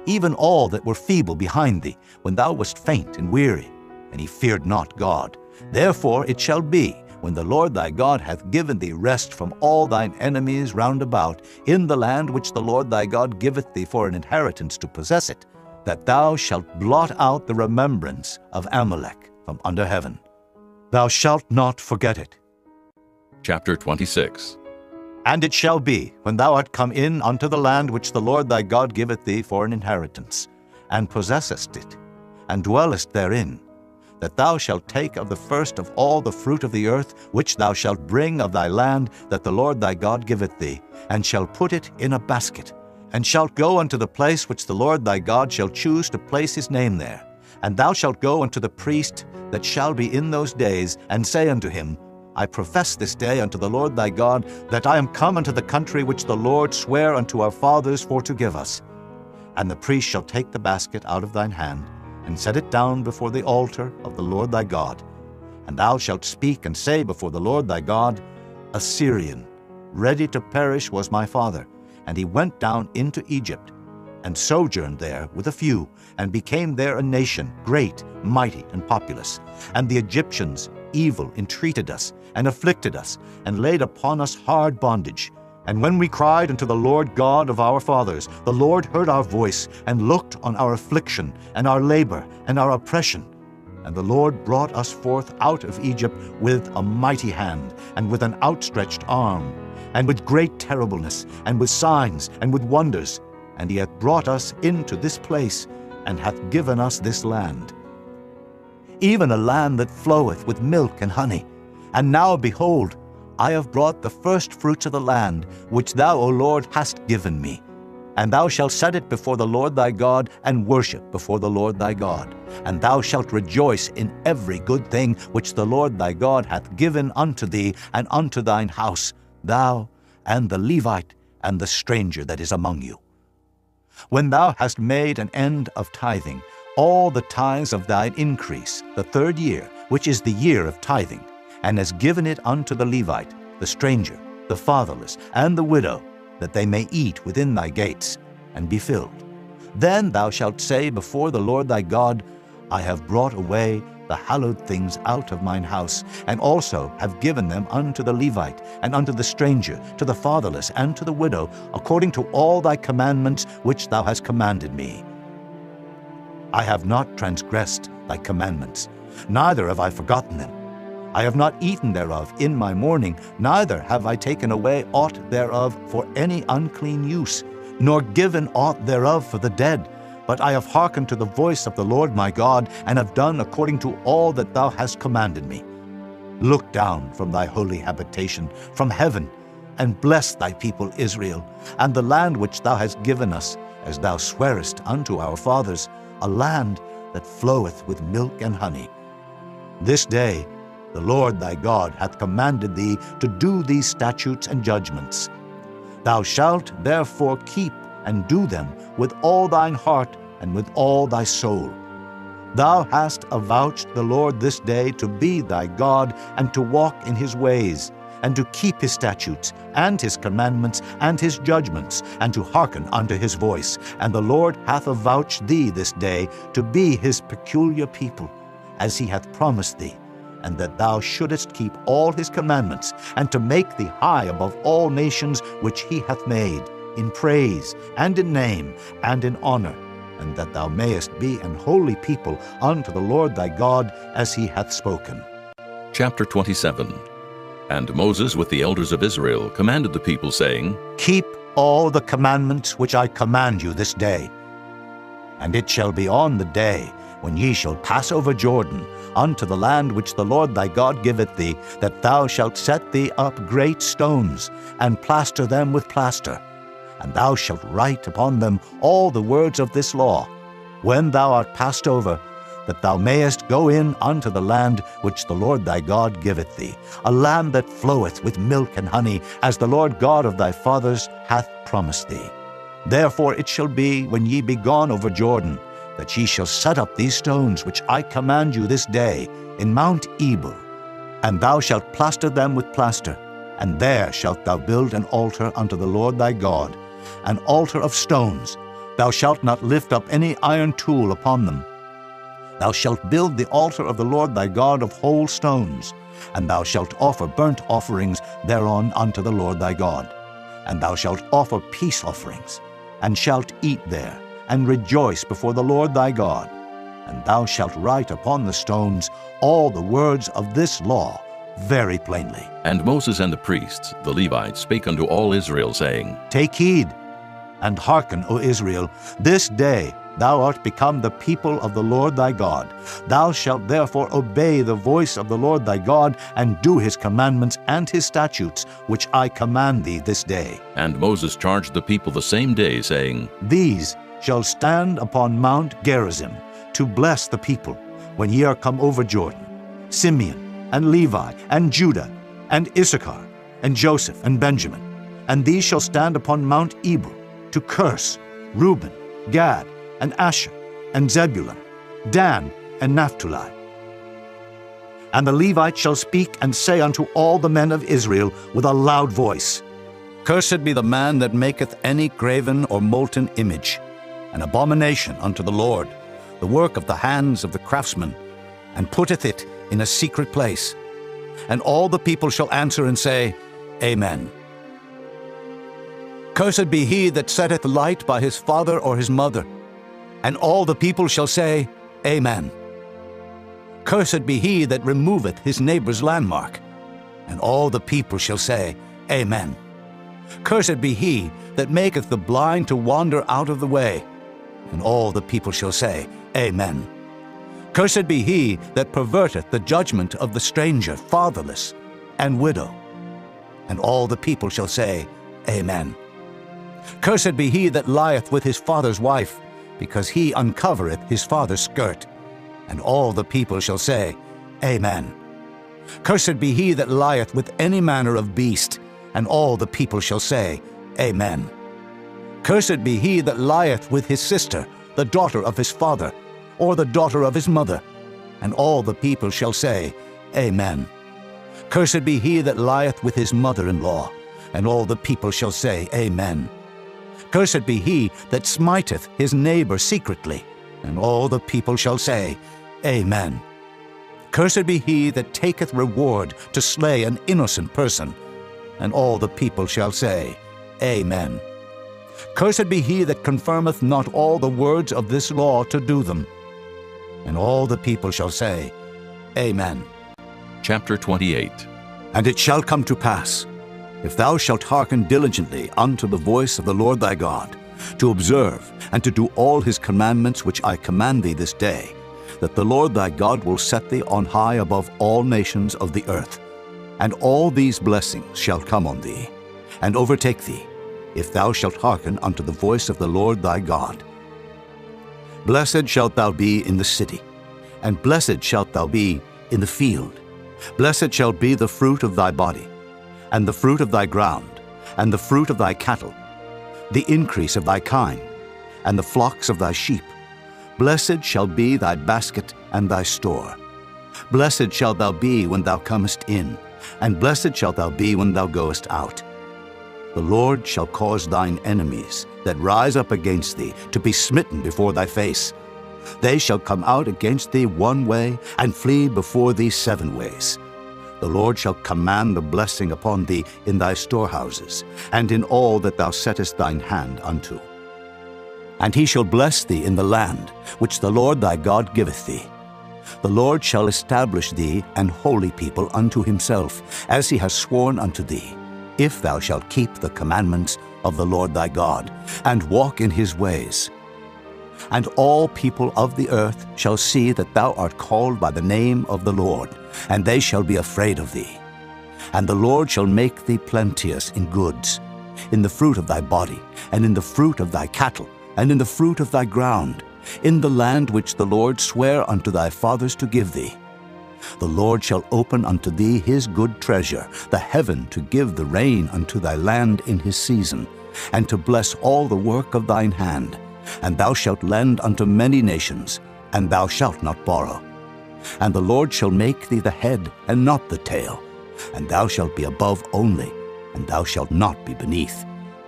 even all that were feeble behind thee, when thou wast faint and weary, and he feared not God. Therefore it shall be, when the Lord thy God hath given thee rest from all thine enemies round about, in the land which the Lord thy God giveth thee for an inheritance to possess it, that thou shalt blot out the remembrance of Amalek from under heaven. Thou shalt not forget it. Chapter 26. And it shall be, when thou art come in unto the land which the Lord thy God giveth thee for an inheritance, and possessest it, and dwellest therein, that thou shalt take of the first of all the fruit of the earth, which thou shalt bring of thy land that the Lord thy God giveth thee, and shalt put it in a basket, and shalt go unto the place which the Lord thy God shall choose to place his name there. And thou shalt go unto the priest that shall be in those days, and say unto him, I profess this day unto the Lord thy God, that I am come unto the country which the Lord sware unto our fathers for to give us. And the priest shall take the basket out of thine hand, and set it down before the altar of the Lord thy God. And thou shalt speak and say before the Lord thy God, A Syrian, ready to perish, was my father, and he went down into Egypt, and sojourned there with a few, and became there a nation, great, mighty, and populous. And the Egyptians evil entreated us, and afflicted us, and laid upon us hard bondage. And when we cried unto the Lord God of our fathers, the Lord heard our voice, and looked on our affliction, and our labor, and our oppression. And the Lord brought us forth out of Egypt with a mighty hand, and with an outstretched arm, and with great terribleness, and with signs, and with wonders. And he hath brought us into this place, and hath given us this land, even a land that floweth with milk and honey. And now, behold, I have brought the first fruits of the land, which thou, O Lord, hast given me. And thou shalt set it before the Lord thy God, and worship before the Lord thy God. And thou shalt rejoice in every good thing which the Lord thy God hath given unto thee and unto thine house, thou and the Levite and the stranger that is among you. When thou hast made an end of tithing, all the tithes of thine increase, the third year, which is the year of tithing, and hast given it unto the Levite, the stranger, the fatherless, and the widow, that they may eat within thy gates, and be filled. Then thou shalt say before the Lord thy God, I have brought away the hallowed things out of mine house, and also have given them unto the Levite, and unto the stranger, to the fatherless, and to the widow, according to all thy commandments which thou hast commanded me. I have not transgressed thy commandments, neither have I forgotten them. I have not eaten thereof in my mourning, neither have I taken away aught thereof for any unclean use, nor given aught thereof for the dead. But I have hearkened to the voice of the Lord my God, and have done according to all that thou hast commanded me. Look down from thy holy habitation, from heaven, and bless thy people Israel, and the land which thou hast given us, as thou swarest unto our fathers, a land that floweth with milk and honey. This day the Lord thy God hath commanded thee to do these statutes and judgments. Thou shalt therefore keep and do them with all thine heart and with all thy soul. Thou hast avouched the Lord this day to be thy God, and to walk in his ways, and to keep his statutes, and his commandments, and his judgments, and to hearken unto his voice. And the Lord hath avouched thee this day to be his peculiar people, as he hath promised thee, and that thou shouldest keep all his commandments, and to make thee high above all nations which he hath made, in praise, and in name, and in honor, and that thou mayest be an holy people unto the Lord thy God, as he hath spoken. Chapter 27. And Moses with the elders of Israel commanded the people, saying, Keep all the commandments which I command you this day. And it shall be on the day when ye shall pass over Jordan unto the land which the Lord thy God giveth thee, that thou shalt set thee up great stones, and plaster them with plaster. And thou shalt write upon them all the words of this law. When thou art passed over, that thou mayest go in unto the land which the Lord thy God giveth thee, a land that floweth with milk and honey, as the Lord God of thy fathers hath promised thee. Therefore it shall be, when ye be gone over Jordan, that ye shall set up these stones which I command you this day in Mount Ebal, and thou shalt plaster them with plaster, and there shalt thou build an altar unto the Lord thy God, an altar of stones. Thou shalt not lift up any iron tool upon them. Thou shalt build the altar of the Lord thy God of whole stones, and thou shalt offer burnt offerings thereon unto the Lord thy God. And thou shalt offer peace offerings, and shalt eat there, and rejoice before the Lord thy God. And thou shalt write upon the stones all the words of this law very plainly. And Moses and the priests, the Levites, spake unto all Israel, saying, Take heed, and hearken, O Israel, this day thou art become the people of the Lord thy God. Thou shalt therefore obey the voice of the Lord thy God, and do his commandments and his statutes, which I command thee this day. And Moses charged the people the same day, saying, These shall stand upon Mount Gerizim, to bless the people, when ye are come over Jordan, Simeon, and Levi, and Judah, and Issachar, and Joseph, and Benjamin. And these shall stand upon Mount Ebal, to curse Reuben, Gad, and Asher, and Zebulun, Dan, and Naphtali. And the Levites shall speak and say unto all the men of Israel with a loud voice, Cursed be the man that maketh any graven or molten image, an abomination unto the Lord, the work of the hands of the craftsman, and putteth it in a secret place. And all the people shall answer and say, Amen. Cursed be he that setteth light by his father or his mother. And all the people shall say, Amen. Cursed be he that removeth his neighbor's landmark. And all the people shall say, Amen. Cursed be he that maketh the blind to wander out of the way. And all the people shall say, Amen. Cursed be he that perverteth the judgment of the stranger, fatherless, and widow. And all the people shall say, Amen. Cursed be he that lieth with his father's wife, because he uncovereth his father's skirt. And all the people shall say, Amen. Cursed be he that lieth with any manner of beast, and all the people shall say, Amen. Cursed be he that lieth with his sister, the daughter of his father, or the daughter of his mother. And all the people shall say, Amen. Cursed be he that lieth with his mother-in-law, and all the people shall say, Amen. Cursed be he that smiteth his neighbor secretly, and all the people shall say, Amen. Cursed be he that taketh reward to slay an innocent person, and all the people shall say, Amen. Cursed be he that confirmeth not all the words of this law to do them. And all the people shall say, Amen. Chapter 28. And it shall come to pass, if thou shalt hearken diligently unto the voice of the Lord thy God, to observe and to do all his commandments which I command thee this day, that the Lord thy God will set thee on high above all nations of the earth. And all these blessings shall come on thee, and overtake thee, if thou shalt hearken unto the voice of the Lord thy God. Blessed shalt thou be in the city, and blessed shalt thou be in the field. Blessed shall be the fruit of thy body, and the fruit of thy ground, and the fruit of thy cattle, the increase of thy kine, and the flocks of thy sheep. Blessed shall be thy basket and thy store. Blessed shalt thou be when thou comest in, and blessed shalt thou be when thou goest out. The Lord shall cause thine enemies that rise up against thee to be smitten before thy face. They shall come out against thee one way, and flee before thee 7 ways. The Lord shall command the blessing upon thee in thy storehouses, and in all that thou settest thine hand unto. And he shall bless thee in the land which the Lord thy God giveth thee. The Lord shall establish thee an holy people unto himself, as he has sworn unto thee, if thou shalt keep the commandments of the Lord thy God, and walk in his ways. And all people of the earth shall see that thou art called by the name of the Lord, and they shall be afraid of thee. And the Lord shall make thee plenteous in goods, in the fruit of thy body, and in the fruit of thy cattle, and in the fruit of thy ground, in the land which the Lord sware unto thy fathers to give thee. The Lord shall open unto thee his good treasure, the heaven to give the rain unto thy land in his season, and to bless all the work of thine hand. And thou shalt lend unto many nations, and thou shalt not borrow. And the Lord shall make thee the head, and not the tail. And thou shalt be above only, and thou shalt not be beneath,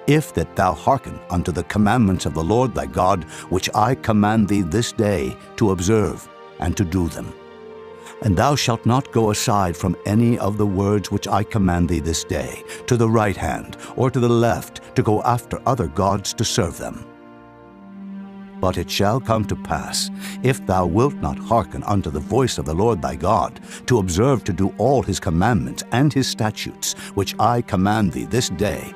if that thou hearken unto the commandments of the Lord thy God, which I command thee this day to observe and to do them. And thou shalt not go aside from any of the words which I command thee this day, to the right hand or to the left, to go after other gods to serve them. But it shall come to pass, if thou wilt not hearken unto the voice of the Lord thy God, to observe to do all his commandments and his statutes, which I command thee this day,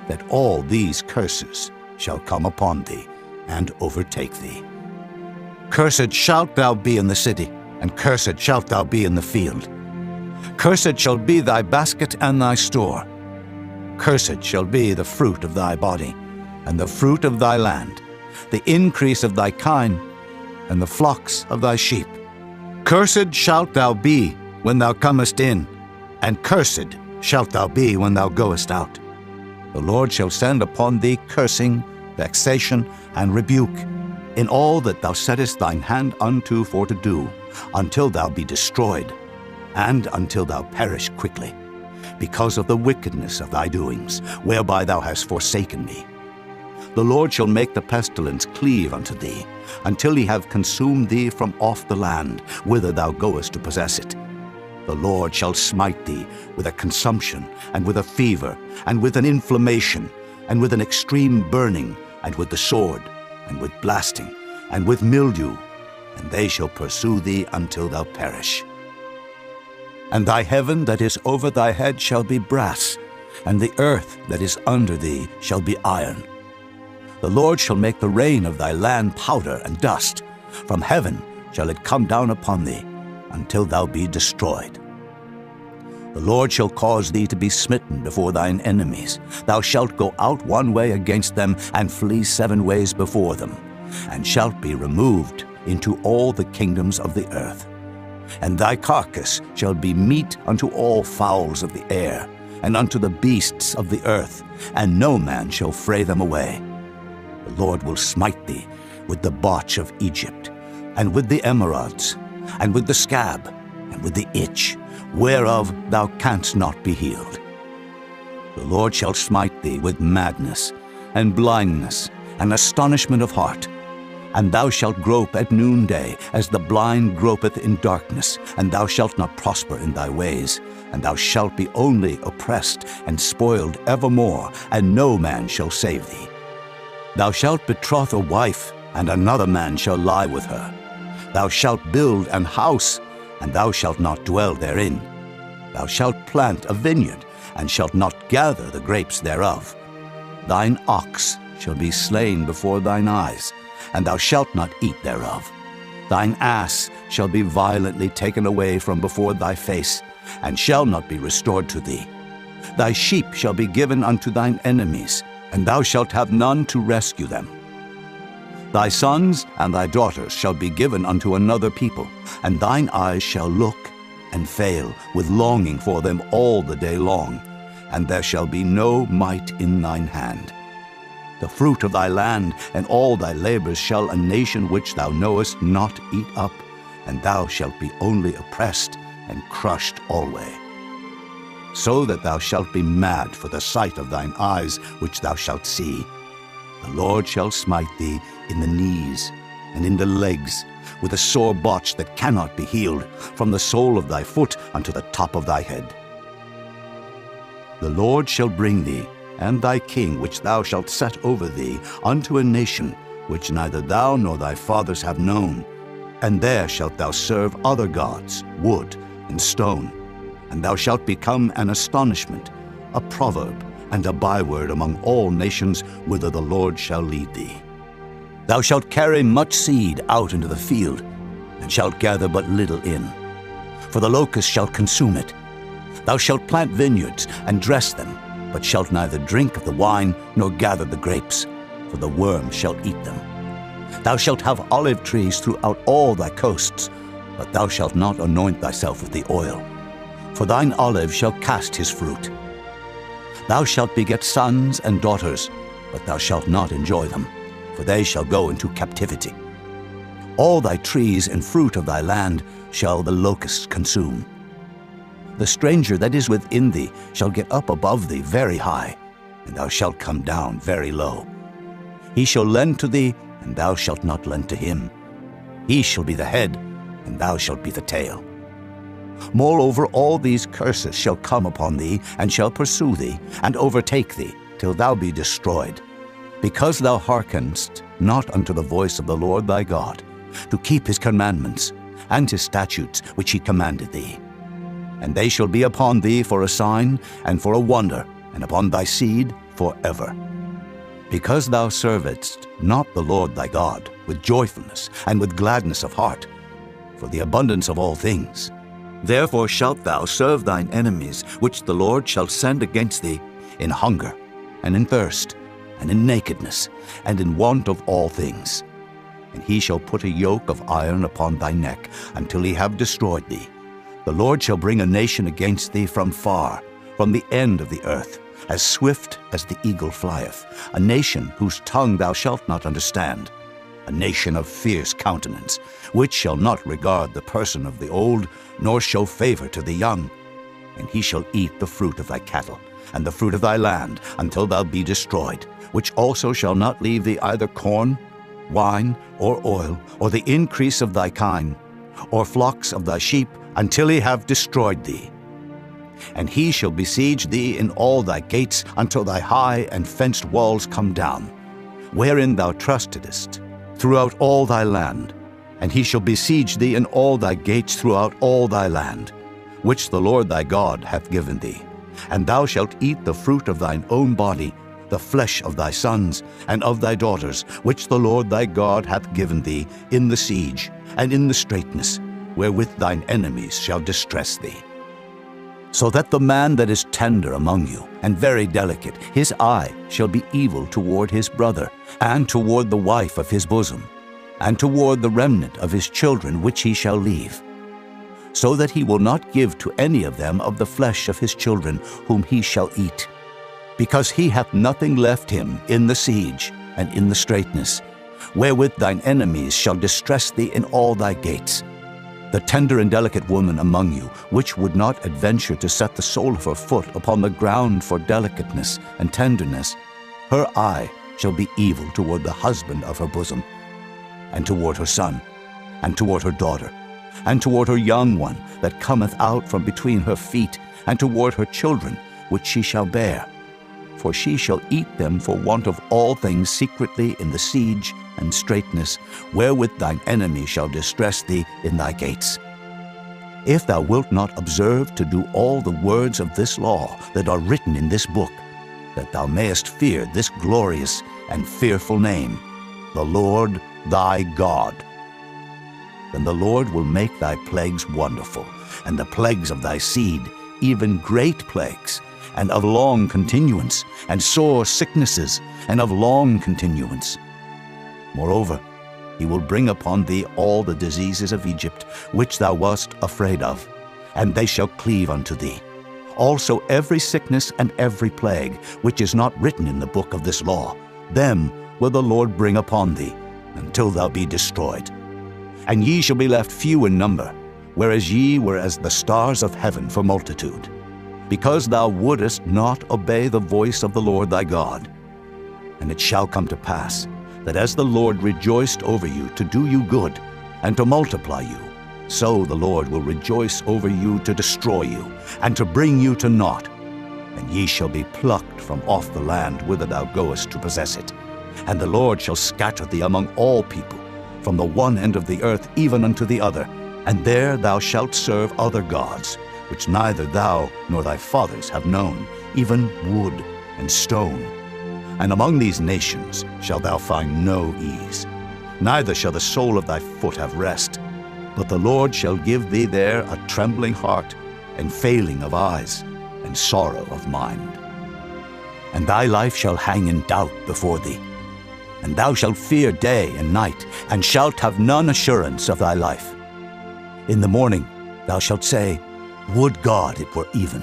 that all these curses shall come upon thee and overtake thee. Cursed shalt thou be in the city, and cursed shalt thou be in the field. Cursed shall be thy basket and thy store. Cursed shall be the fruit of thy body, and the fruit of thy land, the increase of thy kine, and the flocks of thy sheep. Cursed shalt thou be when thou comest in, and cursed shalt thou be when thou goest out. The Lord shall send upon thee cursing, vexation, and rebuke, in all that thou settest thine hand unto for to do, until thou be destroyed, and until thou perish quickly, because of the wickedness of thy doings, whereby thou hast forsaken me. The Lord shall make the pestilence cleave unto thee, until he have consumed thee from off the land, whither thou goest to possess it. The Lord shall smite thee with a consumption, and with a fever, and with an inflammation, and with an extreme burning, and with the sword, and with blasting, and with mildew, and they shall pursue thee until thou perish. And thy heaven that is over thy head shall be brass, and the earth that is under thee shall be iron. The Lord shall make the rain of thy land powder and dust. From heaven shall it come down upon thee, until thou be destroyed. The Lord shall cause thee to be smitten before thine enemies. Thou shalt go out one way against them, and flee 7 ways before them, and shalt be removed into all the kingdoms of the earth. And thy carcass shall be meat unto all fowls of the air, and unto the beasts of the earth, and no man shall fray them away. The Lord will smite thee with the botch of Egypt, and with the emerods, and with the scab, and with the itch, whereof thou canst not be healed. The Lord shall smite thee with madness, and blindness, and astonishment of heart. And thou shalt grope at noonday, as the blind gropeth in darkness, and thou shalt not prosper in thy ways, and thou shalt be only oppressed and spoiled evermore, and no man shall save thee. Thou shalt betroth a wife, and another man shall lie with her. Thou shalt build an house, and thou shalt not dwell therein. Thou shalt plant a vineyard, and shalt not gather the grapes thereof. Thine ox shall be slain before thine eyes, and thou shalt not eat thereof. Thine ass shall be violently taken away from before thy face, and shall not be restored to thee. Thy sheep shall be given unto thine enemies, and thou shalt have none to rescue them. Thy sons and thy daughters shall be given unto another people, and thine eyes shall look and fail with longing for them all the day long, and there shall be no might in thine hand. The fruit of thy land and all thy labors shall a nation which thou knowest not eat up, and thou shalt be only oppressed and crushed alway. So that thou shalt be mad for the sight of thine eyes which thou shalt see. The Lord shall smite thee in the knees and in the legs, with a sore botch that cannot be healed, from the sole of thy foot unto the top of thy head. The Lord shall bring thee, and thy king which thou shalt set over thee, unto a nation which neither thou nor thy fathers have known. And there shalt thou serve other gods, wood and stone. And thou shalt become an astonishment, a proverb, and a byword among all nations whither the Lord shall lead thee. Thou shalt carry much seed out into the field, and shalt gather but little in. For the locust shall consume it. Thou shalt plant vineyards, and dress them, but shalt neither drink of the wine, nor gather the grapes, for the worm shall eat them. Thou shalt have olive trees throughout all thy coasts, but thou shalt not anoint thyself with the oil. For thine olive shall cast his fruit. Thou shalt beget sons and daughters, but thou shalt not enjoy them, for they shall go into captivity. All thy trees and fruit of thy land shall the locusts consume. The stranger that is within thee shall get up above thee very high, and thou shalt come down very low. He shall lend to thee, and thou shalt not lend to him. He shall be the head, and thou shalt be the tail. Moreover, all these curses shall come upon thee, and shall pursue thee, and overtake thee, till thou be destroyed, because thou hearkenedst not unto the voice of the Lord thy God, to keep his commandments, and his statutes which he commanded thee. And they shall be upon thee for a sign, and for a wonder, and upon thy seed forever. Because thou servedst not the Lord thy God with joyfulness and with gladness of heart, for the abundance of all things, therefore shalt thou serve thine enemies, which the Lord shall send against thee, in hunger, and in thirst, and in nakedness, and in want of all things. And he shall put a yoke of iron upon thy neck, until he have destroyed thee. The Lord shall bring a nation against thee from far, from the end of the earth, as swift as the eagle flieth, a nation whose tongue thou shalt not understand, a nation of fierce countenance, which shall not regard the person of the old, nor show favor to the young. And he shall eat the fruit of thy cattle, and the fruit of thy land, until thou be destroyed, which also shall not leave thee either corn, wine, or oil, or the increase of thy kine, or flocks of thy sheep, until he have destroyed thee. And he shall besiege thee in all thy gates, until thy high and fenced walls come down, wherein thou trustedest, throughout all thy land. And he shall besiege thee in all thy gates throughout all thy land, which the Lord thy God hath given thee. And thou shalt eat the fruit of thine own body, the flesh of thy sons and of thy daughters, which the Lord thy God hath given thee in the siege and in the straitness, wherewith thine enemies shall distress thee. So that the man that is tender among you, and very delicate, his eye shall be evil toward his brother, and toward the wife of his bosom, and toward the remnant of his children which he shall leave, so that he will not give to any of them of the flesh of his children whom he shall eat, because he hath nothing left him in the siege and in the straitness, wherewith thine enemies shall distress thee in all thy gates. The tender and delicate woman among you, which would not adventure to set the sole of her foot upon the ground for delicateness and tenderness, her eye shall be evil toward the husband of her bosom, and toward her son, and toward her daughter, and toward her young one that cometh out from between her feet, and toward her children which she shall bear. For she shall eat them for want of all things secretly in the siege and straitness, wherewith thine enemy shall distress thee in thy gates. If thou wilt not observe to do all the words of this law that are written in this book, that thou mayest fear this glorious and fearful name, the Lord thy God, then the Lord will make thy plagues wonderful, and the plagues of thy seed, even great plagues, and of long continuance, and sore sicknesses, and of long continuance. Moreover, he will bring upon thee all the diseases of Egypt, which thou wast afraid of, and they shall cleave unto thee. Also every sickness and every plague, which is not written in the book of this law, them will the Lord bring upon thee, until thou be destroyed. And ye shall be left few in number, whereas ye were as the stars of heaven for multitude, because thou wouldest not obey the voice of the Lord thy God. And it shall come to pass, that as the Lord rejoiced over you to do you good, and to multiply you, so the Lord will rejoice over you to destroy you, and to bring you to naught. And ye shall be plucked from off the land whither thou goest to possess it. And the Lord shall scatter thee among all people, from the one end of the earth even unto the other, and there thou shalt serve other gods, which neither thou nor thy fathers have known, even wood and stone. And among these nations shalt thou find no ease, neither shall the sole of thy foot have rest. But the Lord shall give thee there a trembling heart, and failing of eyes, and sorrow of mind. And thy life shall hang in doubt before thee. And thou shalt fear day and night, and shalt have none assurance of thy life. In the morning thou shalt say, Would God it were even.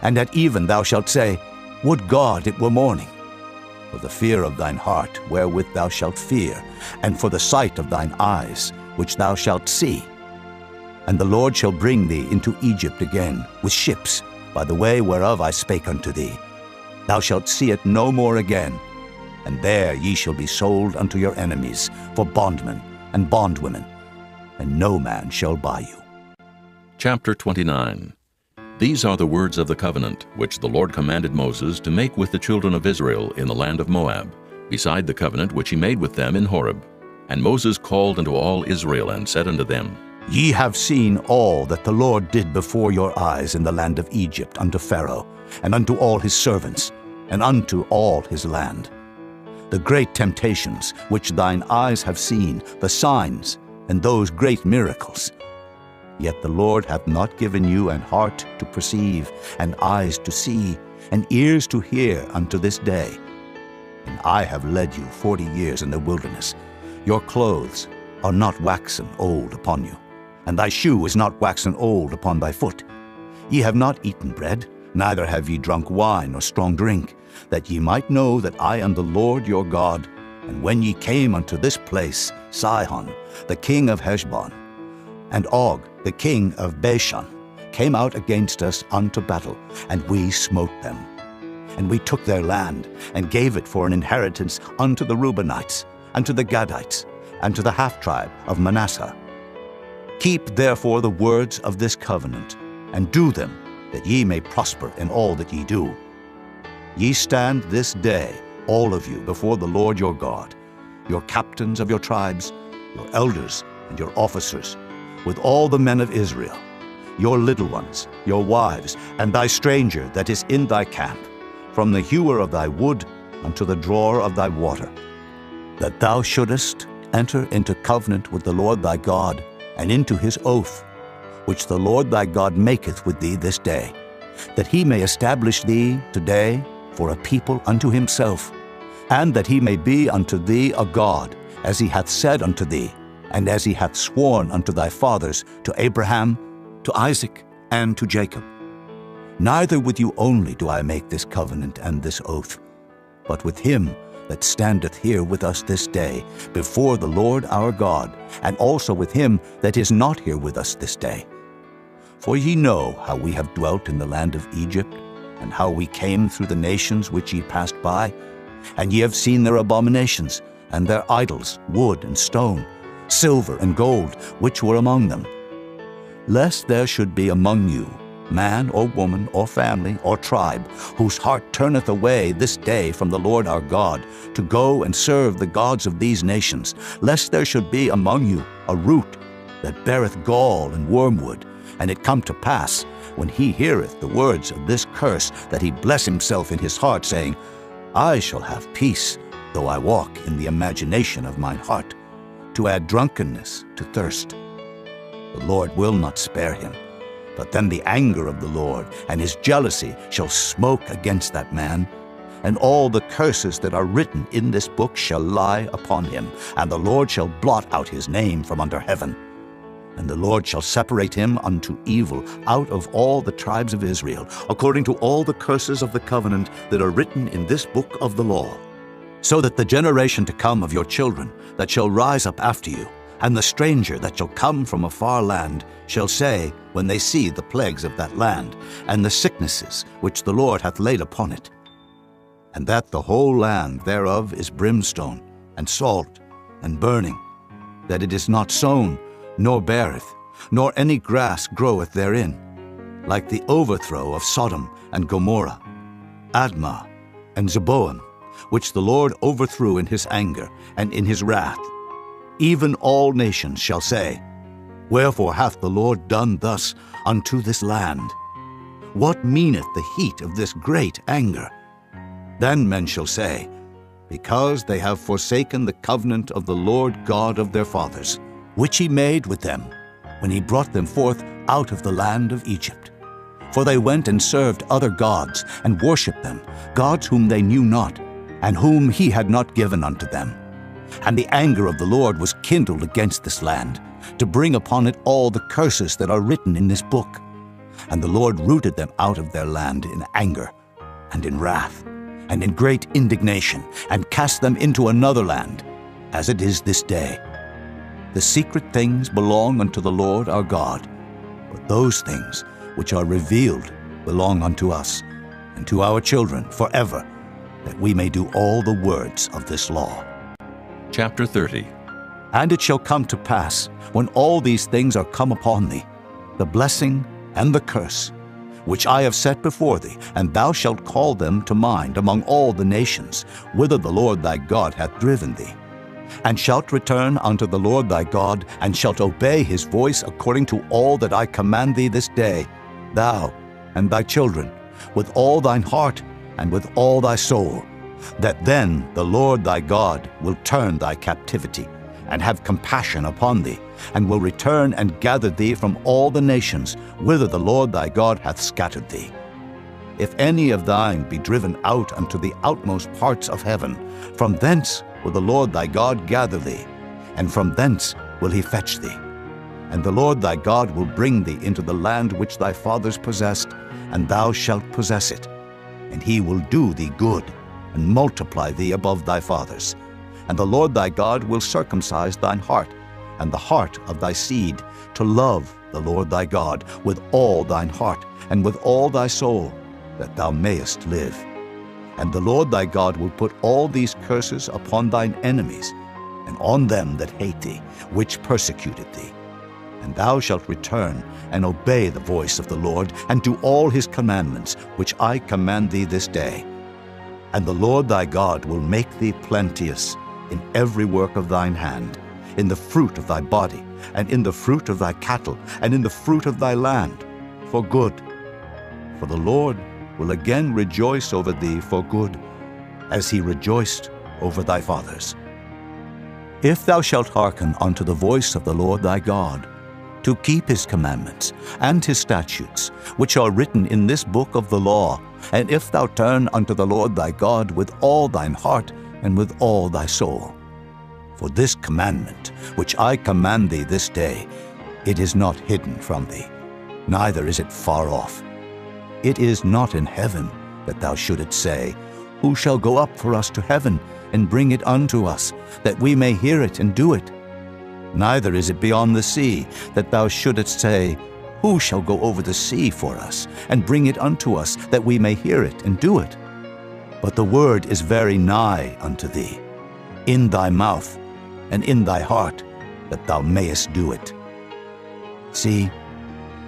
And at even thou shalt say, Would God it were morning. For the fear of thine heart wherewith thou shalt fear, and for the sight of thine eyes which thou shalt see. And the Lord shall bring thee into Egypt again with ships, by the way whereof I spake unto thee. Thou shalt see it no more again. And there ye shall be sold unto your enemies for bondmen and bondwomen, and no man shall buy you. Chapter 29. These are the words of the covenant which the Lord commanded Moses to make with the children of Israel in the land of Moab, beside the covenant which he made with them in Horeb. And Moses called unto all Israel, and said unto them, Ye have seen all that the Lord did before your eyes in the land of Egypt unto Pharaoh, and unto all his servants, and unto all his land. The great temptations which thine eyes have seen, the signs, and those great miracles. Yet the Lord hath not given you an heart to perceive, and eyes to see, and ears to hear unto this day. And I have led you 40 years in the wilderness. Your clothes are not waxen old upon you, and thy shoe is not waxen old upon thy foot. Ye have not eaten bread, neither have ye drunk wine or strong drink, that ye might know that I am the Lord your God. And when ye came unto this place, Sihon, the king of Heshbon, and Og, the king of Bashan, came out against us unto battle, and we smote them. And we took their land, and gave it for an inheritance unto the Reubenites, and to the Gadites, and to the half-tribe of Manasseh. Keep therefore the words of this covenant, and do them, that ye may prosper in all that ye do. Ye stand this day, all of you, before the Lord your God, your captains of your tribes, your elders and your officers, with all the men of Israel, your little ones, your wives, and thy stranger that is in thy camp, from the hewer of thy wood unto the drawer of thy water, that thou shouldest enter into covenant with the Lord thy God, and into his oath, which the Lord thy God maketh with thee this day, that he may establish thee today for a people unto himself, and that he may be unto thee a God, as he hath said unto thee, and as he hath sworn unto thy fathers, to Abraham, to Isaac, and to Jacob. Neither with you only do I make this covenant and this oath, but with him that standeth here with us this day before the Lord our God, and also with him that is not here with us this day. For ye know how we have dwelt in the land of Egypt, and how we came through the nations which ye passed by, and ye have seen their abominations, and their idols, wood and stone, silver and gold, which were among them. Lest there should be among you man or woman or family or tribe, whose heart turneth away this day from the Lord our God, to go and serve the gods of these nations, lest there should be among you a root that beareth gall and wormwood, and it come to pass, when he heareth the words of this curse, that he bless himself in his heart, saying, I shall have peace, though I walk in the imagination of mine heart, to add drunkenness to thirst. The Lord will not spare him, but then the anger of the Lord and his jealousy shall smoke against that man, and all the curses that are written in this book shall lie upon him, and the Lord shall blot out his name from under heaven. And the Lord shall separate him unto evil out of all the tribes of Israel, according to all the curses of the covenant that are written in this book of the law, so that the generation to come of your children that shall rise up after you, and the stranger that shall come from a far land, shall say, when they see the plagues of that land, and the sicknesses which the Lord hath laid upon it, and that the whole land thereof is brimstone, and salt, and burning, that it is not sown, nor beareth, nor any grass groweth therein, like the overthrow of Sodom and Gomorrah, Admah, and Zeboim, which the Lord overthrew in his anger and in his wrath. Even all nations shall say, Wherefore hath the Lord done thus unto this land? What meaneth the heat of this great anger? Then men shall say, Because they have forsaken the covenant of the Lord God of their fathers, which he made with them, when he brought them forth out of the land of Egypt. For they went and served other gods, and worshipped them, gods whom they knew not, and whom he had not given unto them. And the anger of the Lord was kindled against this land, to bring upon it all the curses that are written in this book. And the Lord rooted them out of their land in anger, and in wrath, and in great indignation, and cast them into another land, as it is this day. The secret things belong unto the Lord our God, but those things which are revealed belong unto us, and to our children forever, that we may do all the words of this law. Chapter 30. And it shall come to pass, when all these things are come upon thee, the blessing and the curse, which I have set before thee, and thou shalt call them to mind among all the nations, whither the Lord thy God hath driven thee, and shalt return unto the Lord thy God, and shalt obey his voice according to all that I command thee this day, thou and thy children, with all thine heart and with all thy soul, that then the Lord thy God will turn thy captivity, and have compassion upon thee, and will return and gather thee from all the nations whither the Lord thy God hath scattered thee. If any of thine be driven out unto the outmost parts of heaven, from thence will the Lord thy God gather thee, and from thence will he fetch thee. And the Lord thy God will bring thee into the land which thy fathers possessed, and thou shalt possess it. And he will do thee good, and multiply thee above thy fathers. And the Lord thy God will circumcise thine heart, and the heart of thy seed, to love the Lord thy God with all thine heart, and with all thy soul, that thou mayest live. And the Lord thy God will put all these curses upon thine enemies, and on them that hate thee, which persecuted thee. And thou shalt return and obey the voice of the Lord, and do all his commandments, which I command thee this day. And the Lord thy God will make thee plenteous in every work of thine hand, in the fruit of thy body, and in the fruit of thy cattle, and in the fruit of thy land, for good. For the Lord will again rejoice over thee for good, as he rejoiced over thy fathers. If thou shalt hearken unto the voice of the Lord thy God, to keep his commandments and his statutes, which are written in this book of the law, and if thou turn unto the Lord thy God with all thine heart and with all thy soul. For this commandment, which I command thee this day, it is not hidden from thee, neither is it far off. It is not in heaven, that thou shouldest say, Who shall go up for us to heaven, and bring it unto us, that we may hear it and do it? Neither is it beyond the sea, that thou shouldest say, Who shall go over the sea for us, and bring it unto us, that we may hear it and do it? But the word is very nigh unto thee, in thy mouth and in thy heart, that thou mayest do it. See,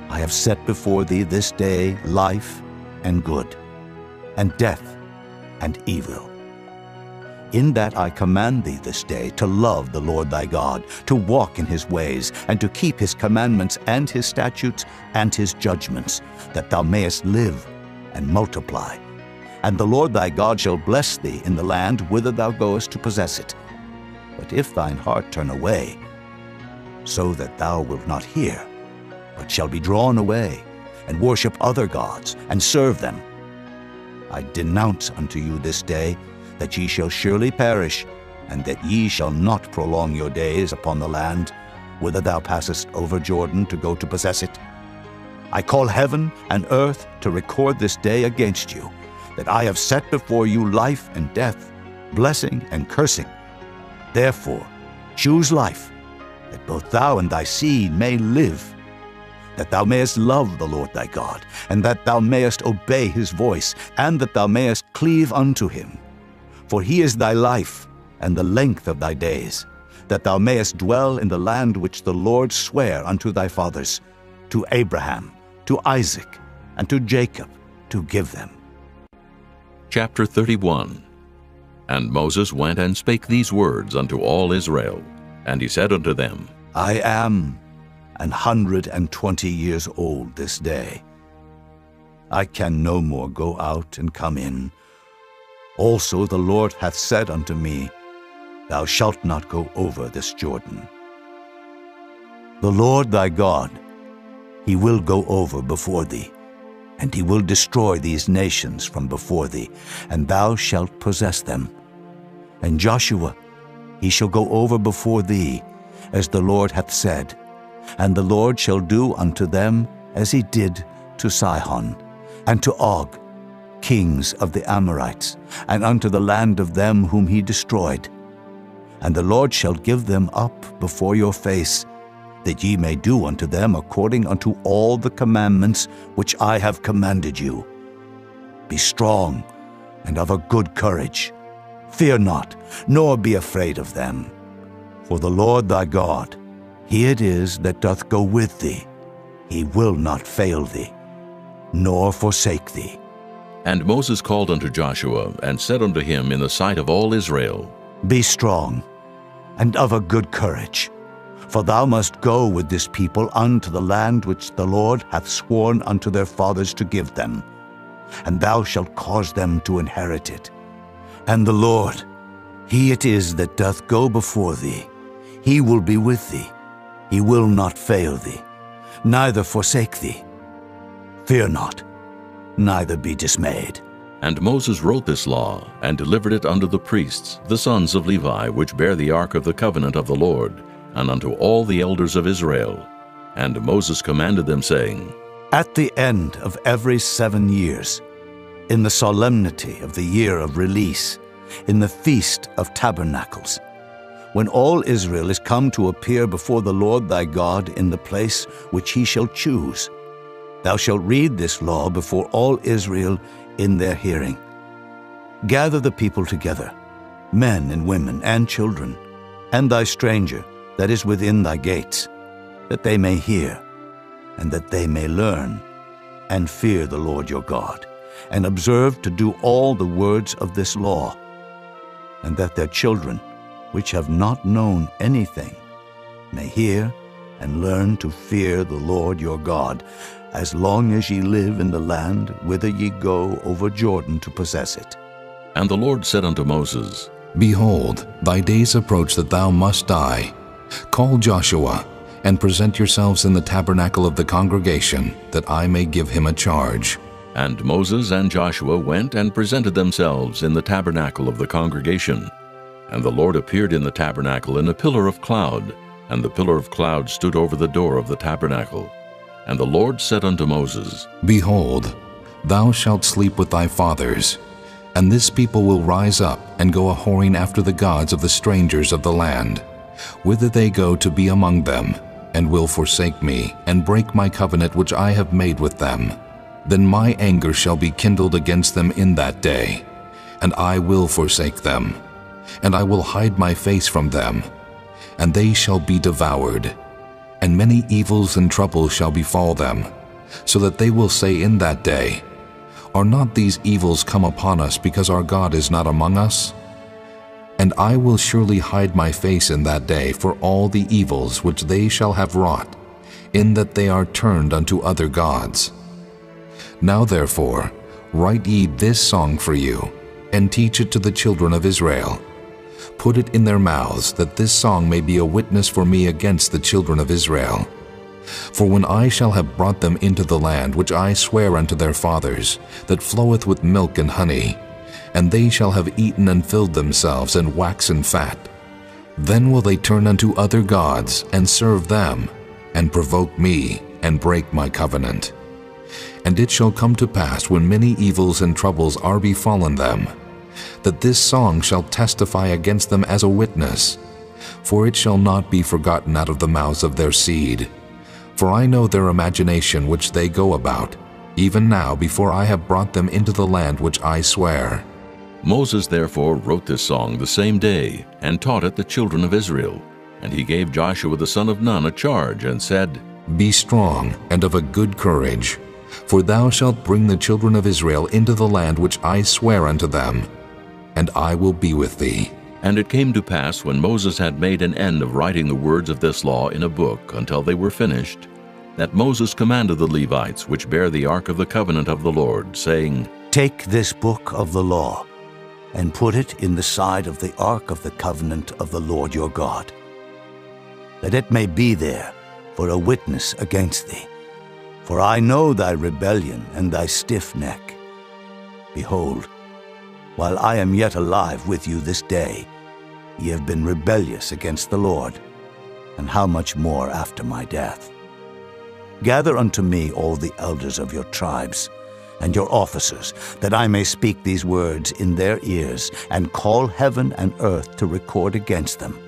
I have set before thee this day life and good, and death and evil. In that I command thee this day to love the Lord thy God, to walk in his ways, and to keep his commandments and his statutes and his judgments, that thou mayest live and multiply. And the Lord thy God shall bless thee in the land whither thou goest to possess it. But if thine heart turn away, so that thou wilt not hear, but shall be drawn away, and worship other gods, and serve them, I denounce unto you this day that ye shall surely perish, and that ye shall not prolong your days upon the land, whither thou passest over Jordan to go to possess it. I call heaven and earth to record this day against you, that I have set before you life and death, blessing and cursing. Therefore choose life, that both thou and thy seed may live, that thou mayest love the Lord thy God, and that thou mayest obey his voice, and that thou mayest cleave unto him. For he is thy life, and the length of thy days, that thou mayest dwell in the land which the Lord sware unto thy fathers, to Abraham, to Isaac, and to Jacob, to give them. Chapter 31. And Moses went and spake these words unto all Israel. And he said unto them, I am 120 years old this day. I can no more go out and come in. Also the Lord hath said unto me, Thou shalt not go over this Jordan. The Lord thy God, he will go over before thee, and he will destroy these nations from before thee, and thou shalt possess them, And Joshua, he shall go over before thee, as the Lord hath said, and the Lord shall do unto them as he did to Sihon, and to Og, kings of the Amorites, and unto the land of them whom he destroyed. And the Lord shall give them up before your face, that ye may do unto them according unto all the commandments which I have commanded you. Be strong and of a good courage. Fear not, nor be afraid of them. For the Lord thy God, he it is that doth go with thee. He will not fail thee, nor forsake thee. And Moses called unto Joshua, and said unto him in the sight of all Israel, Be strong, and of a good courage, for thou must go with this people unto the land which the Lord hath sworn unto their fathers to give them, and thou shalt cause them to inherit it. And the Lord, he it is that doth go before thee, he will be with thee. He will not fail thee, neither forsake thee. Fear not, neither be dismayed. And Moses wrote this law, and delivered it unto the priests, the sons of Levi, which bear the ark of the covenant of the Lord, and unto all the elders of Israel. And Moses commanded them, saying, At the end of every 7 years, in the solemnity of the year of release, in the feast of tabernacles, when all Israel is come to appear before the Lord thy God in the place which he shall choose, thou shalt read this law before all Israel in their hearing. Gather the people together, men and women and children, and thy stranger that is within thy gates, that they may hear, and that they may learn, and fear the Lord your God, and observe to do all the words of this law, and that their children, which have not known anything, may hear and learn to fear the Lord your God, as long as ye live in the land whither ye go over Jordan to possess it. And the Lord said unto Moses, Behold, thy days approach that thou must die. Call Joshua, and present yourselves in the tabernacle of the congregation, that I may give him a charge. And Moses and Joshua went and presented themselves in the tabernacle of the congregation. And the Lord appeared in the tabernacle in a pillar of cloud, and the pillar of cloud stood over the door of the tabernacle. And the Lord said unto Moses, Behold, thou shalt sleep with thy fathers, and this people will rise up and go a-whoring after the gods of the strangers of the land, whither they go to be among them, and will forsake me, and break my covenant which I have made with them. Then my anger shall be kindled against them in that day, and I will forsake them, and I will hide my face from them, and they shall be devoured. And many evils and troubles shall befall them, so that they will say in that day, Are not these evils come upon us because our God is not among us? And I will surely hide my face in that day for all the evils which they shall have wrought, in that they are turned unto other gods. Now therefore, write ye this song for you, and teach it to the children of Israel. Put it in their mouths, that this song may be a witness for me against the children of Israel. For when I shall have brought them into the land which I swear unto their fathers, that floweth with milk and honey, and they shall have eaten and filled themselves and waxen fat, then will they turn unto other gods and serve them, and provoke me, and break my covenant. And it shall come to pass, when many evils and troubles are befallen them, that this song shall testify against them as a witness, for it shall not be forgotten out of the mouths of their seed. For I know their imagination which they go about, even now before I have brought them into the land which I swear. Moses therefore wrote this song the same day, and taught it the children of Israel. And he gave Joshua the son of Nun a charge, and said, Be strong and of a good courage, for thou shalt bring the children of Israel into the land which I swear unto them, and I will be with thee. And it came to pass, when Moses had made an end of writing the words of this law in a book until they were finished, that Moses commanded the Levites which bear the ark of the covenant of the Lord, saying, Take this book of the law, and put it in the side of the ark of the covenant of the Lord your God, that it may be there for a witness against thee. For I know thy rebellion and thy stiff neck. Behold, while I am yet alive with you this day, ye have been rebellious against the Lord, and how much more after my death? Gather unto me all the elders of your tribes, and your officers, that I may speak these words in their ears, and call heaven and earth to record against them.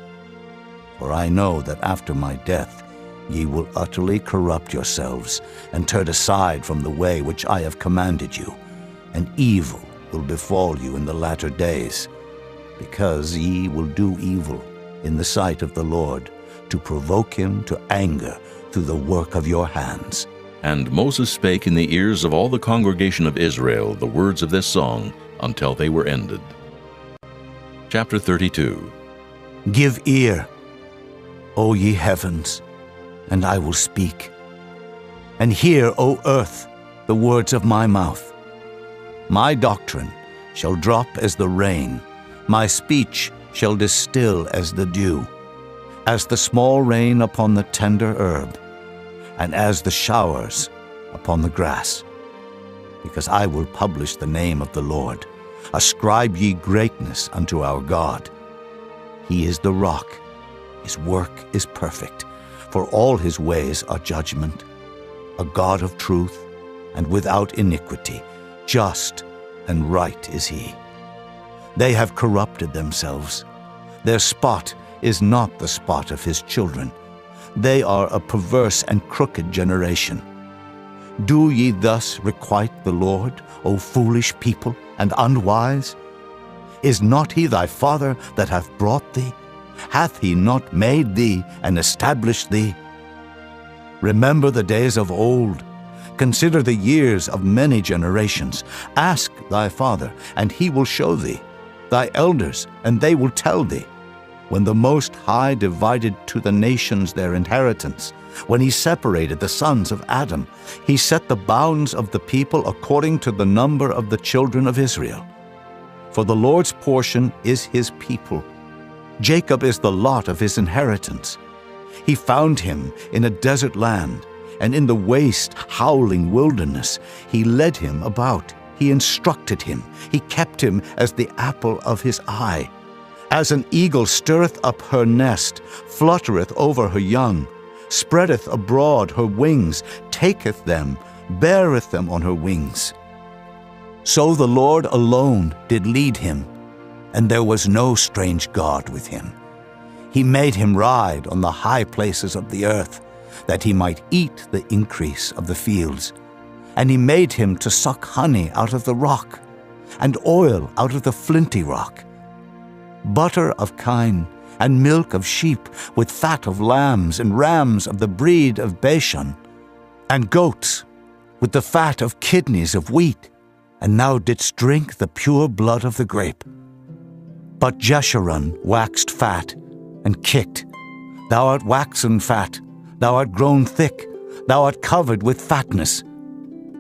For I know that after my death ye will utterly corrupt yourselves, and turn aside from the way which I have commanded you, and evil will befall you in the latter days, because ye will do evil in the sight of the Lord, to provoke him to anger through the work of your hands. And Moses spake in the ears of all the congregation of Israel the words of this song until they were ended. Chapter 32. Give ear, O ye heavens, and I will speak. And hear, O earth, the words of my mouth. My doctrine shall drop as the rain, my speech shall distill as the dew, as the small rain upon the tender herb, and as the showers upon the grass. Because I will publish the name of the Lord. Ascribe ye greatness unto our God. He is the rock, his work is perfect, for all his ways are judgment. A God of truth, and without iniquity, just and right is he. They have corrupted themselves. Their spot is not the spot of his children. They are a perverse and crooked generation. Do ye thus requite the Lord, O foolish people and unwise? Is not he thy father that hath brought thee? Hath he not made thee and established thee? Remember the days of old. Consider the years of many generations. Ask thy father, and he will show thee, thy elders, and they will tell thee. When the Most High divided to the nations their inheritance, when he separated the sons of Adam, he set the bounds of the people according to the number of the children of Israel. For the Lord's portion is his people. Jacob is the lot of his inheritance. He found him in a desert land, and in the waste, howling wilderness. He led him about. He instructed him. He kept him as the apple of his eye. As an eagle stirreth up her nest, fluttereth over her young, spreadeth abroad her wings, taketh them, beareth them on her wings. So the Lord alone did lead him, and there was no strange God with him. He made him ride on the high places of the earth, that he might eat the increase of the fields. And he made him to suck honey out of the rock, and oil out of the flinty rock, butter of kine, and milk of sheep, with fat of lambs, and rams of the breed of Bashan, and goats, with the fat of kidneys of wheat, and thou didst drink the pure blood of the grape. But Jeshurun waxed fat, and kicked. Thou art waxen fat, thou art grown thick, thou art covered with fatness.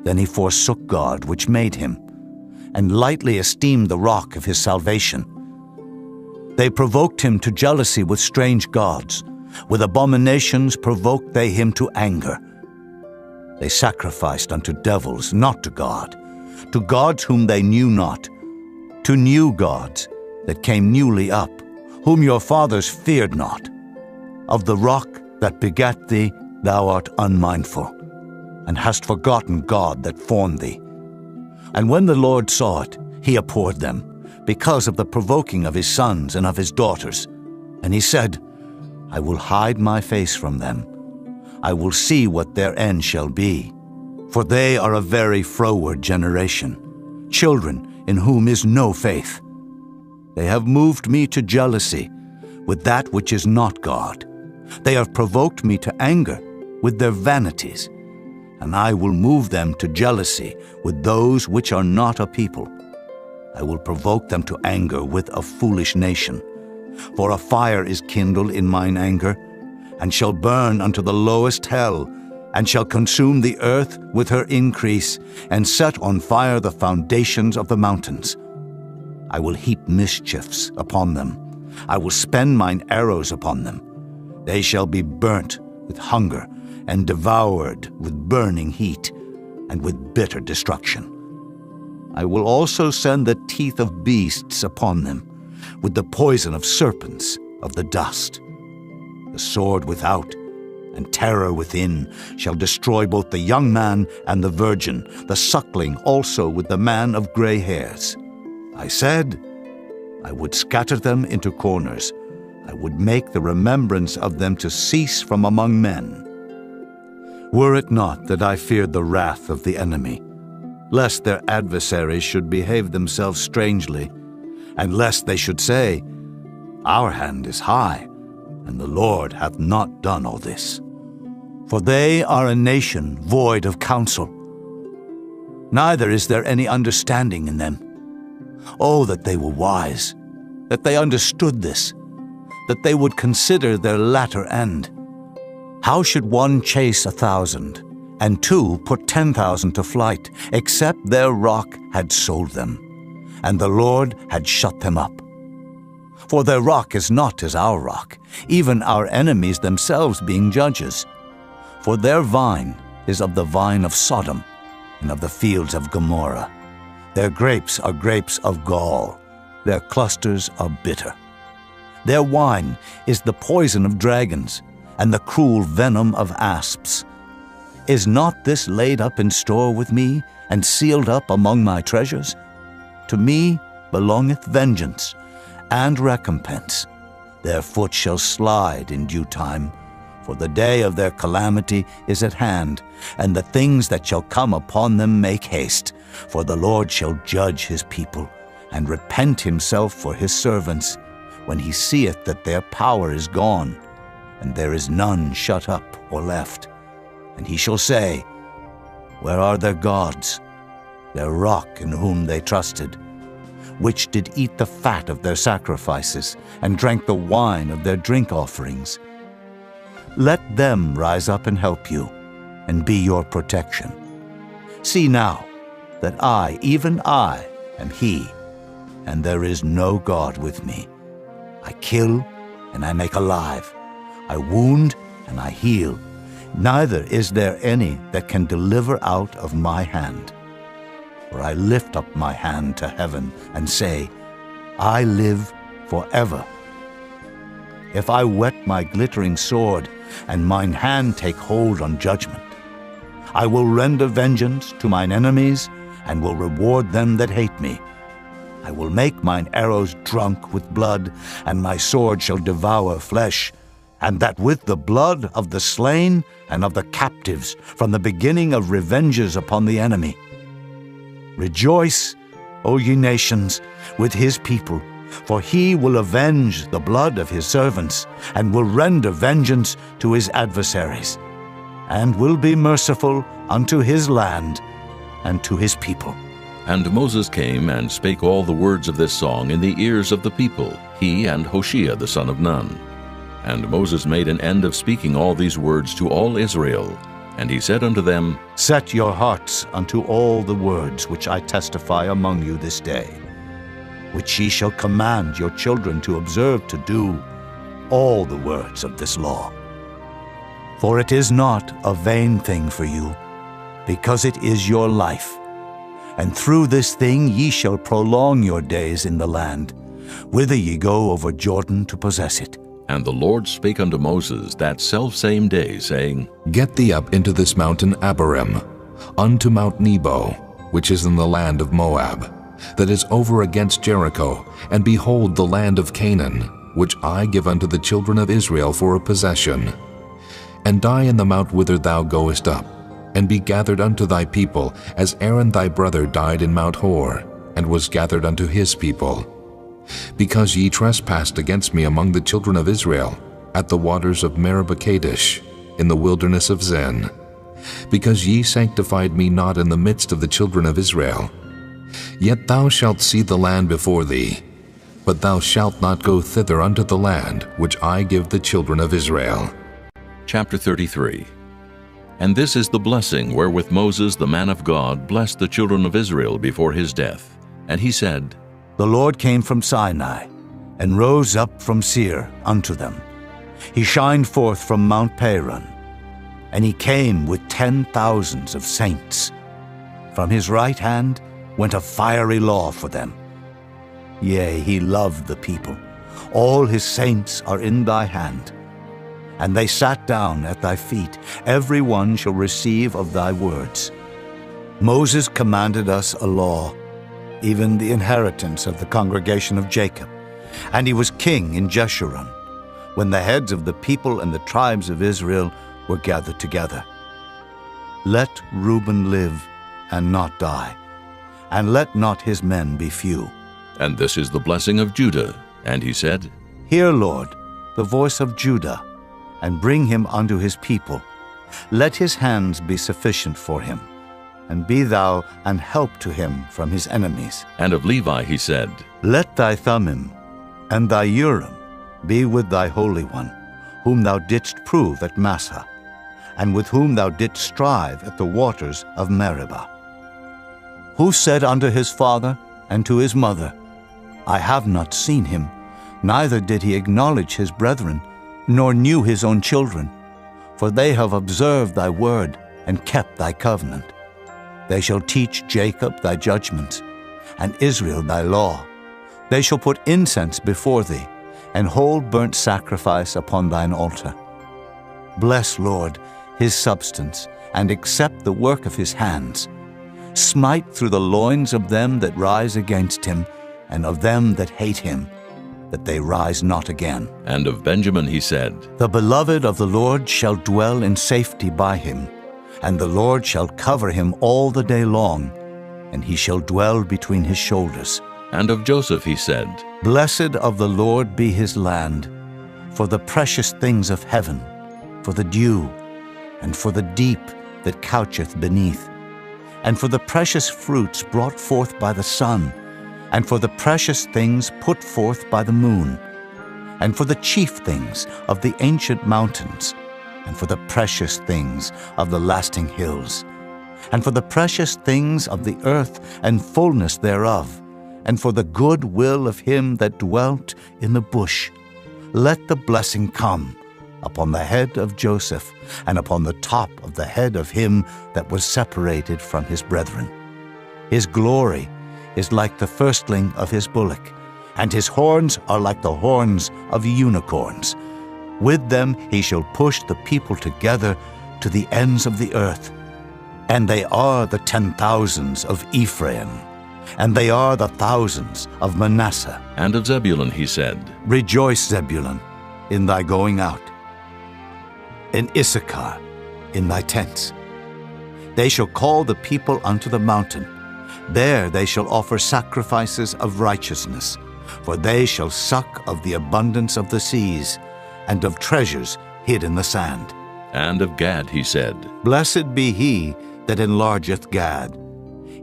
Then he forsook God which made him, and lightly esteemed the rock of his salvation. They provoked him to jealousy with strange gods. With abominations provoked they him to anger. They sacrificed unto devils, not to gods whom they knew not, to new gods that came newly up, whom your fathers feared not. Of the rock that begat thee thou art unmindful, and hast forgotten God that formed thee. And when the Lord saw it, he abhorred them, because of the provoking of his sons and of his daughters. And he said, I will hide my face from them. I will see what their end shall be. For they are a very froward generation, children in whom is no faith. They have moved me to jealousy with that which is not God. They have provoked me to anger with their vanities, and I will move them to jealousy with those which are not a people. I will provoke them to anger with a foolish nation. For a fire is kindled in mine anger, and shall burn unto the lowest hell, and shall consume the earth with her increase, and set on fire the foundations of the mountains. I will heap mischiefs upon them. I will spend mine arrows upon them. They shall be burnt with hunger, and devoured with burning heat, and with bitter destruction. I will also send the teeth of beasts upon them, with the poison of serpents of the dust. The sword without and terror within shall destroy both the young man and the virgin, the suckling also with the man of gray hairs. I said, I would scatter them into corners. I would make the remembrance of them to cease from among men. Were it not that I feared the wrath of the enemy, lest their adversaries should behave themselves strangely, and lest they should say, Our hand is high, and the Lord hath not done all this. For they are a nation void of counsel, neither is there any understanding in them. Oh, that they were wise, that they understood this, that they would consider their latter end. How should one chase 1,000, and two put 10,000 to flight, except their rock had sold them, and the Lord had shut them up? For their rock is not as our rock, even our enemies themselves being judges. For their vine is of the vine of Sodom, and of the fields of Gomorrah. Their grapes are grapes of gall, their clusters are bitter. Their wine is the poison of dragons, and the cruel venom of asps. Is not this laid up in store with me, and sealed up among my treasures? To me belongeth vengeance and recompense. Their foot shall slide in due time, for the day of their calamity is at hand, and the things that shall come upon them make haste. For the Lord shall judge his people, and repent himself for his servants, when he seeth that their power is gone, and there is none shut up or left. And he shall say, Where are their gods, their rock in whom they trusted, which did eat the fat of their sacrifices, and drank the wine of their drink offerings? Let them rise up and help you, and be your protection. See now that I, even I, am he, and there is no God with me. I kill, and I make alive. I wound, and I heal. Neither is there any that can deliver out of my hand. For I lift up my hand to heaven, and say, I live forever. If I whet my glittering sword, and mine hand take hold on judgment, I will render vengeance to mine enemies, and will reward them that hate me. I will make mine arrows drunk with blood, and my sword shall devour flesh, and that with the blood of the slain and of the captives, from the beginning of revenges upon the enemy. Rejoice, O ye nations, with his people, for he will avenge the blood of his servants, and will render vengeance to his adversaries, and will be merciful unto his land and to his people. And Moses came and spake all the words of this song in the ears of the people, he and Hoshea the son of Nun. And Moses made an end of speaking all these words to all Israel. And he said unto them, Set your hearts unto all the words which I testify among you this day, which ye shall command your children to observe to do, all the words of this law. For it is not a vain thing for you, because it is your life. And through this thing ye shall prolong your days in the land, whither ye go over Jordan to possess it. And the Lord spake unto Moses that selfsame day, saying, Get thee up into this mountain Abarim, unto Mount Nebo, which is in the land of Moab, that is over against Jericho, and behold the land of Canaan, which I give unto the children of Israel for a possession. And die in the mount whither thou goest up, and be gathered unto thy people, as Aaron thy brother died in Mount Hor, and was gathered unto his people. Because ye trespassed against me among the children of Israel, at the waters of Meribah Kadesh, in the wilderness of Zin, because ye sanctified me not in the midst of the children of Israel. Yet thou shalt see the land before thee, but thou shalt not go thither unto the land which I give the children of Israel. Chapter 33. And this is the blessing wherewith Moses the man of God blessed the children of Israel before his death. And he said, The Lord came from Sinai, and rose up from Seir unto them. He shined forth from Mount Paran, and he came with 10,000s of saints. From his right hand went a fiery law for them. Yea, he loved the people. All his saints are in thy hand. And they sat down at thy feet. Every one shall receive of thy words. Moses commanded us a law, even the inheritance of the congregation of Jacob. And he was king in Jeshurun, when the heads of the people and the tribes of Israel were gathered together. Let Reuben live and not die, and let not his men be few. And this is the blessing of Judah. And he said, Hear, Lord, the voice of Judah, and bring him unto his people. Let his hands be sufficient for him, and be thou an help to him from his enemies. And of Levi he said, Let thy Thummim and thy Urim be with thy Holy One, whom thou didst prove at Massah, and with whom thou didst strive at the waters of Meribah. Who said unto his father and to his mother, I have not seen him, neither did he acknowledge his brethren, nor knew his own children. For they have observed thy word, and kept thy covenant. They shall teach Jacob thy judgments, and Israel thy law. They shall put incense before thee, and hold burnt sacrifice upon thine altar. Bless, Lord, his substance, and accept the work of his hands. Smite through the loins of them that rise against him, and of them that hate him, that they rise not again. And of Benjamin he said, The beloved of the Lord shall dwell in safety by him, and the Lord shall cover him all the day long, and he shall dwell between his shoulders. And of Joseph he said, Blessed of the Lord be his land, for the precious things of heaven, for the dew, and for the deep that coucheth beneath, and for the precious fruits brought forth by the sun, and for the precious things put forth by the moon, and for the chief things of the ancient mountains, and for the precious things of the lasting hills, and for the precious things of the earth and fullness thereof, and for the good will of him that dwelt in the bush. Let the blessing come upon the head of Joseph, and upon the top of the head of him that was separated from his brethren. His glory is like the firstling of his bullock, and his horns are like the horns of unicorns. With them he shall push the people together to the ends of the earth. And they are the 10,000s of Ephraim, and they are the thousands of Manasseh. And of Zebulun he said, Rejoice, Zebulun, in thy going out, in Issachar, in thy tents. They shall call the people unto the mountain. There they shall offer sacrifices of righteousness, for they shall suck of the abundance of the seas, and of treasures hid in the sand. And of Gad he said, Blessed be he that enlargeth Gad.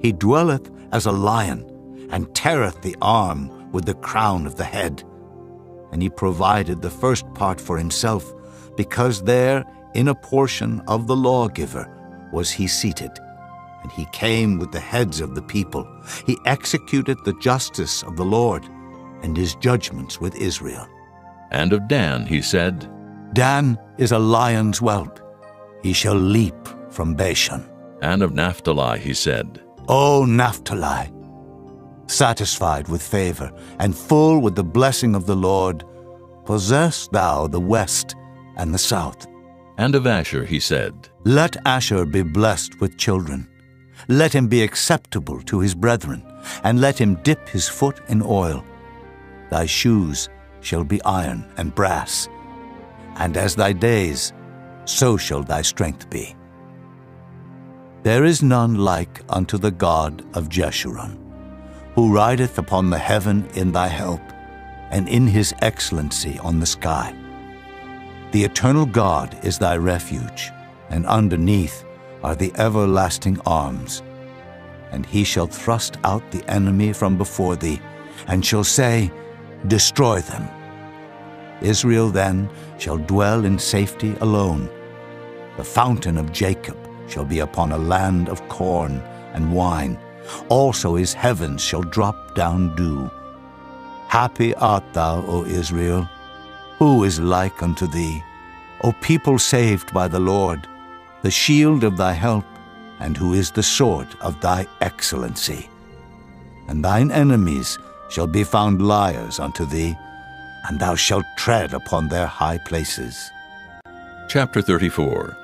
He dwelleth as a lion, and teareth the arm with the crown of the head. And he provided the first part for himself, because there, in a portion of the lawgiver, was he seated. And he came with the heads of the people. He executed the justice of the Lord, and his judgments with Israel. And of Dan he said, Dan is a lion's whelp. He shall leap from Bashan. And of Naphtali he said, O Naphtali, satisfied with favor, and full with the blessing of the Lord, possess thou the west and the south. And of Asher he said, Let Asher be blessed with children. Let him be acceptable to his brethren, and let him dip his foot in oil. Thy shoes shall be iron and brass, and as thy days, so shall thy strength be. There is none like unto the God of Jeshurun, who rideth upon the heaven in thy help, and in his excellency on the sky. The eternal God is thy refuge, and underneath are the everlasting arms. And he shall thrust out the enemy from before thee, and shall say, Destroy them. Israel then shall dwell in safety alone. The fountain of Jacob shall be upon a land of corn and wine. Also his heavens shall drop down dew. Happy art thou, O Israel. Who is like unto thee? O people saved by the Lord, the shield of thy help, and who is the sword of thy excellency. and thine enemies shall be found liars unto thee, and thou shalt tread upon their high places. Chapter 34.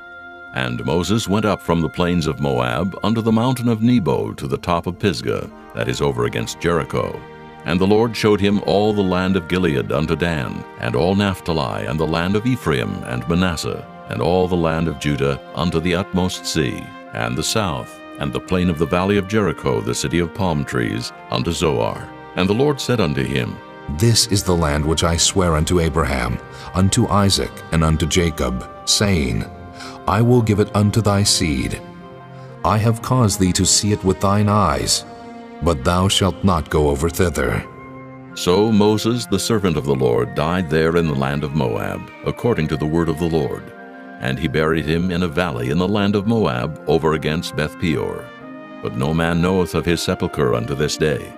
And Moses went up from the plains of Moab unto the mountain of Nebo to the top of Pisgah, that is over against Jericho. And the Lord showed him all the land of Gilead unto Dan, and all Naphtali, and the land of Ephraim and Manasseh, and all the land of Judah unto the utmost sea, and the south, and the plain of the valley of Jericho, the city of palm trees, unto Zoar. And the Lord said unto him, This is the land which I swear unto Abraham, unto Isaac, and unto Jacob, saying, I will give it unto thy seed. I have caused thee to see it with thine eyes, but thou shalt not go over thither. So Moses, the servant of the Lord, died there in the land of Moab, according to the word of the Lord. And he buried him in a valley in the land of Moab, over against Beth-peor. But no man knoweth of his sepulchre unto this day.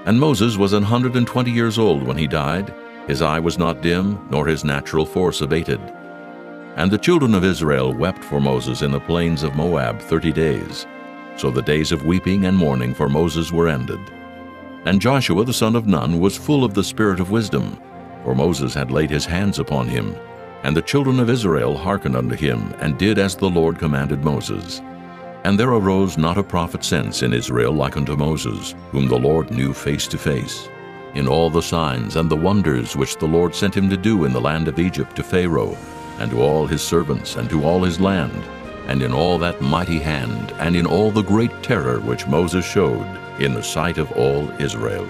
And Moses was 120 years old when he died. His eye was not dim, nor his natural force abated. And the children of Israel wept for Moses in the plains of Moab 30 days. So the days of weeping and mourning for Moses were ended. And Joshua the son of Nun was full of the spirit of wisdom, for Moses had laid his hands upon him. And the children of Israel hearkened unto him, and did as the Lord commanded Moses. And there arose not a prophet since in Israel like unto Moses, whom the Lord knew face to face, in all the signs and the wonders which the Lord sent him to do in the land of Egypt to Pharaoh, and to all his servants, and to all his land, and in all that mighty hand, and in all the great terror which Moses showed in the sight of all Israel.